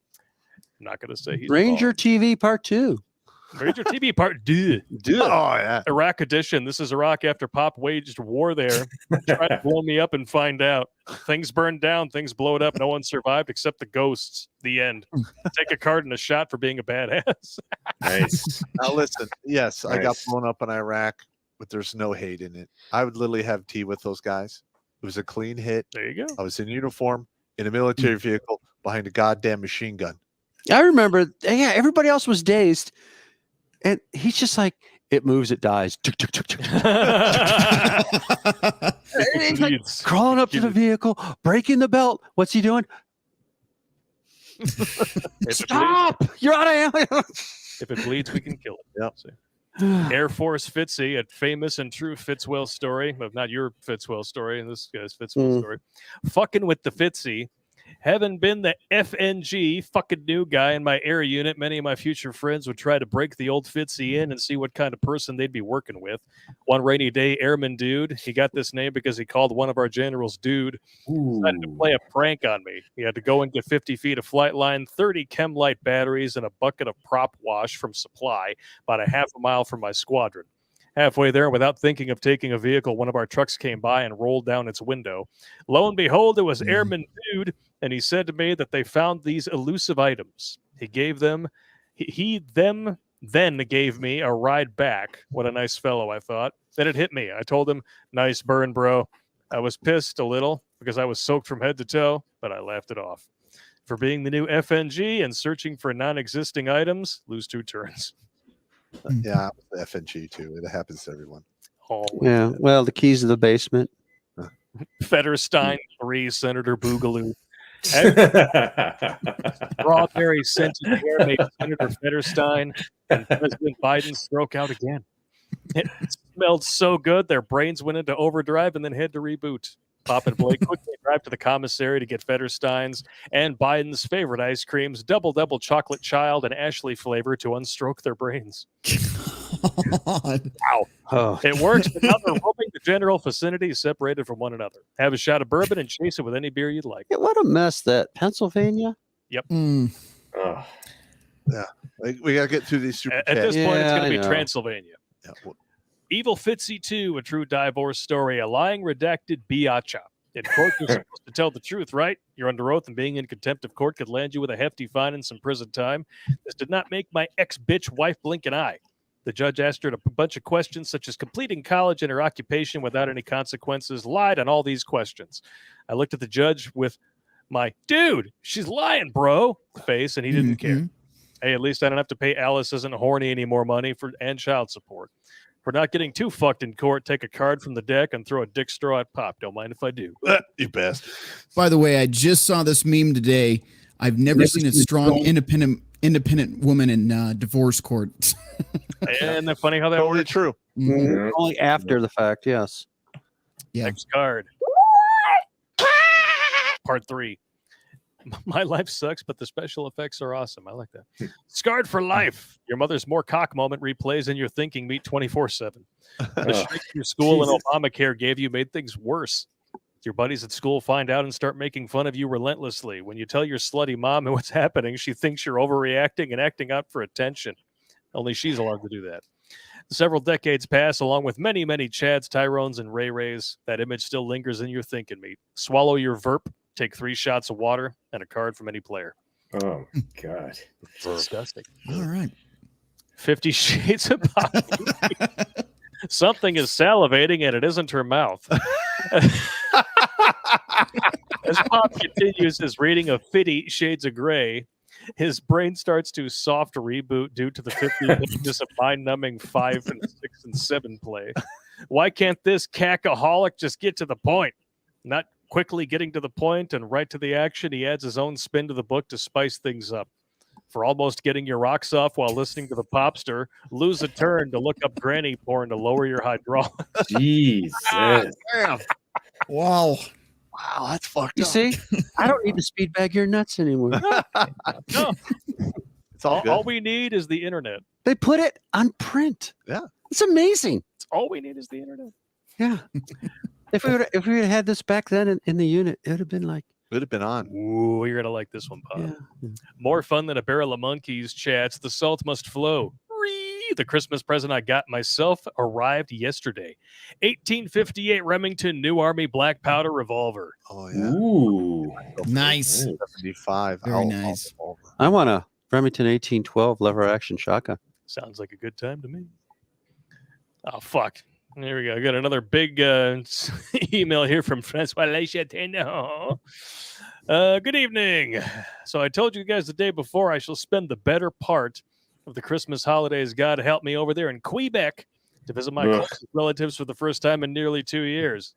not going to say he's Ranger wrong. TV Part 2. Ranger TV Part 2. Oh, yeah. Iraq edition. This is Iraq after Pop waged war there. Try to blow me up and find out. Things burned down. Things blowed up. No one survived except the ghosts. The end. Take a card and a shot for being a badass. Nice. Now, listen. Yes, I got Nice. blown up in Iraq, but there's no hate in it. I would literally have tea with those guys. It was a clean hit. There you go. I was in uniform in a military vehicle behind a goddamn machine gun. I remember, yeah, everybody else was dazed. And he's just like, it moves, it dies. Tuk, tuk, tuk, tuk. And he's like crawling up to the vehicle, breaking the belt. What's he doing? Stop! You're out of ammo. If it bleeds, we can kill it. Yep. So, Air Force Fitzy, a famous and true Fitzwell story, but not your Fitzwell story, and this guy's Fitzwell story. Fucking with the Fitzy. Having been the FNG fucking new guy in my air unit, many of my future friends would try to break the old Fitzy in and see what kind of person they'd be working with. One rainy day, Airman Dude, he got this name because he called one of our generals Dude, decided to play a prank on me. He had to go and get 50 feet of flight line, 30 chem light batteries, and a bucket of prop wash from Supply, about a half a mile from my squadron. Halfway there, without thinking of taking a vehicle, one of our trucks came by and rolled down its window. Lo and behold, it was Airman Dude, and he said to me that they found these elusive items. He gave them, then gave me a ride back. What a nice fellow, I thought. Then it hit me. I told him, nice burn, bro. I was pissed a little because I was soaked from head to toe, but I laughed it off. For being the new FNG and searching for non-existing items, lose 2 turns. Yeah, the FNG too. It happens to everyone. Oh, Yeah, well, the keys to the basement. Fetterstein 3, Senator Boogaloo. Strawberry scented hair made Senator Fetterstein and President Biden stroke out again. It smelled so good, their brains went into overdrive and then had to reboot. Pop and Blake quickly drive to the commissary to get Fetterstein's and Biden's favorite ice creams, double chocolate child and Ashley flavor, to unstroke their brains. God. Wow. Oh, It works, but now they're roaming the general vicinity separated from one another. Have a shot of bourbon and chase it with any beer you'd like. yeah, what a mess that Pennsylvania. Mm. Oh. Like, we gotta get through these super At this chats. point, it's Yeah, going to I be know. Transylvania. Yeah, well, Evil Fitzy 2, a true divorce story, a lying redacted biatcha. In court, you're supposed to tell the truth, right? You're under oath, and being in contempt of court could land you with a hefty fine and some prison time. This did not make my ex-bitch wife blink an eye. The judge asked her a bunch of questions, such as completing college and her occupation without any consequences, lied on all these questions. I looked at the judge with my, dude, she's lying, bro, face, and he didn't care. Mhm. Hey, at least I don't have to pay Alice Isn't Horny any more money and child support. For not getting too fucked in court, take a card from the deck and throw a dick straw at Pop. Don't mind if I do. you bastard. By the way, I just saw this meme today. I've never seen a strong, independent woman in divorce court. And that's funny how that Totally works. true. Mhm. Only after the fact, yes. Yeah. Next card. Part 3. My life sucks, but the special effects are awesome. I like that. Scarred for life. Your mother's more cock moment replays in your thinking meet 24/7. The Oh, shit your school Jesus. and Obamacare gave you made things worse. Your buddies at school find out and start making fun of you relentlessly. When you tell your slutty mom what's happening, she thinks you're overreacting and acting out for attention. Only she's allowed to do that. Several decades pass, along with many, many Chads, Tyrones, and Ray Rays. That image still lingers in your thinking meat. Swallow your verp, take 3 shots of water, and a card from any player. Oh, God. It's disgusting. All right. 50 Shades of Pop. Something is salivating, and it isn't her mouth. As Pop continues his reading of 50 Shades of Grey, his brain starts to soft reboot due to the 50 pages of mind-numbing 5 and 6 and 7 play. Why can't this cackaholic just get to the point? Not quickly getting to the point and right to the action, he adds his own spin to the book to spice things up. For almost getting your rocks off while listening to the popster, lose a turn to look up granny porn to lower your hydraulics. Jesus. Damn. Wow. Wow, that's fucked You up. see, I don't need to speed bag your nuts anymore. No, It's all good. all we need is the internet. They put it on print. Yeah. It's amazing. All we need is the internet. Yeah. If we would have had this back then in the unit, it would have been like, Would have been on. Ooh, you're gonna like this one, Pop. yeah. More fun than a barrel of monkeys chats. The salt must flow. The Christmas present I got myself arrived yesterday. 1858 Remington New Army black powder revolver. Oh yeah. Ooh. Nice. 75. Very nice. I want a Remington 1812 lever action shotgun. Sounds like a good time to me. Oh, fuck. There we go. I got another big email here from Francois Lechatino. Good evening. So I told you guys the day before I shall spend the better part of the Christmas holidays. God help me over there in Quebec to visit my Ugh. closest relatives for the first time in nearly 2 years.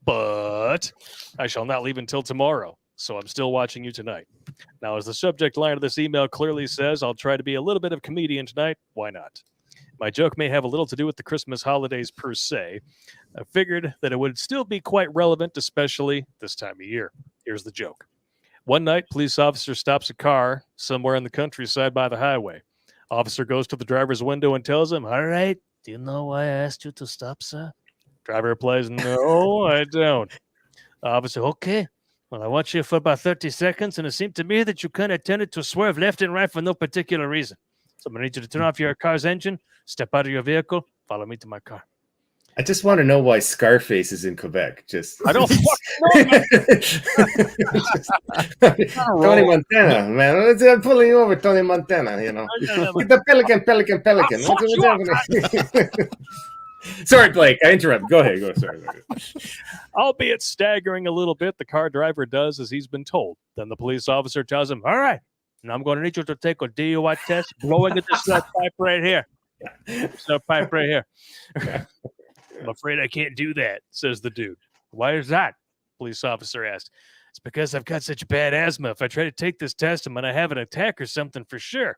But I shall not leave until tomorrow. So I'm still watching you tonight. Now, as the subject line of this email clearly says, I'll try to be a little bit of comedian tonight. Why not? My joke may have a little to do with the Christmas holidays per se. I figured that it would still be quite relevant, especially this time of year. Here's the joke. One night, police officer stops a car somewhere in the countryside by the highway. Officer goes to the driver's window and tells him, "All right, do you know why I asked you to stop, sir?" Driver replies, "No, I don't." Officer, "Okay. Well, I watched you for about 30 seconds, and it seemed to me that you kind of tended to swerve left and right for no particular reason. So I'm going to need you to turn off your car's engine, step out of your vehicle, follow me to my car." I just want to know why Scarface is in Quebec. Just I don't fucking know. Tony Montana, man. I'm pulling you over, Tony Montana. You know, get the pelican. Fuck you up. Sorry, Blake. I interrupted. Go ahead. Sorry. Albeit staggering a little bit, the car driver does as he's been told. Then the police officer tells him, "All right, now I'm going to need you to take a DUI test blowing at this pipe right here. This pipe right here." "I'm afraid I can't do that," says the dude. "Why is that?" Police officer asked. "It's because I've got such bad asthma. If I try to take this test, I'm going to have an attack or something for sure."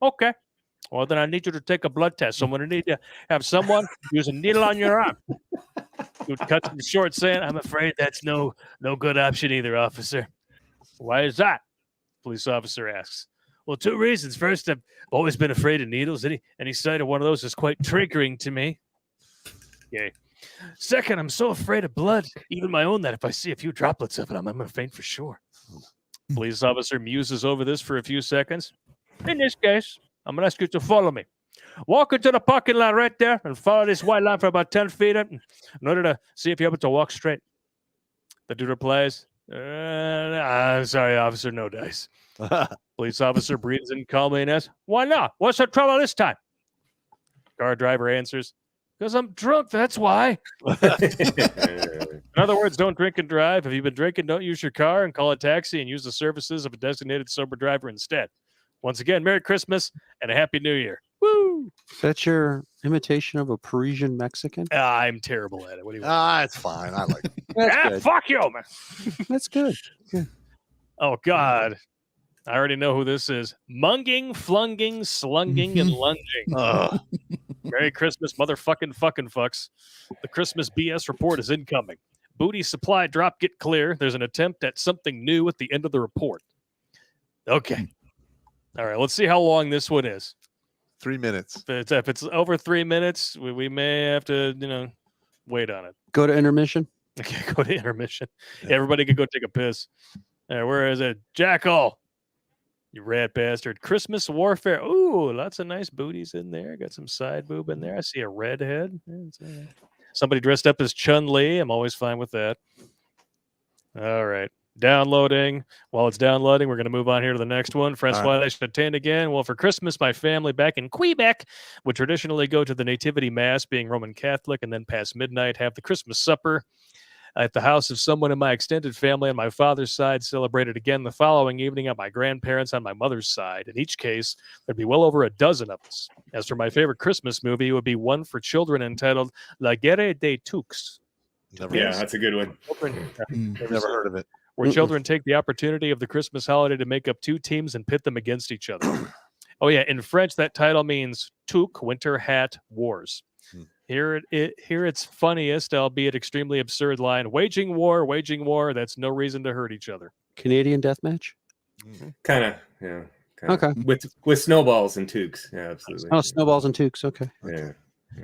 "Okay. Well, then I need you to take a blood test. So I'm going to need to have someone use a needle on your arm. Dude cuts him short, saying, "I'm afraid that's no good option either, officer." "Why is that?" Police officer asks. "Well, 2 reasons. First, I've always been afraid of needles. Any sight of one of those is quite triggering to me. Okay. Second, I'm so afraid of blood, even my own, that if I see a few droplets of it, I'm going to faint for sure." Police officer muses over this for a few seconds. "In this case, I'm going to ask you to follow me. Walk into the parking lot right there and follow this white line for about 10 feet in order to see if you're able to walk straight." The dude replies, "I'm sorry, officer, no dice." Police officer breathes in calmly and asks, "Why not? What's the trouble this time?" Car driver answers, "Because I'm drunk, that's why." In other words, don't drink and drive. If you've been drinking, don't use your car and call a taxi and use the services of a designated sober driver instead. Once again, Merry Christmas and a Happy New Year. Woo! Is that your imitation of a Parisian Mexican? I'm terrible at it. What do you want? It's fine. I like it. That's good. Fuck you, man. That's good. Oh, God. I already know who this is. Munging, flunging, slunging, and lunging. Ugh. Merry Christmas, motherfucking fucking fucks. The Christmas BS report is incoming. Booty supply drop, get clear. There's an attempt at something new at the end of the report. Okay. All right, let's see how long this one is. 3 minutes. If it's over 3 minutes, we may have to, wait on it. Go to intermission. Okay, go to intermission. Yeah, everybody can go take a piss. Where is it? Jackal. You rat bastard. Christmas warfare. Ooh, lots of nice booties in there. Got some side boob in there. I see a redhead. Somebody dressed up as Chun-Li. I'm always fine with that. All right. Downloading. While it's downloading, we're going to move on here to the next one. French why I should attend again. Well, for Christmas, my family back in Quebec would traditionally go to the Nativity Mass, being Roman Catholic, and then past midnight have the Christmas supper at the house of someone in my extended family on my father's side, celebrated again the following evening at my grandparents' on my mother's side. In each case, there'd be well over a dozen of us. As for my favorite Christmas movie, it would be one for children entitled La Guerre des Tucs. Yeah, that's a good one. Never heard of it. Where children take the opportunity of the Christmas holiday to make up 2 teams and pit them against each other. Oh, yeah. In French, that title means Toque, Winter Hat Wars. Here it's funniest, albeit extremely absurd line. Waging war, that's no reason to hurt each other. Canadian deathmatch? Kind of, yeah. Okay. With snowballs and toques. Yeah, absolutely. Oh, snowballs and toques. Okay. Yeah.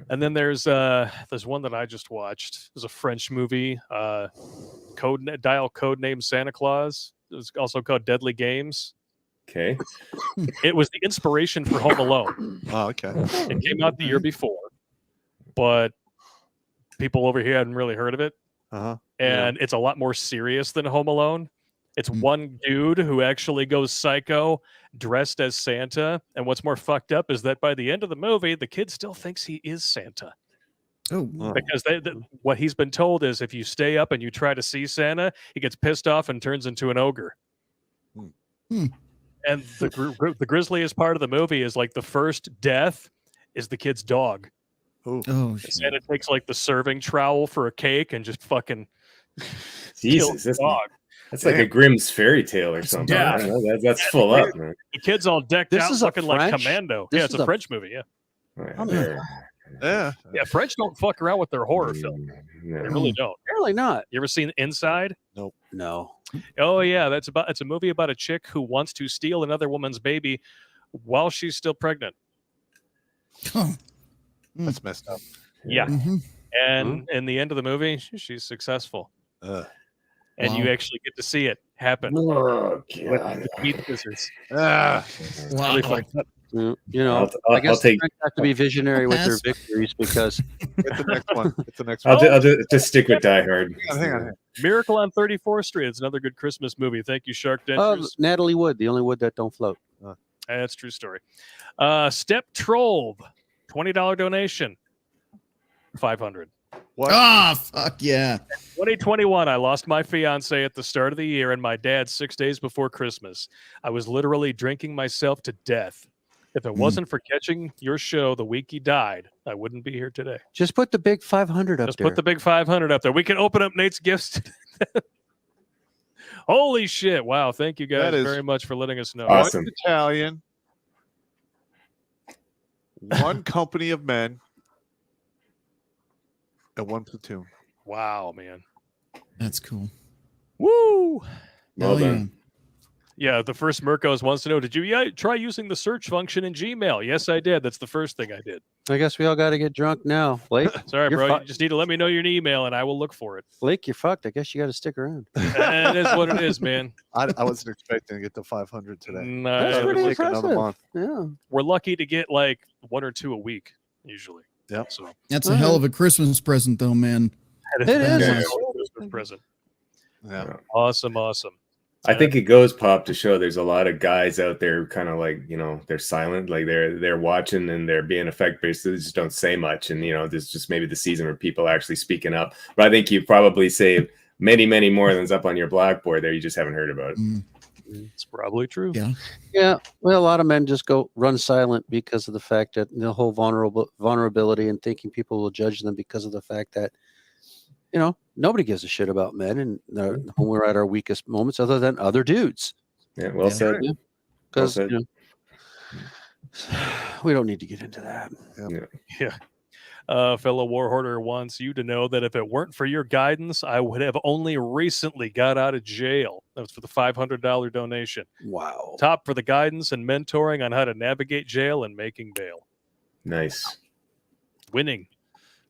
And then there's one that I just watched. It was a French movie, dial code name Santa Claus. It was also called Deadly Games. Okay. It was the inspiration for Home Alone. Oh, okay. It came out the year before, but people over here hadn't really heard of it. And it's a lot more serious than Home Alone. It's one dude who actually goes psycho dressed as Santa. And what's more fucked up is that by the end of the movie, the kid still thinks he is Santa. Oh, because what he's been told is if you stay up and you try to see Santa, he gets pissed off and turns into an ogre. And the grisliest part of the movie is like the first death is the kid's dog. oh, shit. Santa takes like the serving trowel for a cake and just fucking Jesus, kills the dog. That's like a Grimm's fairy tale or something. Yeah. I don't know. That's full up, man. The kid's all decked This out is a looking like French? Commando. This Yeah, it's is a a- French movie, yeah. Oh, man. Yeah. Yeah, French don't fuck around with their horror film. No. They really don't. Apparently not. You ever seen Inside? No. Oh yeah, it's a movie about a chick who wants to steal another woman's baby while she's still pregnant. Oh. That's messed up. Yeah. Mhm. And in the end of the movie, she's successful. And you Wow. actually get to see it happen. Oh, With God. the meat scissors. Wow. Really fucked up. You know, I'll I guess take. the French have to be visionary with their Pass. victories because It's the next one. It's the next I'll, one. just stick with Die Hard. Hang on. Miracle on 34th Street. It's another good Christmas movie. Thank you, Shark Dentures. Natalie Wood, the only wood that don't float. That's a true story. Step Troll, $20 donation. 500. What? Ah, fuck yeah. 2021, I lost my fiance at the start of the year and my dad 6 days before Christmas. I was literally drinking myself to death. If it wasn't for catching your show the week he died, I wouldn't be here today. Just put the big 500 up Just there. put the big 500 up there. We can open up Nate's gifts. Holy shit. Wow. Thank you guys That is very much for letting us know. Awesome. One battalion, one company of men, and one platoon. Wow, man. That's cool. Woo! Well Hell done. Yeah, the first Mirkos wants to know, did you try using the search function in Gmail? Yes, I did. That's the first thing I did. I guess we all got to get drunk now. Blake, Sorry, You're bro. fu- You just need to let me know your email, and I will look for it. Blake, you're fucked. I guess you got to stick around. That is what it is, man. I wasn't expecting to get to 500 today. No, That's It would pretty take another impressive. month. Yeah. we're lucky to get like 1 or 2 a week, usually. Yep. So That's a hell of a Christmas present, though, man. It is. Yeah. a Christmas present. Yeah. Awesome. I think it goes, Pop, to show there's a lot of guys out there kind of like, they're silent, like they're watching and they're being effect-based. They just don't say much. And, this is just maybe the season where people are actually speaking up. But I think you probably saved many, many more than's up on your blackboard there. You just haven't heard about it. It's probably true. Yeah. Yeah. Well, a lot of men just run silent because of the fact that the whole vulnerability and thinking people will judge them because of the fact that, nobody gives a shit about men and when we're at our weakest moments other than other dudes. Yeah, well said. Because Well we don't need to get into that. Yeah. Fellow war hoarder wants you to know that if it weren't for your guidance, I would have only recently got out of jail. That was for the $500 donation. Wow. Top for the guidance and mentoring on how to navigate jail and making bail. Nice. Winning.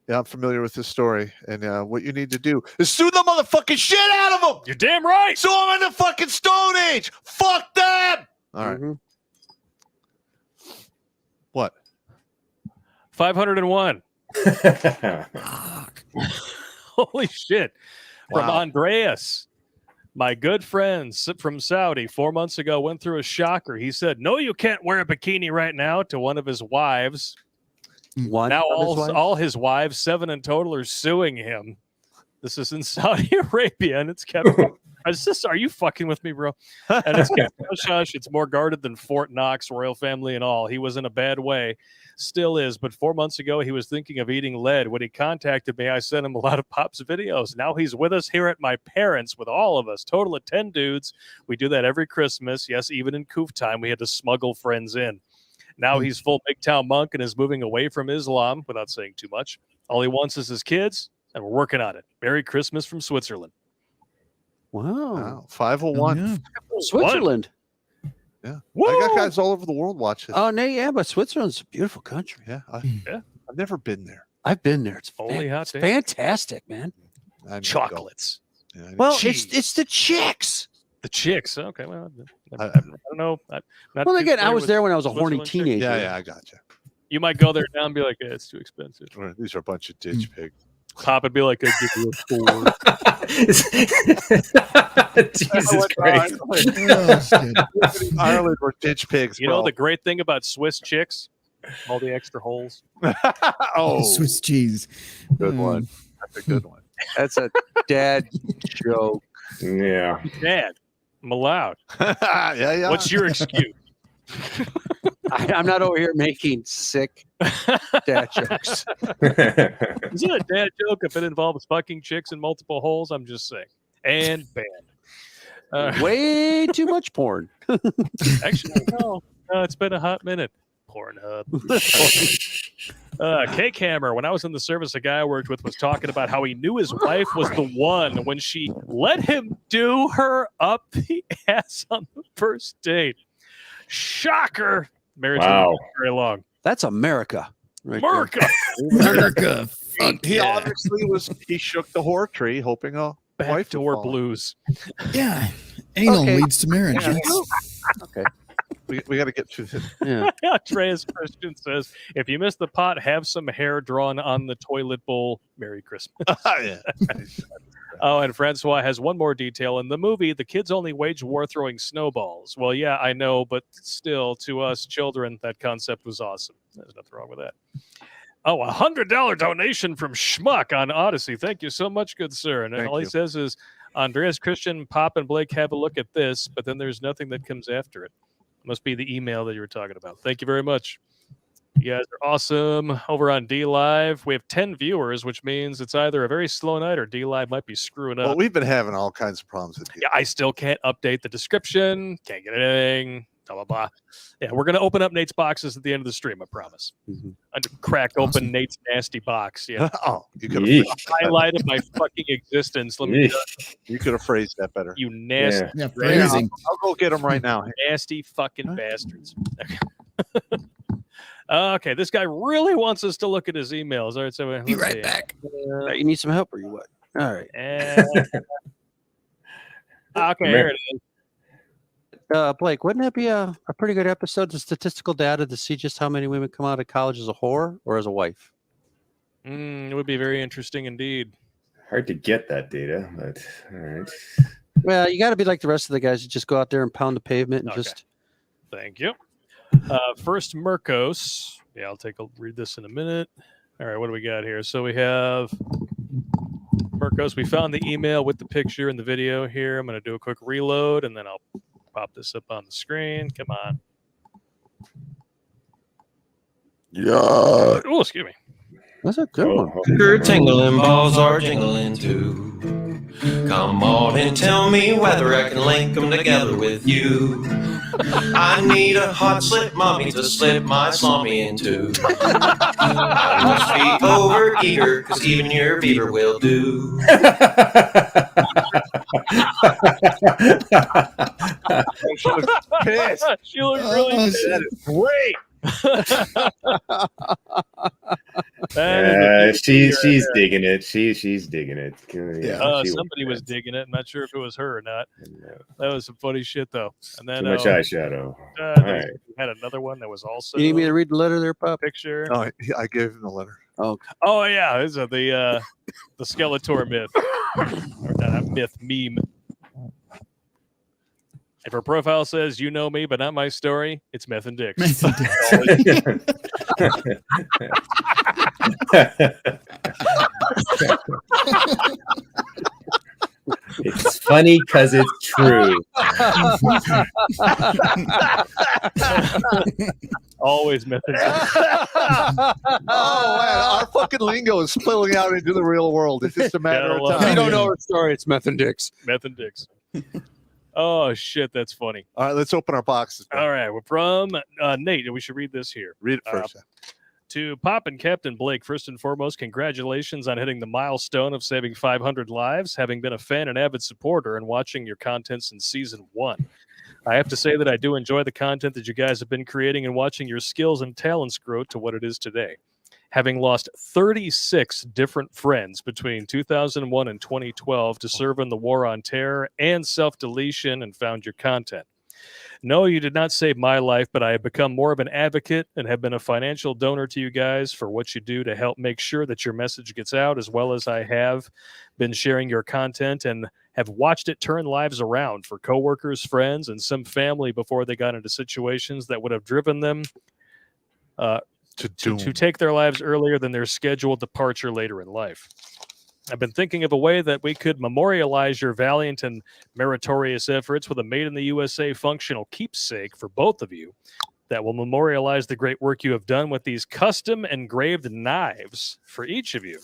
Yeah, I'm familiar with this story. And what you need to do is sue the motherfucking shit out of them. You're damn right. Sue them in the fucking Stone Age. Fuck them. All right. Mhm. What? 501. Holy shit. From Wow. Andreas. My good friend from Saudi 4 months ago went through a shocker. He said, "No, you can't wear a bikini right now," to one of his wives. One Now of his wives? all his wives, 7 in total, are suing him. This is in Saudi Arabia, and it's kept. Are you fucking with me, bro? And it's kept hush hush. It's more guarded than Fort Knox, royal family and all. He was in a bad way, still is. But 4 months ago, he was thinking of eating lead. When he contacted me, I sent him a lot of Pop's videos. Now he's with us here at my parents with all of us. Total of 10 dudes. We do that every Christmas. Yes, even in Koof time, we had to smuggle friends in. Now he's full big town monk and is moving away from Islam without saying too much. All he wants is his kids, and we're working on it. Merry Christmas from Switzerland. Wow. Wow. 501. Yeah. Switzerland. Yeah. Woo! I got guys all over the world watching. Oh, no, yeah, but Switzerland's a beautiful country. Yeah. Yeah. I've never been there. I've been there. It's Only hot it's day. fantastic, man. I need to go. Chocolates. Yeah, I need Well, to- it's the chicks. The chicks. Okay, well, I I- don't know. I'm not Well, too again, I familiar was with there when I was a horny Switzerland chicks. teenager. yeah, I got you. You might go there now and be like, yeah, it's too expensive. These are a bunch of ditch pigs. Pop would be like, I give you a 4. Jesus Christ. Oh, shit. Ireland were ditch pigs. You know the great thing about Swiss chicks? All the extra holes. oh, Swiss cheese. good one. That's a good one. That's a dad joke. Yeah. Dad, I'm allowed. yeah. What's your excuse? I'm not over here making sick dad jokes. Is it a dad joke if it involves fucking chicks in multiple holes? I'm just saying. And banned. Way too much porn. Actually, no. It's been a hot minute. Pornhub. Cake Hammer. When I was in the service, a guy I worked with was talking about how he knew his wife was the one when she let him do her up the ass on the first date. Shocker. Marriage Wow. didn't last very long. That's America. Right there. America. America. Fuck He yeah. obviously he shook the whore tree, hoping a wife would Backdoor fall. blues. Yeah. Anal Okay. leads to marriage. Yeah. That's- We got to get through this. Yeah. Andreas Christian says, if you miss the pot, have some hair drawn on the toilet bowl. Merry Christmas. yeah. Oh, and Francois has one more detail. In the movie, the kids only wage war throwing snowballs. Well, yeah, I know, but still, to us children, that concept was awesome. There's nothing wrong with that. Oh, $100 donation from Schmuck on Odyssey. Thank you so much, good sir. And Thank all he you. says is, Andreas Christian, Pop, and Blake, have a look at this, but then there's nothing that comes after it. Must be the email that you were talking about. Thank you very much. You guys are awesome. Over on D Live, we have 10 viewers, which means it's either a very slow night or D Live might be screwing up. Well, we've been having all kinds of problems with you. Yeah, I still can't update the description. Can't get anything. blah, blah, blah. Yeah, we're going to open up Nate's boxes at the end of the stream, I promise. I'm to crack open Nate's nasty box. Yeah. Oh, you could Yeesh. have Highlight of my fucking existence. Let me tell you could have phrased that better. you, nasty, Yeah, Yeah. phrasing. I'll go get them right now. nasty fucking bastards. Okay, this guy really wants us to look at his emails. All right, so Be let's right see. back. You need some help or you what? All right. Okay, here it is. Blake, wouldn't that be a pretty good episode of statistical data to see just how many women come out of college as a whore or as a wife? It would be very interesting indeed. Hard to get that data, but all right. Well, you got to be like the rest of the guys who just go out there and pound the pavement and Okay. just. Thank you. First, Mercos. Yeah, I'll read this in a minute. All right, what do we got here? So we have Mercos. We found the email with the picture and the video here. I'm going to do a quick reload, and then I'll pop this up on the screen. Come on. Yeah. Oh, excuse me. That's a good one. Finger tingling, balls are jingling too. Come on and tell me whether I can link them together with you. I need a hot slip mommy to slip my slummy into. I must be over eager, cause even your beaver will do. She looks pissed. She looks really Oh, pissed. That is great. That is a she's figure. digging it. She's digging it. Yeah. She Somebody was went digging it. I'm not sure if it was her or not. for it. That was some funny shit, though. And then Too much eyeshadow. there All was- right. we had another one that was also You need me to read the letter there, Pop? picture. No, I gave him the letter. Oh yeah, this is the Skeletor myth, or not myth, meme. If her profile says "You know me, but not my story," it's meth and dicks. It's funny because it's true. Always meth and dicks. Oh man, our fucking lingo is spilling out into the real world. It's just a matter Gotta of love time. it. You don't know her story. It's meth and dicks. Meth and dicks. Oh shit, that's funny. All right, let's open our boxes. All right, we're from Nate, and we should read this here. Read it first. To Pop and Captain Blake, first and foremost, congratulations on hitting the milestone of saving 500 lives, having been a fan and avid supporter and watching your content since season 1. I have to say that I do enjoy the content that you guys have been creating and watching your skills and talents grow to what it is today. Having lost 36 different friends between 2001 and 2012 to serve in the War on Terror and self-deletion and found your content. No, you did not save my life, but I have become more of an advocate and have been a financial donor to you guys for what you do to help make sure that your message gets out, as well as I have been sharing your content and have watched it turn lives around for coworkers, friends, and some family before they got into situations that would have driven them to take their lives earlier than their scheduled departure later in life. I've been thinking of a way that we could memorialize your valiant and meritorious efforts with a Made in the USA functional keepsake for both of you that will memorialize the great work you have done with these custom engraved knives for each of you.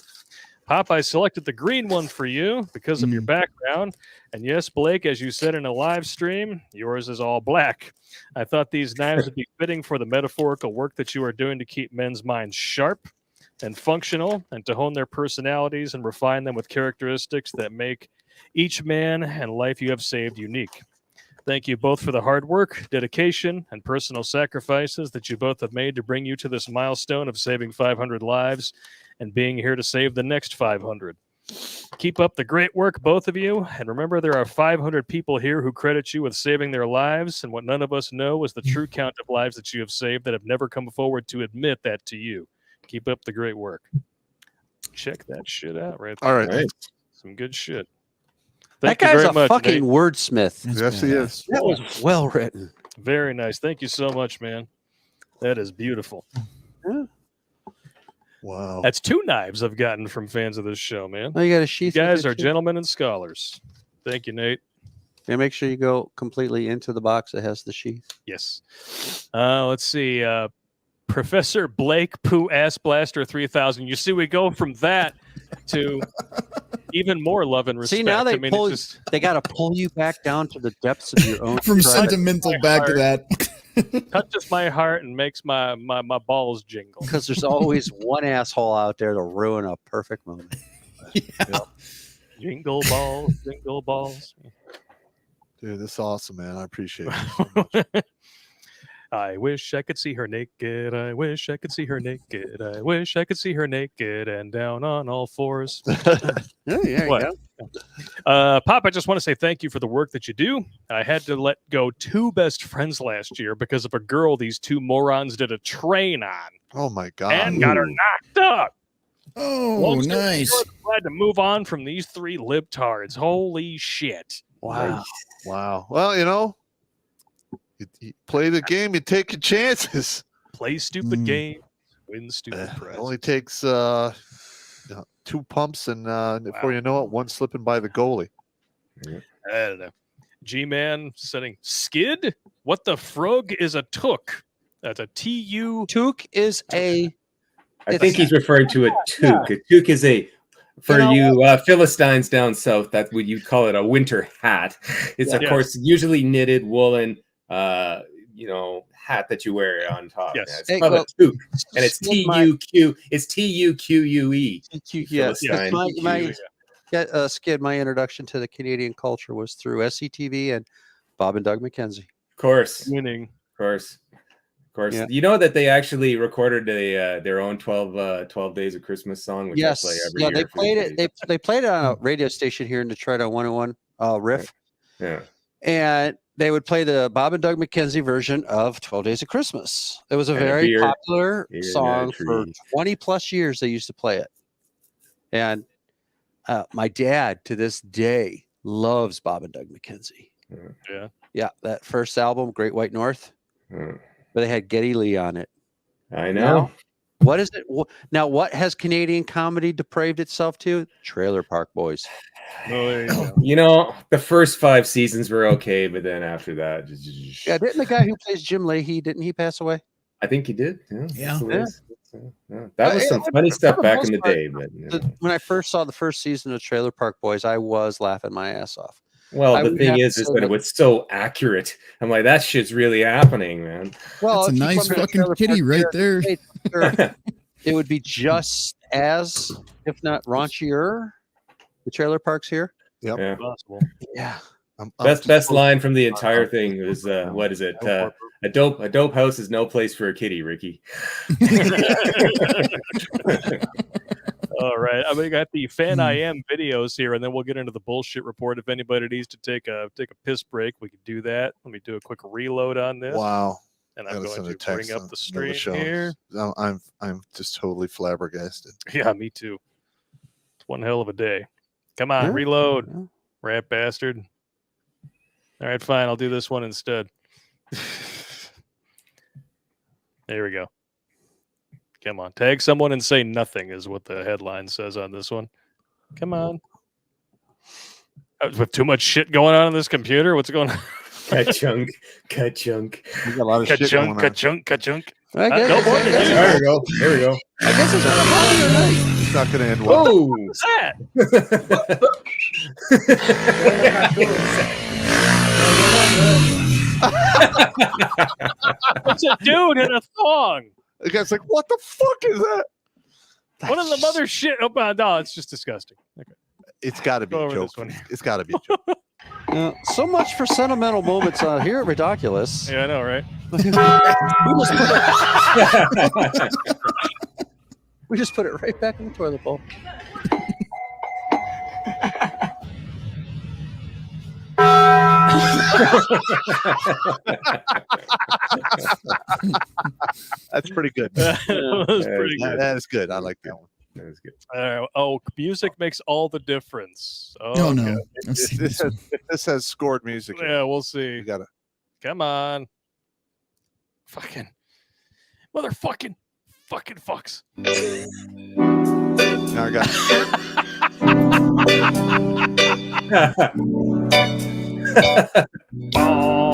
Pop, I selected the green one for you because of your background. And yes, Blake, as you said in a live stream, yours is all black. I thought these knives would be fitting for the metaphorical work that you are doing to keep men's minds sharp and functional, and to hone their personalities and refine them with characteristics that make each man and life you have saved unique. Thank you both for the hard work, dedication, and personal sacrifices that you both have made to bring you to this milestone of saving 500 lives and being here to save the next 500. Keep up the great work, both of you, and remember there are 500 people here who credit you with saving their lives, and what none of us know is the true count of lives that you have saved that have never come forward to admit that to you. Keep up the great work. Check that shit out right there. All right. Some good shit. That Thank you guy's very a much, fucking Nate. wordsmith. Yes, he is. That was well written. Very nice. Thank you so much, man. That is beautiful. Wow. That's 2 knives I've gotten from fans of this show, man. Oh, you got a You sheath. guys are gentlemen and scholars. Thank you, Nate. Yeah, make sure you go completely into the box that has the sheath. Yes. Let's see. Professor Blake Pooh Ass Blaster 3000. You see, we go from that to even more love and respect. See, now it's they just got to pull you back down to the depths of your own. From tribe. sentimental back to that. touches my heart and makes my balls jingle. Because there's always one asshole out there to ruin a perfect moment. Yeah. Jingle balls, jingle balls. Dude, this is awesome, man. I appreciate it. I wish I could see her naked. I wish I could see her naked. I wish I could see her naked and down on all fours. Yeah, What? Pop, I just want to say thank you for the work that you do. I had to let go 2 best friends last year because of a girl these 2 morons did a train on Oh my God. and got her knocked up. Oh, Long story nice. short, I'm glad to move on from these 3 libtards. Holy shit. Wow. Wow. Well, you play the game, you take your chances. Play stupid Mm. games, win stupid It prizes. only takes 2 pumps, and before you know it, one slipping by the goalie. I don't know. G-Man setting skid? What the frog is a took? That's a T-U. Toque is a. I think he's referring to a toque. A toque is for Philistines down south, that's what you'd call it, a winter hat. It's of Yes. course usually knitted woolen, hat that you wear on top. Yes. Yeah, it's Hey, called well, a toque, and it's skid my- T-U-Q. It's T-U-Q-U-E. Yeah, Philistine. Skid. My introduction to the Canadian culture was through SCTV and Bob and Doug McKenzie. Of course, Winning. of course. Yeah. You know that they actually recorded their own 12 Days of Christmas song, which Yes, I play every yeah, year. they for played the it. They played it on a radio station here in Detroit on 101 Riff, Yeah. and they would play the Bob and Doug McKenzie version of 12 Days of Christmas. It was a And a very beer popular in a song for tree. 20 plus years. They used to play it, and my dad to this day loves Bob and Doug McKenzie. Yeah, that first album, Great White North, Mm. where they had Geddy Lee on it. I know. What is it now? What has Canadian comedy depraved itself to? Trailer Park Boys. You know, the first 5 seasons were okay, but then after that, Yeah, didn't the guy who plays Jim Leahy, didn't he pass away? I think he did. Yeah, Yeah. that's the way yeah. That was some funny stuff for the back most in the part, day, but When I first saw the first season of Trailer Park Boys, I was laughing my ass off. well, I the would thing have to is say that that- it was so accurate. I'm like, that shit's really happening, man. Well, That's a if you nice come to fucking Trailer kitty Park right here, there. it would be just as, if not raunchier, the trailer parks here. Yeah. Possible. Yeah. I'm Best just- line from the entire thing was what is it? A dope house is no place for a kitty, Ricky. All right. I mean, I got the fan I am videos here, and then we'll get into the bullshit report. If anybody needs to take a piss break, we can do that. Let me do a quick reload on this. Wow. And Gotta I'm going send a to text bring on up the another stream show. here. No, I'm just totally flabbergasted. Yeah, me too. It's one hell of a day. Come on, Yeah. reload, Yeah. rat bastard. All right, fine. I'll do this one instead. There we go. Come on. Tag someone and say nothing is what the headline says on this one. Come on. With too much shit going on this computer, what's going on? Cut chunk, cut chunk. We got a lot of shit going on. Ka-chunk. I guess, no more than you. There we go. There we go. I guess it's not a popular night. It's not going to end well. Whoa! What's that? It's a dude in a thong. The guy's like, what the fuck is that? One of the mother shit. Oh, no, it's just disgusting. Okay. It's got to be Go a over joke. this one. It's got to be a joke. So much for sentimental moments here at Redonkulas. Yeah, I know, right? We just put it right back in the toilet bowl. That's pretty good. That was pretty That- good. that is good. I like that one. That was good. Music makes all the difference. Oh, No, okay. no. I've If seen this, this one. has, if this has scored music, Yeah, we'll you see. got to. Come on. Fucking. Motherfucking. Fucking fucks. Now I got. Oh.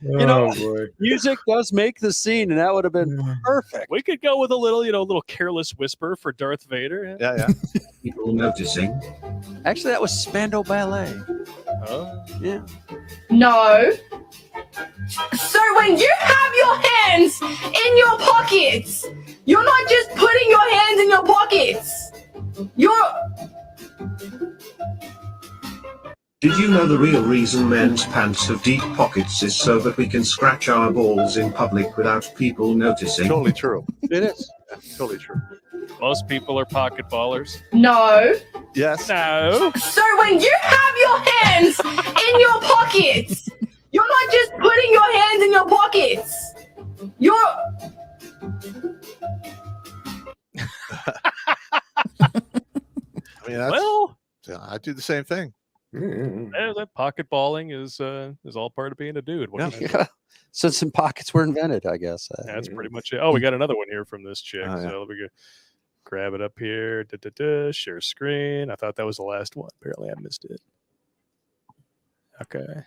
know, boy. music does make the scene, and that would have been perfect. We could go with a little careless whisper for Darth Vader. Yeah. People noticing. Actually, that was Spandau Ballet. Oh. Yeah. No. So when you have your hands in your pockets, you're not just putting your hands in your pockets. Did you know the real reason men's pants have deep pockets is so that we can scratch our balls in public without people noticing? Totally true. It is. Totally true. Most people are pocket ballers. No. Yes. No. So when you have your hands in your pockets, you're not just putting your hands in your pockets. I mean, that's, Well, I do the same thing. that pocket balling is all part of being a dude. What can I say? Yeah. Since some pockets were invented, I guess. That's pretty much it. Oh, we got another one here from this chick. Oh, yeah. So let me go grab it up here. Share screen. I thought that was the last one. Apparently, I missed it. Okay.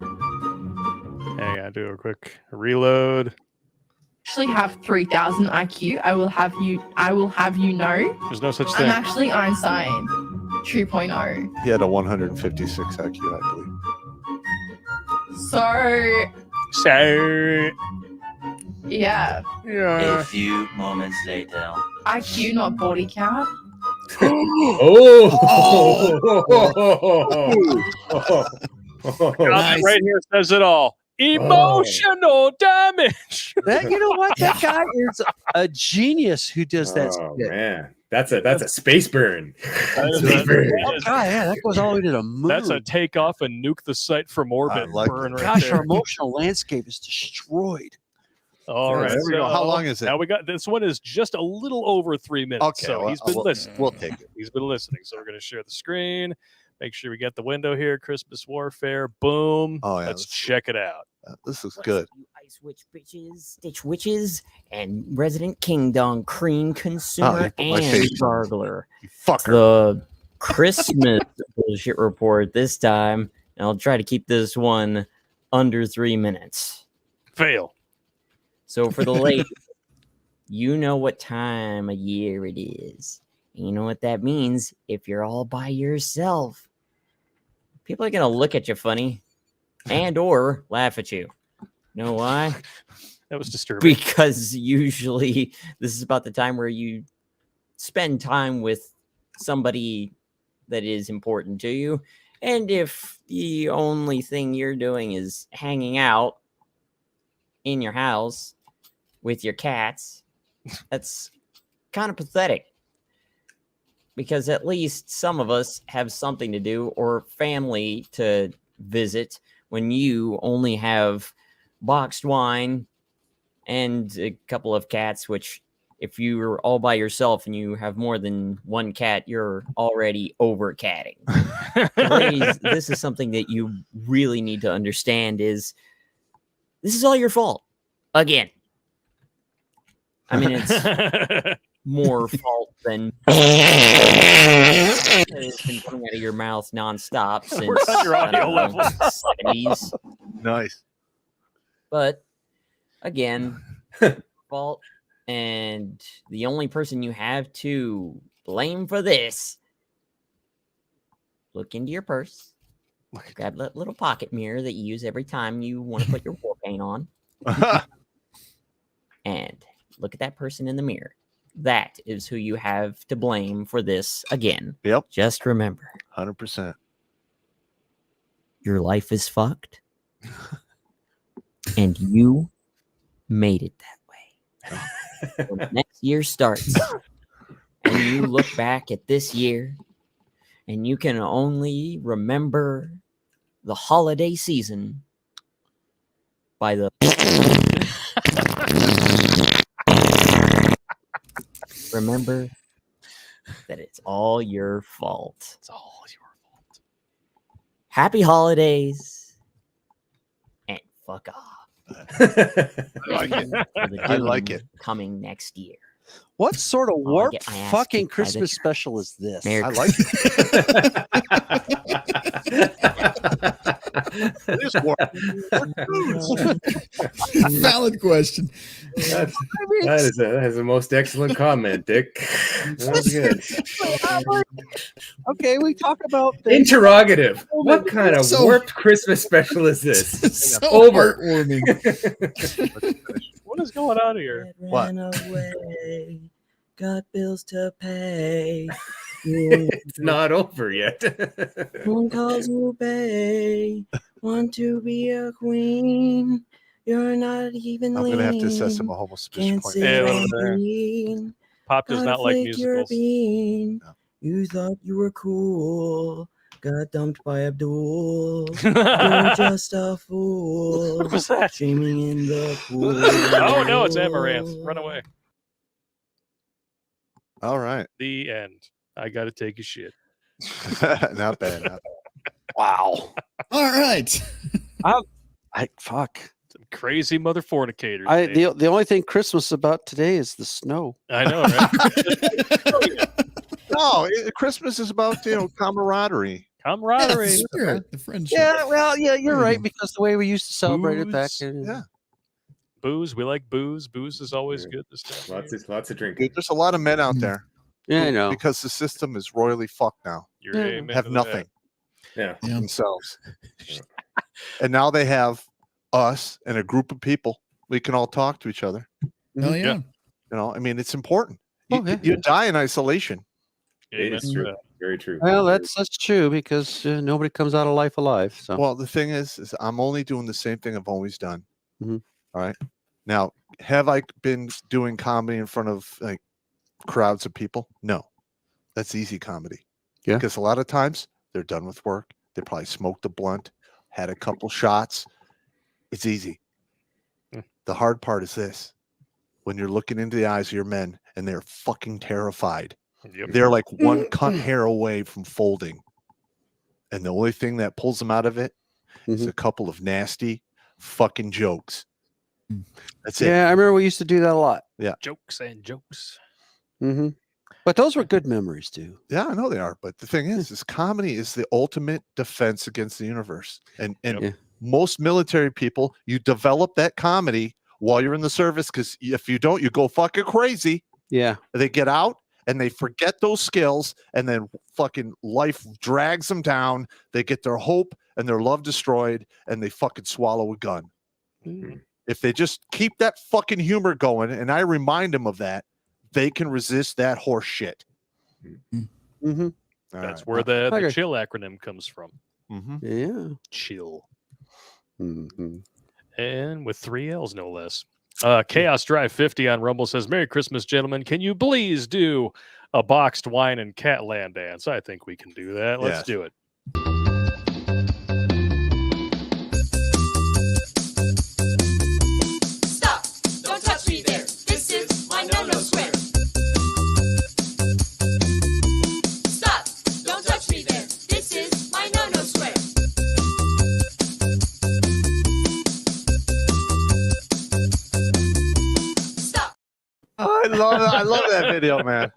Hang on, do a quick reload. Actually have 3,000 IQ. I will have you know. There's no such I'm thing. actually Einstein 2.0. He had a 156 IQ, I believe. So So, yeah, yeah. A few moments later. IQ not body count. God, right here says it all. Emotional damage. That, you know what? That guy is a genius who does that. Oh shit. man, that's a space burn. Oh, God, yeah, that goes all the way to the moon. That's a take off and nuke the site from orbit. like burn right Gosh, there. our emotional landscape is destroyed. All right. There we go. How long is it? Now we got this one is just a little over 3 minutes. Okay, So well, he's been listening. We'll take it. He's been listening. So we're going to share the screen. Make sure we get the window here. Christmas Warfare. Boom. Oh, yeah, Let's check it out. This is good. You ice witch bitches, stitch witches, and resident king dong cream consumer you put my and face on. gargler. You fucker. The Christmas bullshit report this time. And I'll try to keep this one under 3 minutes. Fail. So for the ladies, you know what time of year it is. And you know what that means if you're all by yourself. People are going to look at you funny and or laugh at you. Know why? That was disturbing. Because usually this is about the time where you spend time with somebody that is important to you. And if the only thing you're doing is hanging out in your house with your cats, that's kind of pathetic. Because at least some of us have something to do or family to visit when you only have boxed wine and a couple of cats, which if you're all by yourself and you have more than one cat, you're already over catting. Ladies, this is something that you really need to understand is this is all your fault. Again. I mean, it's more fault than it's been coming out of your mouth nonstop since We're on your audio level. 70s. Nice. But again, fault, and the only person you have to blame for this, look into your purse, grab that little pocket mirror that you use every time you want to put your war paint on, and look at that person in the mirror. That is who you have to blame for this again. Yep. Just remember, 100%. your life is fucked, and you made it that way. When next year starts, and you look back at this year, and you can only remember the holiday season by the remember that it's all your fault. It's all your fault. Happy holidays and fuck off. I like it. For the I like doom it. coming next year. What sort of Oh, I warped get my ass fucking kicked by the Christmas special is this? Merry I like it. This war- Valid question. That is the most excellent comment, Dick. That's good. Okay, we talk about Interrogative. What kind of So- warped Christmas special is this? So Over. heartwarming. What is going on here? What? Ran away, got bills to pay. It's not over yet. One calls you bae, want to be a queen. You're not even I'm going to have to assess lean. him a homo suspicion Can't point. sit Yeah, on there. green. Pop does Gotta not like flake your musicals. bean. No. You thought you were cool. Got dumped by Abdul. You're just a fool. What was that? Dreaming in the pool. Oh no, it's Amaranth. Run away. All right. The end. I gotta take a shit. Not bad. Not bad. Wow. All right. Fuck. Some crazy mother fornicators. I Dave. the only thing Christmas about today is the snow. I know, right? No, Christmas is about camaraderie. Camaraderie. The spirit, the friendship. Yeah, well, yeah, you're There you right go. because the way we used to celebrate it back Booze. in Yeah. Booze. We like booze. Booze is always good this time. Lots of drinking. There's a lot of men out there. Yeah, I who- know. Because the system is royally fucked now. You're Yeah. amen Have to that. nothing Yeah. Yeah. themselves. And now they have us and a group of people. We can all talk to each other. Hell yeah. I mean, it's important. You, Oh, yeah. you die in isolation. It Amen is to true. that. Very true. Well, that's true because nobody comes out of life alive. So Well, the thing is I'm only doing the same thing I've always done. Mhm. All right. Now, have I been doing comedy in front of like crowds of people? No. That's easy comedy. Yeah. Because a lot of times they're done with work. They probably smoked a blunt, had a couple shots. It's easy. Hmm. The hard part is this. When you're looking into the eyes of your men and they're fucking terrified. Yep. They're like one cunt hair away from folding. And the only thing that pulls them out of it is a couple of nasty fucking jokes. That's it. yeah, I remember we used to do that a lot. Jokes and jokes. Mm-hmm. But those were good memories too. Yeah, I know they are. But the thing is comedy is the ultimate defense against the universe. And Yeah. most military people, you develop that comedy while you're in the service because if you don't, you go fucking crazy. Yeah. They get out and they forget those skills, and then fucking life drags them down. They get their hope and their love destroyed, and they fucking swallow a gun. Mm. If they just keep that fucking humor going, and I remind them of that, they can resist that horse shit. Mm-hmm. That's where the Okay. chill acronym comes from. Mm-hmm. Yeah. Chill. Mm-hmm. And with 3 L's, no less. Chaos Drive 50 on Rumble says, Merry Christmas, gentlemen. Can you please do a boxed wine and Catland dance? I think we can do that. Let's Yes. do it. Stop! Don't touch me there. This is my no-no square. Stop! Don't touch me there. This is my no-no square. Stop! I love that video, man.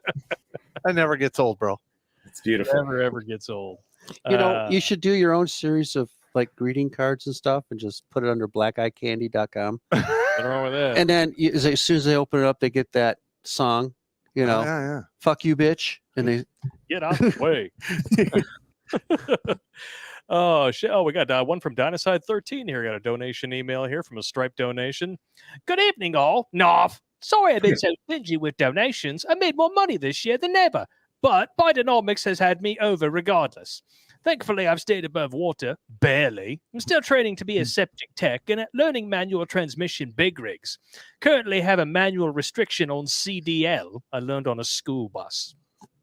That never gets old, bro. It's beautiful. Never ever gets old. You know, you should do your own series of like greeting cards and stuff and just put it under blackeyecandy.com. Nothing wrong with that. And then as soon as they open it up, they get that song, you know, Yeah. fuck you, bitch. And they, Get out of the way. Oh, shit. Oh, we got one from Dynaside 13 here. Got a donation email here from a Stripe donation. Good evening, all. Noff. Sorry I've been so stingy with donations. I made more money this year than ever. But Bidenomics has had me over regardless. Thankfully, I've stayed above water. Barely. I'm still training to be a septic tech and learning manual transmission big rigs. Currently have a manual restriction on CDL I learned on a school bus.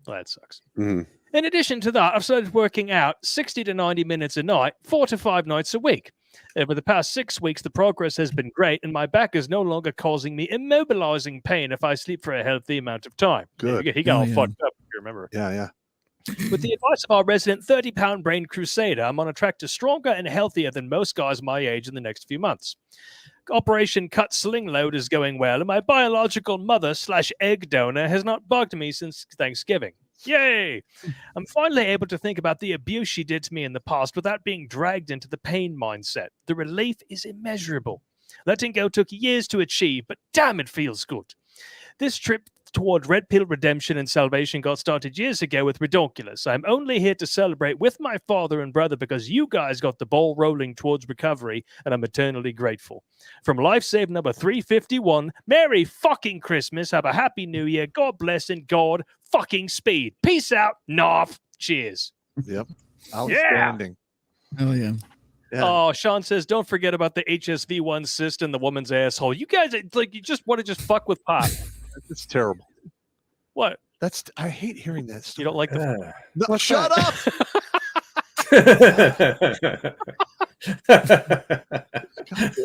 Well, that sucks. In addition to that, I've started working out 60 to 90 minutes a night, 4 to 5 nights a week. Over the past 6 weeks, the progress has been great, and my back is no longer causing me immobilizing pain if I sleep for a healthy amount of time. Good. He got Oh, all yeah. fucked up, if you remember. Yeah. With the advice of our resident 30-pound brain crusader, I'm on a track to stronger and healthier than most guys my age in the next few months. Operation Cut Sling Load is going well, and my biological mother/egg donor has not bugged me since Thanksgiving. Yay! I'm finally able to think about the abuse she did to me in the past without being dragged into the pain mindset. The relief is immeasurable. Letting go took years to achieve, but damn, it feels good. This trip toward Red Pill redemption and salvation got started years ago with Redonkulas. I'm only here to celebrate with my father and brother because you guys got the ball rolling towards recovery, and I'm eternally grateful. From Lifesave number 351, Merry fucking Christmas, have a happy New Year, God bless, and God fucking speed. Peace out, Narf. Cheers. Yep. Outstanding. Oh yeah. Yeah. Oh, Sean says, don't forget about the HSV1 cyst in the woman's asshole. You guys, like, you just want to just fuck with Pop. It's terrible. What? I hate hearing that stuff. You don't like the... No, shut up. God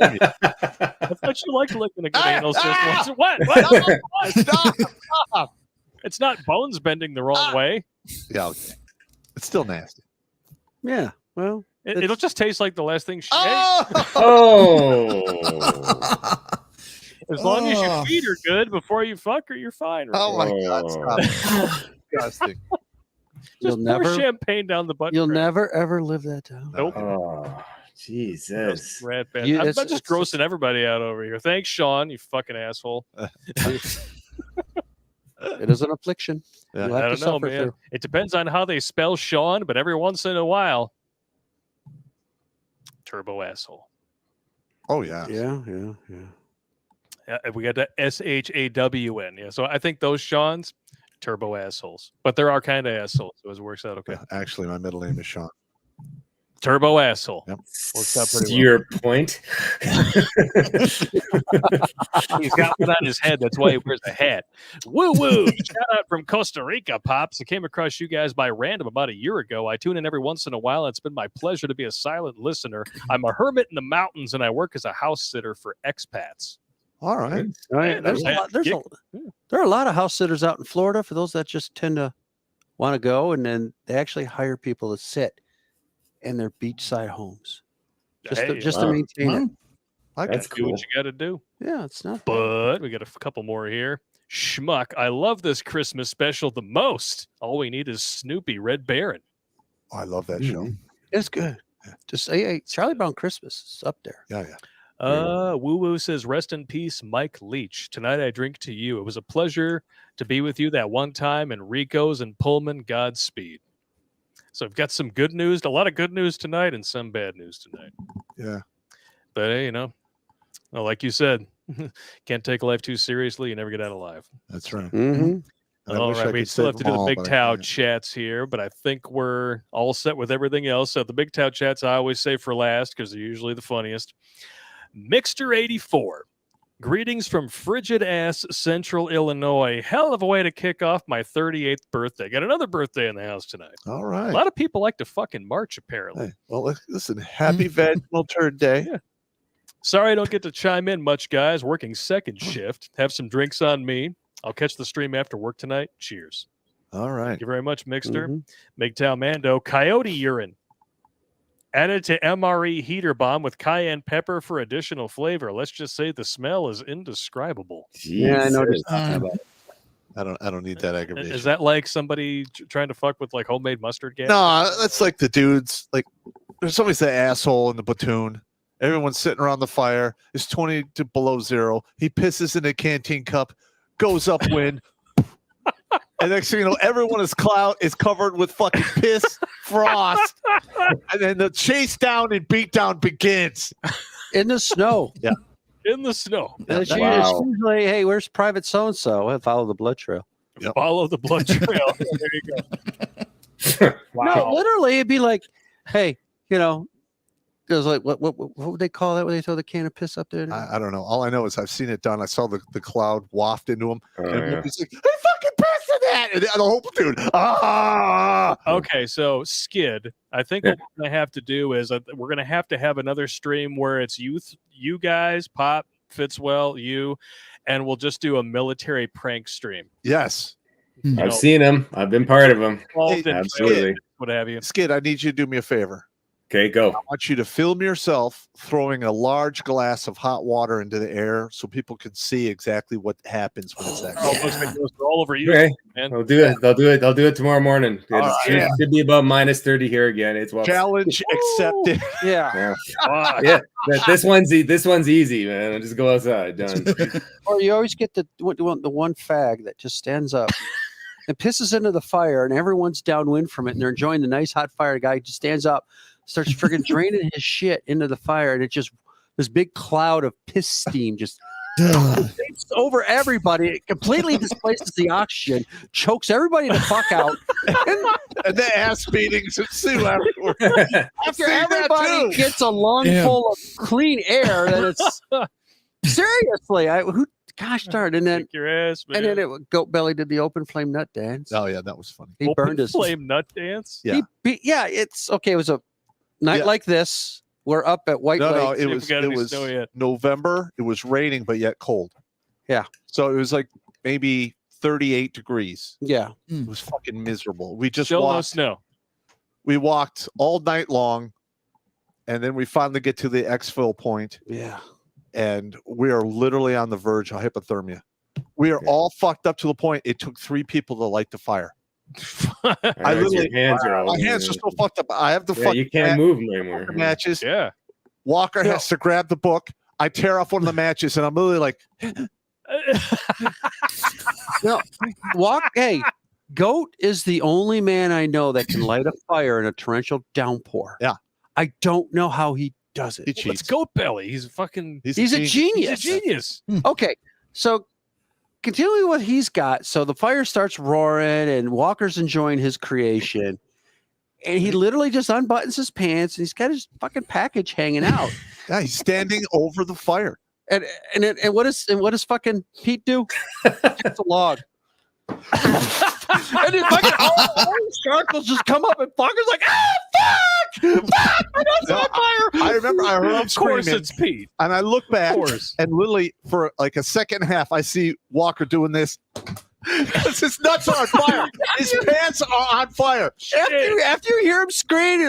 damn it. I thought you liked licking a good anal cyst once. What? Stop. It's not bones bending the wrong way. Yeah, okay. It's still nasty. Yeah. Well, It'll just taste like the last thing she ate. Oh. As long as you feed her good before you fuck her, you're fine. Right? Oh my God! Stop. Disgusting. You'll Just pour never champagne down the butt. You'll crack. never ever live that down. Nope. Oh, Jesus. Rat bad. You- I'm it's- just it's- grossing everybody out over here. Thanks, Sean. You fucking asshole. It is an affliction. Yeah. You'll I have to don't know, suffer man. through. It depends on how they spell Sean, but every once in a while, turbo asshole. Oh yeah. Yeah. We got the SHAWN. Yeah, so I think those Sean's turbo assholes, but there are kind of assholes, so it works out okay. Yeah, actually, my middle name is Sean. Turbo asshole. Yep. Works out pretty To well. your point. He's got one on his head. That's why he wears a hat. Woo woo! Shout out from Costa Rica, Pops. I came across you guys by random about a year ago. I tune in every once in a while. It's been my pleasure to be a silent listener. I'm a hermit in the mountains, and I work as a house sitter for expats. All right. Man, There are a lot of house sitters out in Florida for those that just tend to want to go, and then they actually hire people to sit in their beachside homes just to wow. maintain it. That's do cool. what you got to do. Yeah, it's not. But we got a couple more here. Schmuck, I love this Christmas special the most. All we need is Snoopy Red Baron. Oh, I love that show. It's good. Just hey, Charlie Brown Christmas is up there. Yeah. Woo Woo says, rest in peace, Mike Leach. Tonight I drink to you. It was a pleasure to be with you that one time, and Rico's and Pullman, Godspeed. So I've got some good news, a lot of good news tonight and some bad news tonight. Yeah. But hey, well, like you said, can't take life too seriously. You never get out alive. That's right. Mm-hmm. All right, we still have to do the Big Tau chats here, but I think we're all set with everything else. So the Big Tau chats I always say for last because they're usually the funniest. Mixter84. Greetings from frigid ass Central Illinois. Hell of a way to kick off my 38th birthday. Got another birthday in the house tonight. All right. A lot of people like to fucking march, apparently. Hey, well, listen, happy Vaginal Turd Day. Yeah. Sorry I don't get to chime in much, guys. Working second shift. Have some drinks on me. I'll catch the stream after work tonight. Cheers. All right. Thank you very much, Mixter. MGTOW Mando. Coyote urine. Added to MRE heater bomb with cayenne pepper for additional flavor. Let's just say the smell is indescribable. Yeah, I noticed. I don't need that aggravation. Is that like somebody trying to fuck with like homemade mustard gas? No, that's like the dudes. Like, there's always that asshole in the platoon. Everyone's sitting around the fire. It's 20 to below zero. He pisses in a canteen cup, goes upwind. And next thing you know, everyone is covered with fucking piss, frost, and then the chase down and beat down begins in the snow. Yeah, in the snow. It's usually, hey, where's Private So and So? Follow the blood trail. Yep. Follow the blood trail. There you go. Wow. No, literally, it'd be like, hey, it was like, what would they call that when they throw the can of piss up there? I don't know. All I know is I've seen it done. I saw the cloud waft into him. And he's like, hey, fucking piss in that! And the whole platoon. Okay, so Skid, I think what we're going to have to do is we're going to have another stream where it's you guys, Pop, Fitzwell, you, and we'll just do a military prank stream. Yes. I've seen them. I've been part of them. Hey, Absolutely. What have you? Skid, I need you to do me a favor. Okay, go. I want you to film yourself throwing a large glass of hot water into the air so people can see exactly what happens when it's that Oh, cold. looks like those are all over you, Okay, man. I'll do it. They'll do it tomorrow morning. It should be about -30 here again. It's Challenge accepted. Yeah. Yeah, this one's easy, man. I'll just go outside. Done. Or you always get the one fag that just stands up and pisses into the fire, and everyone's downwind from it, and they're enjoying the nice hot fire. The guy just stands up, starts friggin' draining his shit into the fire, and it just this big cloud of piss steam just takes over everybody. It completely displaces the oxygen, chokes everybody the fuck out, and the ass beatings ensue afterwards. After everybody gets a lungful of clean air, then it's seriously, gosh darn, and then Kick your ass, man. and then Goat Belly did the open flame nut dance. Oh yeah, that was funny. He Open burned his flame nut dance. Yeah. It's okay. It was a night like this. We're up at White Lake. No, it See if we was got any snow it was yet. November. It was raining, but yet cold. Yeah. So it was like maybe 38 degrees. Yeah. It was fucking miserable. We just Still no walked. snow. We walked all night long, and then we finally get to the exfil point, Yeah. and we are literally on the verge of hypothermia. We are all fucked up to the point it took 3 people to light the fire. I literally, your hands are all my hands are so fucked up. I have the Yeah, fucking you can't move them anymore. matches. Yeah. Walker has to grab the book. I tear off one of the matches, and I'm literally like, No, Hey, Goat is the only man I know that can light a fire in a torrential downpour. Yeah. I don't know how he does it. he It's cheats. Goat Belly. He's fucking. He's a He's a genius. genius. Okay, so continuing what he's got. So the fire starts roaring, and Walker's enjoying his creation. And he literally just unbuttons his pants, and he's got his fucking package hanging out. Yeah, he's standing over the fire. And what does fucking Pete do? It's a log. And then fucking sharkles just come up, and fucker's like, fuck! I got on fire! I remember I heard him Of course, screaming, it's Pete. and I look back, Of course. and literally for like a second and a half, I see Walker doing this. Because his nuts are on fire. His pants are on fire. After you hear him scream,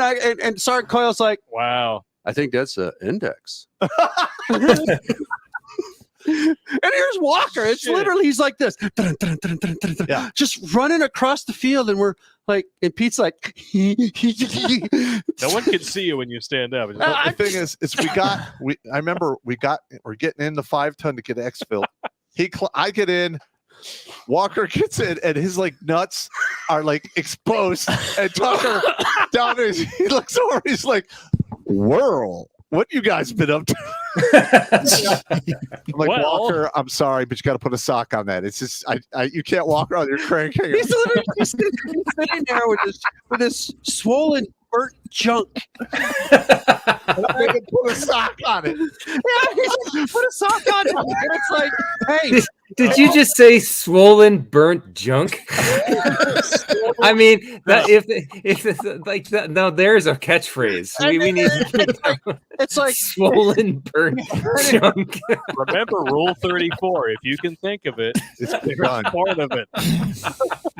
and Sergeant Coyle's like, Wow. I think that's an index. And here's Walker. It's literally, he's like this, Yeah. just running across the field, and we're like, and Pete's like, No one can see you when you stand up. It's just- The thing is I remember we're getting in the 5-ton to get exfil. I get in, Walker gets in, and his like nuts are like exposed, and Tucker down there, he looks over, he's like, "Whirl, what you guys been up to?" I'm like, Well- Walker, I'm sorry, but you got to put a sock on that. It's just you can't walk around. You're cranking. he's literally just sitting there with this swollen, burnt junk. I can put a sock on it. Yeah, he's like, put a sock on it. And it's like, hey, Did you just say swollen, burnt junk? I mean, that if it's like that, no, there's a catchphrase. We need it's like swollen, burnt junk. Remember Rule 34. If you can think of it, It's you're part of it.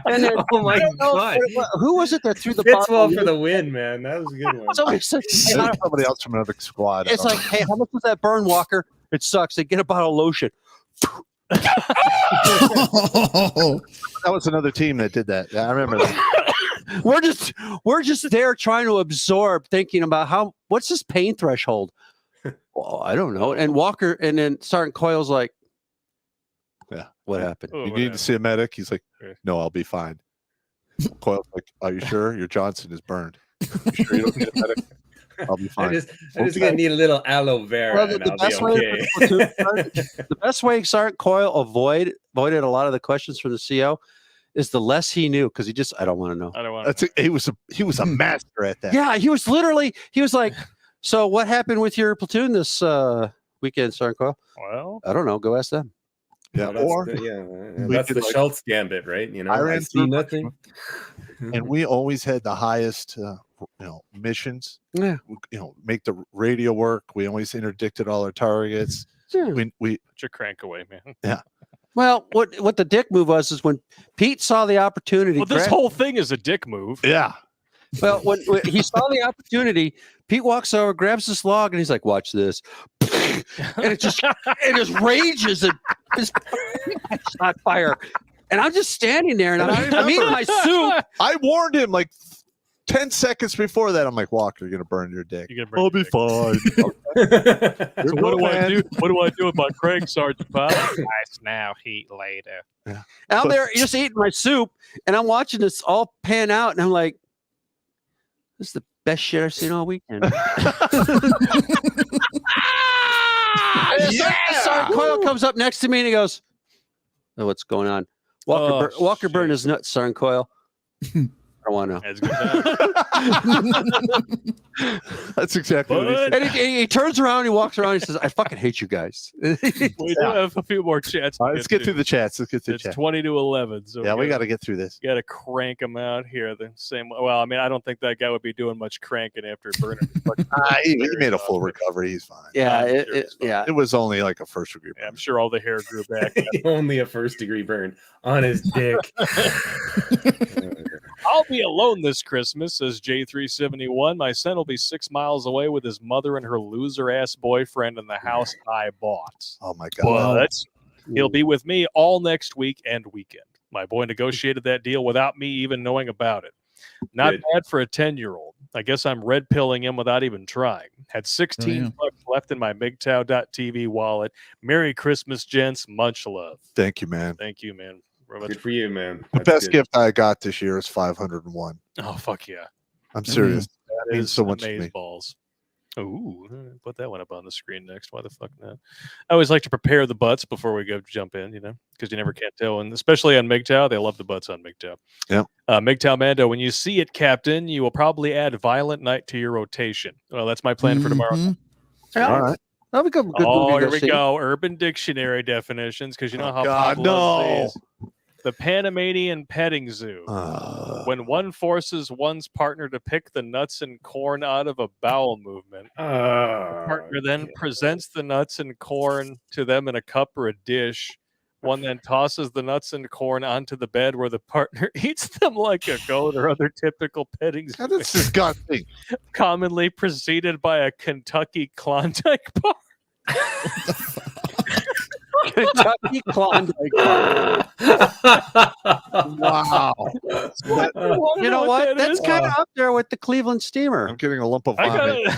and then, Oh my god! who was it that threw the Fitzwell bottle? for the win, man. That was a good one. So it's like, hey, how- Somebody else from another squad. it's like, hey, how much was that burn, Walker? It sucks. They get a bottle of lotion. That was another team that did that. Yeah, I remember that. We're just there trying to absorb, thinking about what's his pain threshold. Well, I don't know. And Walker, and then Sergeant Coyle's like, Yeah. what happened? Oh, You what need to happened? see a medic. He's like, Yeah. "No, I'll be fine." Coyle's like, "Are you sure your Johnson is burned? You sure you don't need a medic? I'll be I fine." just gonna need a little aloe vera, Well, and the I'll best be way okay. the best way Sergeant Coyle avoided a lot of the questions from the CO is the less he knew, because he just, I don't want to know. I don't want to. He was a master at that. Yeah, he was like, so what happened with your platoon this weekend, Sergeant Coyle? Well, I don't know. Go ask them. Yeah, Well, or we that's did the like- Schultz gambit, right? You know, I I ran see through- nothing. and we always had the highest, missions. Yeah. Make the radio work. We always interdicted all our targets. We put your crank away, man. Well, what the dick move was is when Pete saw the opportunity. Well, this whole thing is a dick move. yeah. Well, when he saw the opportunity, Pete walks over, grabs this log, and he's like, "Watch this," and it just rages and it's on fire. And I'm just standing there, and I'm eating my soup. I warned him like 10 seconds before that. I'm like, Walker, you're gonna burn your dick. I'll be fine. So what do I do? What do I do with my crank, Sergeant Pop? Nice now, heat later. Yeah. And I'm there just eating my soup, and I'm watching this all pan out, and I'm like, "This is the best shit I've seen all weekend." Sergeant Coyle comes up next to me, and he goes, "Oh, what's going on?" Walker burned his nuts, Sergeant Coyle. I don't want to know. That's good. That's exactly what he said. And he turns around, he walks around, he says, "I fucking hate you guys." We do have a few more chats. All right, let's get through the chats. Let's get through the It's chat. 20 to 11. So Yeah, we got to get through this. Got to crank them out here the same way. Well, I mean, I don't think that guy would be doing much cranking after burning. He made a full recovery. He's fine. Yeah, It was only like a first degree. Yeah, I'm sure all the hair grew back. Only a first-degree burn on his dick. I'll be alone this Christmas, says J371. My son will be 6 miles away with his mother and her loser-ass boyfriend in the house I bought. Oh, my God. But he'll be with me all next week and weekend. My boy negotiated that deal without me even knowing about it. Not bad for a 10-year-old. I guess I'm red pilling him without even trying. Had 16 bucks left in my MGTOW.TV wallet. Merry Christmas, gents. Much love. Thank you, man. Thank you, man. Good for you, man. The best gift I got this year is 501. Oh, fuck yeah. I'm serious. That It means is so much to amaze me. balls. Ooh, put that one up on the screen next. Why the fuck not? I always like to prepare the butts before we go jump in, because you never can't tell. And especially on MGTOW, they love the butts on MGTOW. Yeah. MGTOW Mando, when you see it, Captain, you will probably add Violent Night to your rotation. Well, that's my plan for tomorrow. Yeah. All right. That'll be a good Oh, movie here to we see. go. Urban Dictionary definitions, because you know how God, Bob loves these. The Panamanian petting zoo. When one forces one's partner to pick the nuts and corn out of a bowel movement, the partner then presents the nuts and corn to them in a cup or a dish. One then tosses the nuts and corn onto the bed where the partner eats them like a goat or other typical petting zoo. That's disgusting. Commonly preceded by a Kentucky Klondike bar. Kentucky Klondike. Wow. You know what? That's kind of up there with the Cleveland Steamer. I'm getting a lump of I vomit.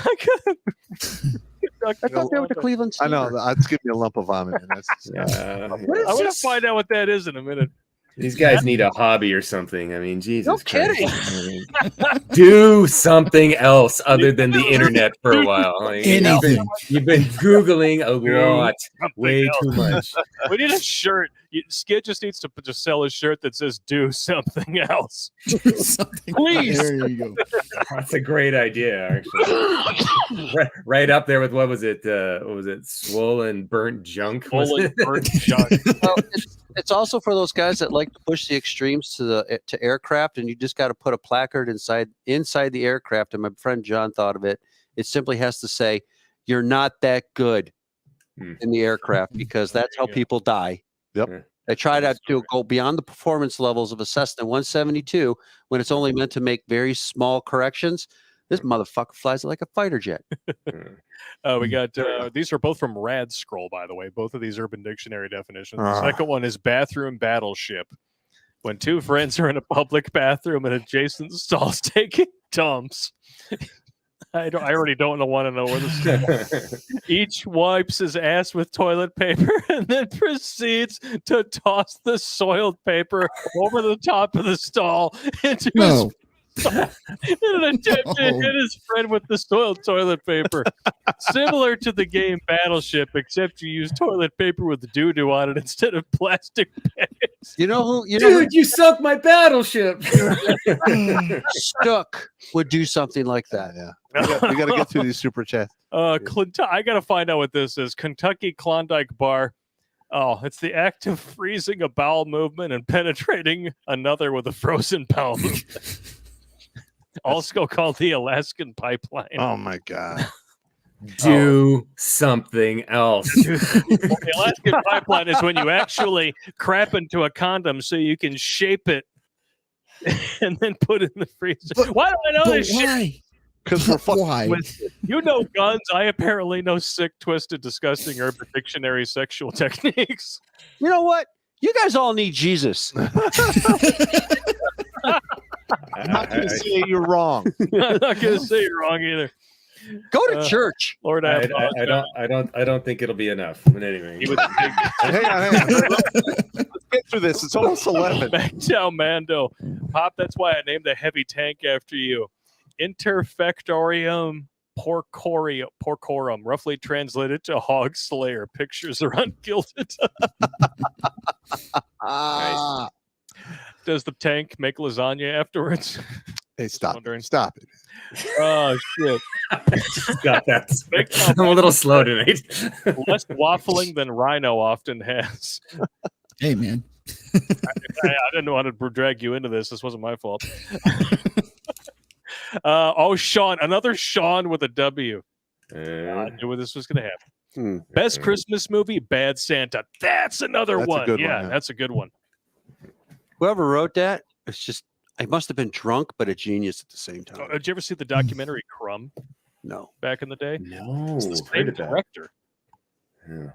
That's up there with the Cleveland I Steamer. know. It's giving me a lump of vomit. And that's, I'm going to find out what that is in a minute. These guys need a hobby or something. I mean, Jesus. No kidding. Christ. I mean, do something else other than the internet for a while. Like, Anything. You've been Googling a lot, way too much. We need a shirt. Skid just needs to just sell a shirt that says "Do something else." Something. Please. There you go. That's a great idea, actually. right up there with what was it? Swollen burnt junk. Was Swollen it? burnt junk. Well, it's also for those guys that like to push the extremes to aircraft, and you just got to put a placard inside the aircraft. And my friend John thought of it. It simply has to say, "You're not that good in the aircraft," because that's how people die. Yep. I try to go beyond the performance levels of a Cessna 172 when it's only meant to make very small corrections. This motherfucker flies like a fighter jet. We got these are both from Rad Scroll, by the way. Both of these Urban Dictionary definitions. The second one is bathroom battleship. When two friends are in a public bathroom and adjacent stalls taking dumps. I already don't want to know where this is. Each wipes his ass with toilet paper and then proceeds to toss the soiled paper over the top of the stall into his in an attempt to hit his friend with the soiled toilet paper. Similar to the game Battleship, except you use toilet paper with doo-doo on it instead of plastic bags. You know who? Dude, you sunk my battleship. Stuck would do something like that. Yeah. We got to get through these super chats. I got to find out what this is. Kentucky Klondike Bar. Oh, it's the act of freezing a bowel movement and penetrating another with a frozen bowel movement. Also called the Alaskan Pipeline. Oh my God. Do something else. The Alaskan Pipeline is when you actually crap into a condom so you can shape it and then put it in the freezer. But- Why do I know But this shit? why? Because we're fucking Why? twisted. You know guns. I apparently know sick, twisted, disgusting Urban Dictionary sexual techniques. You know what? You guys all need Jesus. I'm not going to say you're wrong. I'm not gonna say you're wrong either. Go to church. Lord, I don't think it'll be enough. But anyway, He was Hang on. Let's get through this. It's almost 11. back down, Mando. Pop. That's why I named the heavy tank after you. Interfectorium porcorum, roughly translated to hog slayer. Pictures are ungilded. Ah. Does the tank make lasagna afterwards? Hey, stop. Wondering. Stop it. Oh shit! got that. Make I'm a little slow tonight. Less waffling than Rhino often has. Hey, man. I didn't want to drag you into this. This wasn't my fault. Sean, another Sean with a W. I knew this was going to happen. Best Christmas movie, Bad Santa. That's another That's a one. good Yeah, one, yeah. that's a good one. Whoever wrote that, it's just, I must have been drunk, but a genius at the same time. Did you ever see the documentary Crumb No. back in the day? No, It's the heard same of that. director. Yeah.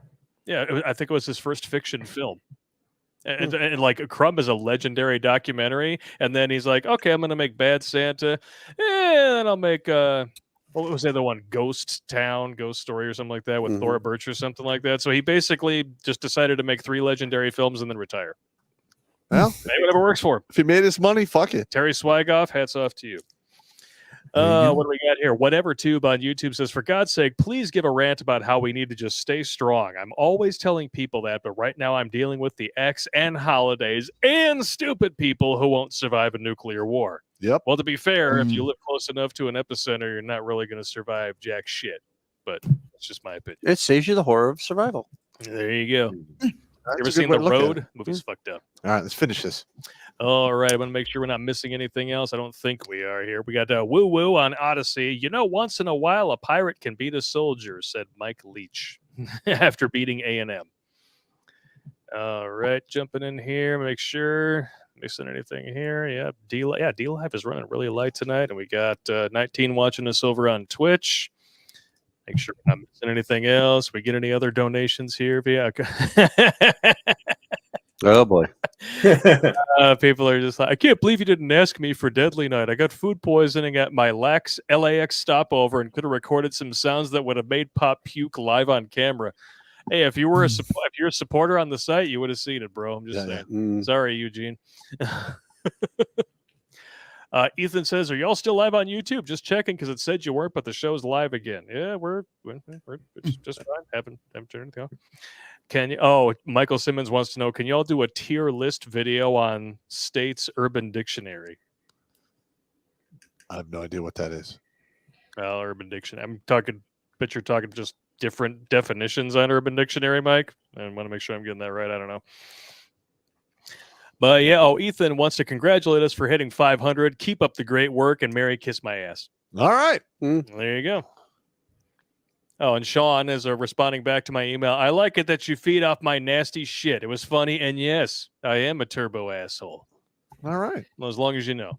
Yeah, I think it was his first fiction film. And like Crumb is a legendary documentary, and then he's like, "Okay, I'm gonna make Bad Santa, and then I'll make what was the other one? Ghost Town, Ghost Story, or something like that with Thora Birch or something like that." So he basically just decided to make 3 legendary films and then retire. Well, Hey, whatever works for him. if he made his money, fuck it. Terry Swigoff, hats off to you. There you go. What do we got here? Whatever Tube on YouTube says, for God's sake, please give a rant about how we need to just stay strong. I'm always telling people that, but right now I'm dealing with the X and holidays and stupid people who won't survive a nuclear war. Yep. Well, to be fair, if you live close enough to an epicenter, you're not really going to survive jack shit. But it's just my opinion. It saves you the horror of survival. There you go. That's You ever a good seen way The to look at Road? it. Movie's fucked up. All right, let's finish this. All right, I want to make sure we're not missing anything else. I don't think we are here. We got Woo Woo on Odyssey. You know, once in a while, a pirate can beat a soldier, said Mike Leach after beating A&M. All right, jumping in here, make sure missing anything here. Yeah, D-Live is running really light tonight, and we got 19 watching us over on Twitch. Make sure we're not missing anything else. We get any other donations here? Yeah. Oh boy. People are just like, I can't believe you didn't ask me for Deadly Night. I got food poisoning at my LAX stopover and could have recorded some sounds that would have made Pop puke live on camera. Hey, if you're a supporter on the site, you would have seen it, bro. I'm just saying. Sorry, Eugene. Ethan says, "Are y'all still live on YouTube? Just checking because it said you weren't, but the show's live again." Yeah, we're it's just fine. Haven't turned anything off. Can you? Oh, Michael Simmons wants to know: can y'all do a tier list video on State's Urban Dictionary? I have no idea what that is. Well, Urban Dictionary. I'm talking, but you're talking just different definitions on Urban Dictionary, Mike. I want to make sure I'm getting that right. I don't know. But yeah, Ethan wants to congratulate us for hitting 500. Keep up the great work, and Mary kiss my ass. All right. There you go. Oh, and Sean is responding back to my email. I like it that you feed off my nasty shit. It was funny, and yes, I am a turbo asshole. All right. Well, as long as you know.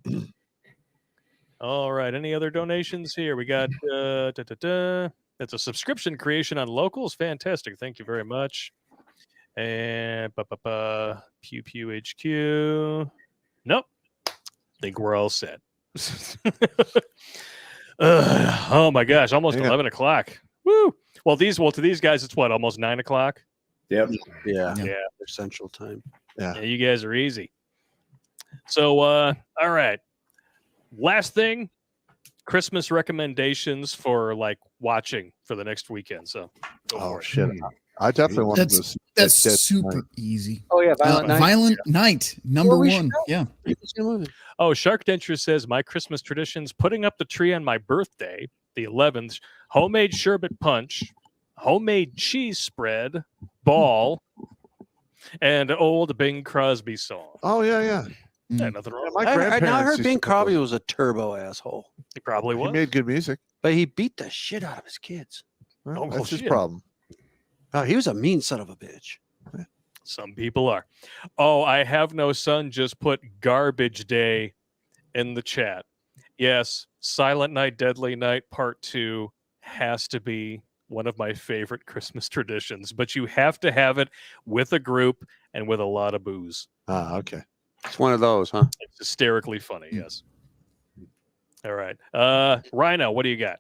All right. Any other donations here? We got it's a subscription creation on Locals. Fantastic. Thank you very much. And Pew Pew HQ. Nope. Think we're all set. Oh my gosh, almost 11 o'clock. Woo! Well, to these guys, it's what, almost 9 o'clock? Yep. Yeah. Yeah. Their central time. Yeah. You guys are easy. So, all right. Last thing, Christmas recommendations for like watching for the next weekend. So, oh shit! I definitely want to. That's super easy. Oh yeah, Violent Night. Violent Night, number one. Yeah. Oh, Shark Denture says my Christmas traditions: putting up the tree on my birthday, the 11th, homemade sherbet punch, homemade cheese spread, ball, and old Bing Crosby song. Oh yeah. Yeah, nothing wrong. My I grandparents heard used Bing to put Crosby those- was a turbo asshole. He probably was. He made good music. But he beat the shit out of his kids. Well, Oh, that's his shit. problem. Oh, he was a mean son of a bitch. Some people are. Oh, I have no son. Just put garbage day in the chat. Yes, Silent Night, Deadly Night Part 2 has to be one of my favorite Christmas traditions, but you have to have it with a group and with a lot of booze. Ah, okay. It's one of those, huh? It's hysterically funny, yes. All right. Rhino, what do you got?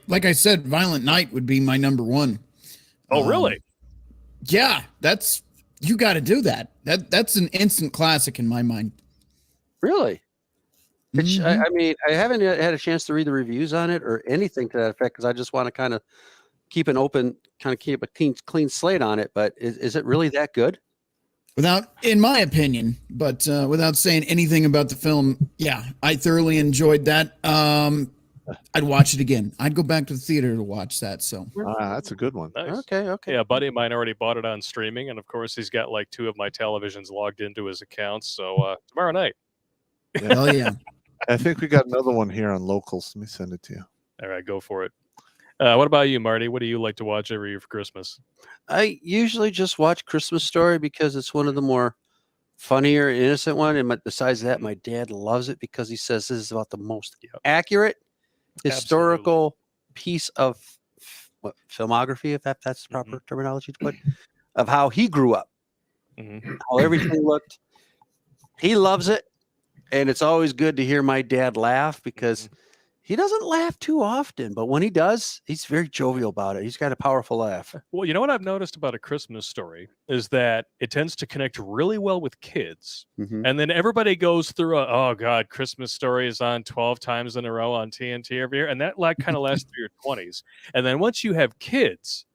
Like I said, Violent Night would be my number one. Oh, really? Yeah, you got to do that. That's an instant classic in my mind. Really? I mean, I haven't had a chance to read the reviews on it or anything to that effect because I just want to kind of keep a clean slate on it. But is it really that good? In my opinion, but without saying anything about the film, yeah, I thoroughly enjoyed that. I'd watch it again. I'd go back to the theater to watch that. So that's a good one. Nice. Okay. Yeah, a buddy of mine already bought it on streaming, and of course, he's got like 2 of my televisions logged into his accounts. So tomorrow night. Hell yeah. I think we got another one here on locals. Let me send it to you. All right, go for it. What about you, Marty? What do you like to watch every year for Christmas? I usually just watch Christmas Story because it's one of the more funnier, innocent one. And besides that, my dad loves it because he says this is about the most accurate historical piece of filmography, if that's the proper terminology to put, of how he grew up, how everything looked. He loves it. And it's always good to hear my dad laugh because he doesn't laugh too often, but when he does, he's very jovial about it. He's got a powerful laugh. Well, you know what I've noticed about A Christmas Story is that it tends to connect really well with kids. And then everybody goes through oh God, Christmas Story is on 12 times in a row on TNT every year. And that kind of lasts through your 20s. And then once you have kids,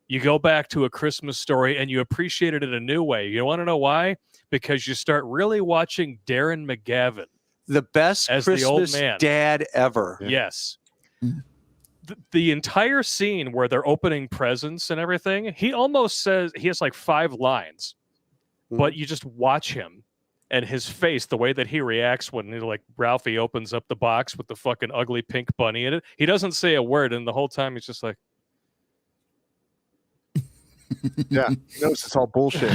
you go back to A Christmas Story and you appreciate it in a new way. You want to know why? Because you start really watching Darren McGavin. The best as Christmas the old man. dad ever. Yes. The entire scene where they're opening presents and everything, he almost says, he has like 5 lines, but you just watch him and his face, the way that he reacts when Ralphie opens up the box with the fucking ugly pink bunny in it. He doesn't say a word, and the whole time he's just like, yeah, he knows it's all bullshit.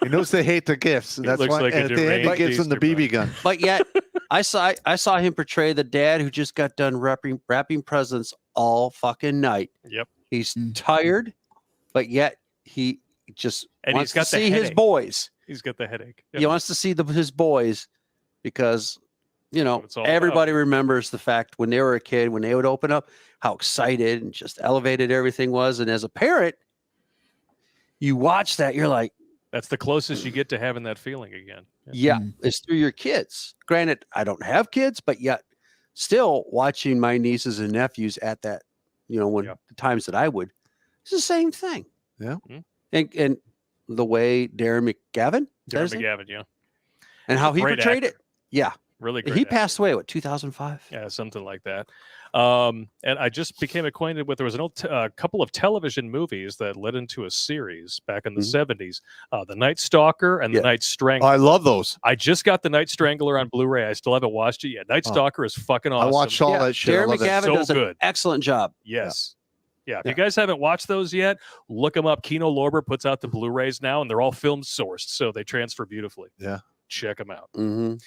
He knows they hate the gifts. And that's looks why like a at the end he gives them the BB gun. But yet, I saw him portray the dad who just got done wrapping presents all fucking night. Yep. He's tired, but yet he just wants he's got to the see his headache. boys. He's got the headache. He wants to see his boys because, it's all everybody remembers the fact when they were a kid, when they would open up, how excited and just elevated everything was. And as a parent, you watch that, you're like, that's the closest you get to having that feeling again. Yeah, it's through your kids. Granted, I don't have kids, but yet still watching my nieces and nephews at that, when the times that I would, it's the same thing. Yeah. And the way Darren McGavin, yeah. And how he Great portrayed actor. it. Yeah. Really great. He passed away, 2005? Yeah, something like that. And I just became acquainted with, there was a couple of television movies that led into a series back in the 70s. The Night Stalker and The Night Strangler. I love those. I just got The Night Strangler on Blu-ray. I still haven't watched it yet. Night Stalker is fucking awesome. I watched all that shit. Darren McGavin does good. an excellent job. Yes. Yeah, if you guys haven't watched those yet, look them up. Kino Lorber puts out the Blu-rays now, and they're all film sourced, so they transfer beautifully. Yeah. Check them out. And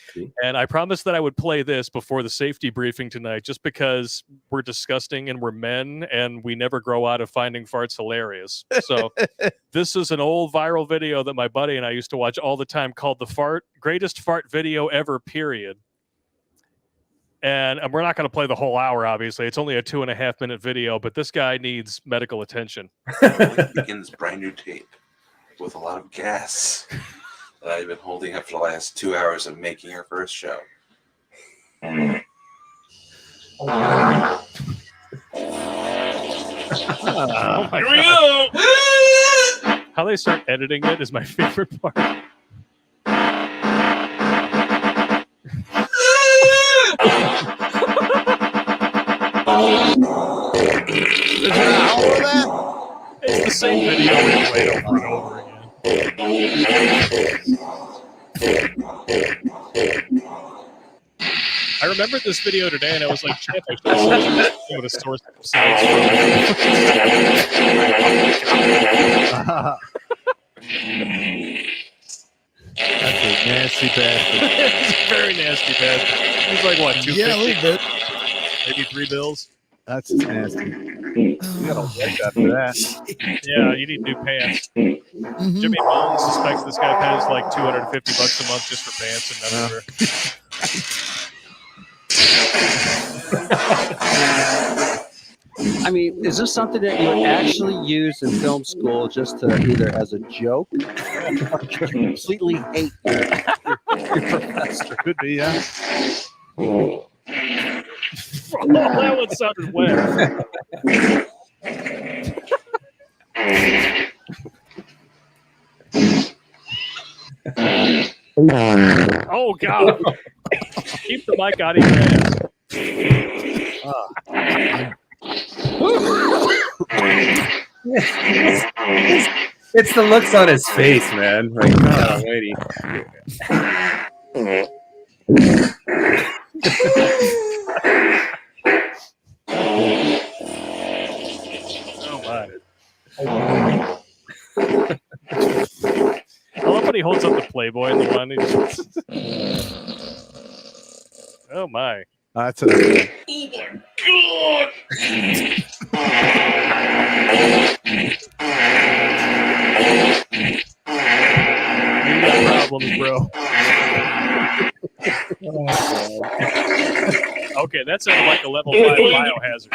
I promised that I would play this before the safety briefing tonight, just because we're disgusting and we're men and we never grow out of finding farts hilarious. So this is an old viral video that my buddy and I used to watch all the time called the greatest fart video ever, period. And we're not going to play the whole hour, obviously. It's only a 2.5-minute video, but this guy needs medical attention. Begin this brand new tape with a lot of gas that I've been holding up for the last 2 hours of making our first show. Oh my God. How they start editing it is my favorite part. It's the same video anyway, over and over again. I remembered this video today, and I was like, shit, I should have sent that video to source sites. Nasty bastard. He's a very nasty bastard. He's like what, 250? Yeah, a little bit. Maybe $3. That's nasty. You got a wet after that. Yeah, you need new pants. Mhm. Jimmy Mullen suspects this guy pays like $250 a month just for pants and underwear. I mean, is this something that you would actually use in film school just to either as a joke or completely hate your professor? Could be, yeah. Oh, that one sounded wet. Oh God! Keep the mic out of your ass. It's the looks on his face, man. Like, God almighty. Oh my! I love when he holds up the Playboy in the one. He just... Oh my! That's it. You got problems, bro. Okay, that sounded like a level 5 biohazard.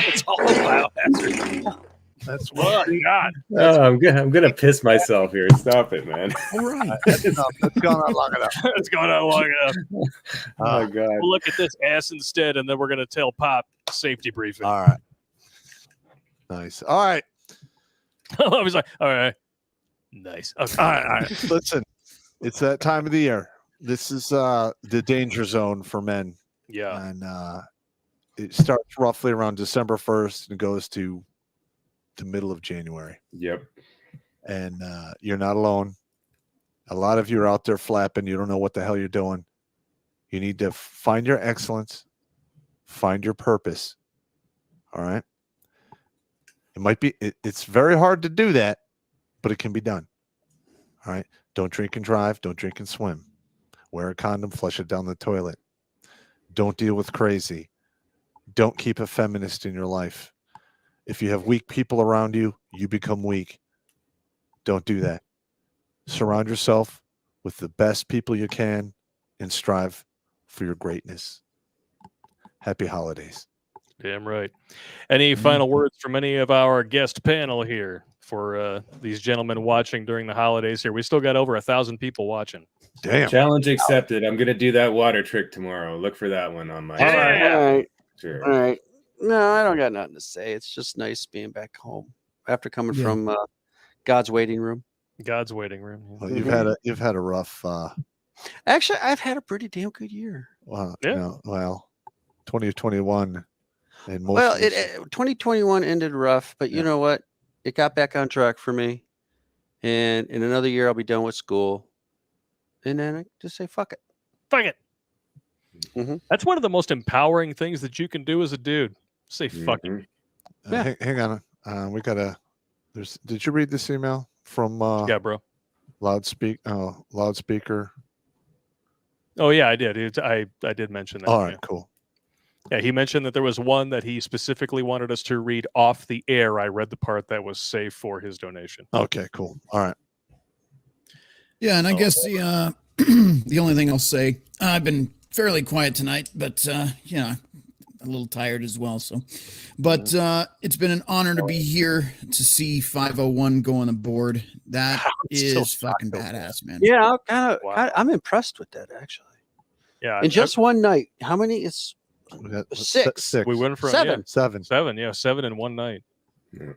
It's all a biohazard. That's what. Oh, God. Oh, I'm gonna piss myself here. Stop it, man. All right. That's enough. That's gone on long enough. It's going on long enough. Oh God. We'll look at this ass instead, and then we're going to tell Pop safety briefing. All right. Nice. All right. I was like, all right. Nice. Okay. All right. Listen, it's that time of the year. This is the danger zone for men. Yeah. And it starts roughly around December 1st and goes to the middle of January. Yep. And you're not alone. A lot of you are out there flapping. You don't know what the hell you're doing. You need to find your excellence, find your purpose. All right. It might be, it's very hard to do that, but it can be done. All right. Don't drink and drive. Don't drink and swim. Wear a condom, flush it down the toilet. Don't deal with crazy. Don't keep a feminist in your life. If you have weak people around you, you become weak. Don't do that. Surround yourself with the best people you can and strive for your greatness. Happy holidays. Damn right. Any final words from any of our guest panel here for these gentlemen watching during the holidays here? We still got over 1,000 people watching. Damn. Challenge accepted. I'm gonna do that water trick tomorrow. Look for that one on my. All right. Sure. All right. No, I don't got nothing to say. It's just nice being back home after coming from God's waiting room. God's waiting room. Well, you've had a rough. Actually, I've had a pretty damn good year. Well, Yeah. you know, well, 2021 and most. Well, of this- 2021 ended rough, but you know what? It got back on track for me. And in another year, I'll be done with school. And then I just say, fuck it. Fuck it. Mm-hmm. That's one of the most empowering things that you can do as a dude. Say fuck it. Yeah. Hang on. We gotta. Did you read this email from? Yeah, bro. Loudspeaker. Oh yeah, I did. I did mention that. All right, yeah. cool. Yeah, he mentioned that there was one that he specifically wanted us to read off the air. I read the part that was safe for his donation. Okay, cool. All right. Yeah, and I guess the the only thing I'll say, I've been fairly quiet tonight, but you know, a little tired as well. So, but it's been an honor to be here to see 501 go on the board. That is fucking badass, man. Yeah, I'm impressed with that actually. Yeah, in just one night. How many? It's We got six. We went from Seven. Seven. Yeah, 7 in one night.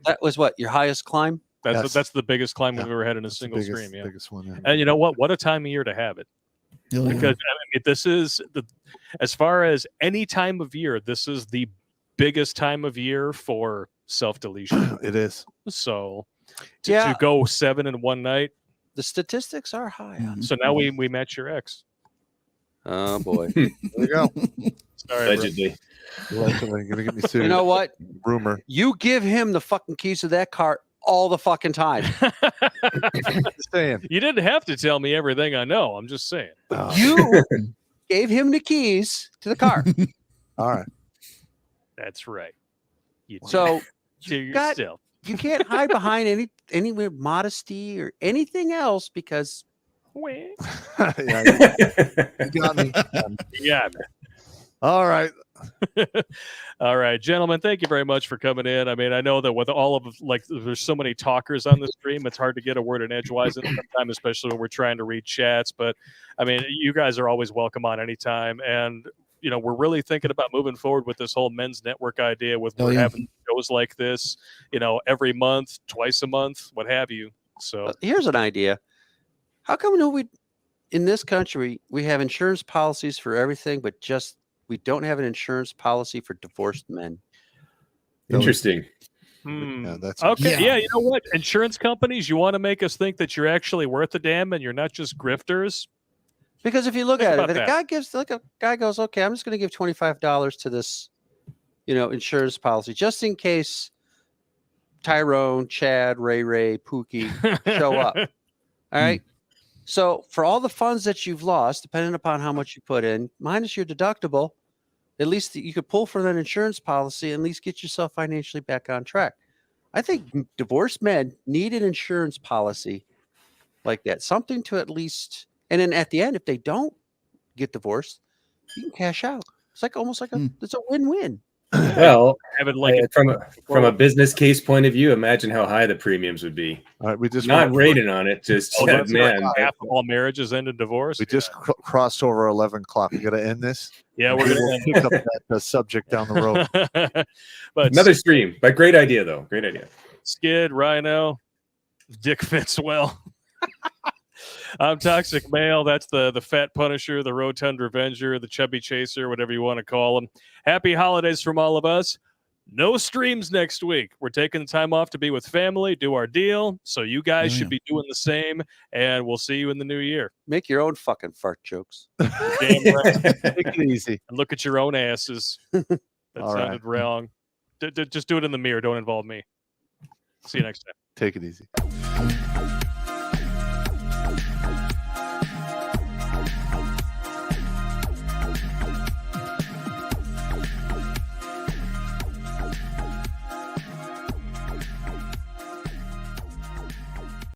That was what your highest climb. That's the biggest climb we've ever had in a single biggest, stream. Yeah, biggest one. Yeah. and you know what? What a time of year to have it. Hell yeah. Because I mean, this is as far as any time of year, this is the biggest time of year for self-deletion. It is. So to go 7 in one night. The statistics are high on it. So now we match your ex. Oh boy. There you go. Sorry, Allegedly. Allegedly, gonna get me sued. You know what? Rumor. You give him the fucking keys to that car all the fucking time. Just saying. You didn't have to tell me everything I know. I'm just saying. You gave him the keys to the car. All right. That's right. You did So to got- yourself. you can't hide behind any modesty or anything else because Yeah, you got me. Yeah. All right. All right, gentlemen, thank you very much for coming in. I mean, I know that with all of there's so many talkers on the stream, it's hard to get a word in edgewise at sometimes, especially when we're trying to read chats. But I mean, you guys are always welcome on anytime. And you know, we're really thinking about moving forward with this whole men's network idea with we're having shows like this, you know, every month, twice a month, what have you. So here's an idea. How come in this country we have insurance policies for everything, but just we don't have an insurance policy for divorced men? Interesting. Yeah, that's okay. Yeah, you know what? Insurance companies, you want to make us think that you're actually worth a damn and you're not just grifters. Because if you look Think at it, about if a guy goes, okay, I'm just going to give $25 to this, insurance policy just in case Tyrone, Chad, Ray, Pookie show up. All right. So for all the funds that you've lost, depending upon how much you put in, minus your deductible, at least you could pull from that insurance policy and at least get yourself financially back on track. I think divorced men need an insurance policy like that, something to at least, and then at the end, if they don't get divorced, you can cash out. It's like almost like it's a win-win. Well, from a business case point of view, imagine how high the premiums would be. All right, we just not rating on it. Just that's man, like half of all marriages end in divorce. We just crossed over 11 o'clock. We got to end this. Yeah, we're We'll gonna pick up that subject down the road. But another stream. But great idea, though. Great idea. Skid, Rhino, Dick Fitzwell. I'm Toxic Male. That's the Fat Punisher, the Rotund Revenger, the Chubby Chaser, whatever you want to call him. Happy holidays from all of us. No streams next week. We're taking the time off to be with family, do our deal. So you guys should be doing the same, and we'll see you in the new year. Make your own fucking fart jokes. Damn right. Take it easy. And look at your own asses. That All sounded wrong. Just do it in the mirror. Don't involve me. See you next time. Take it easy.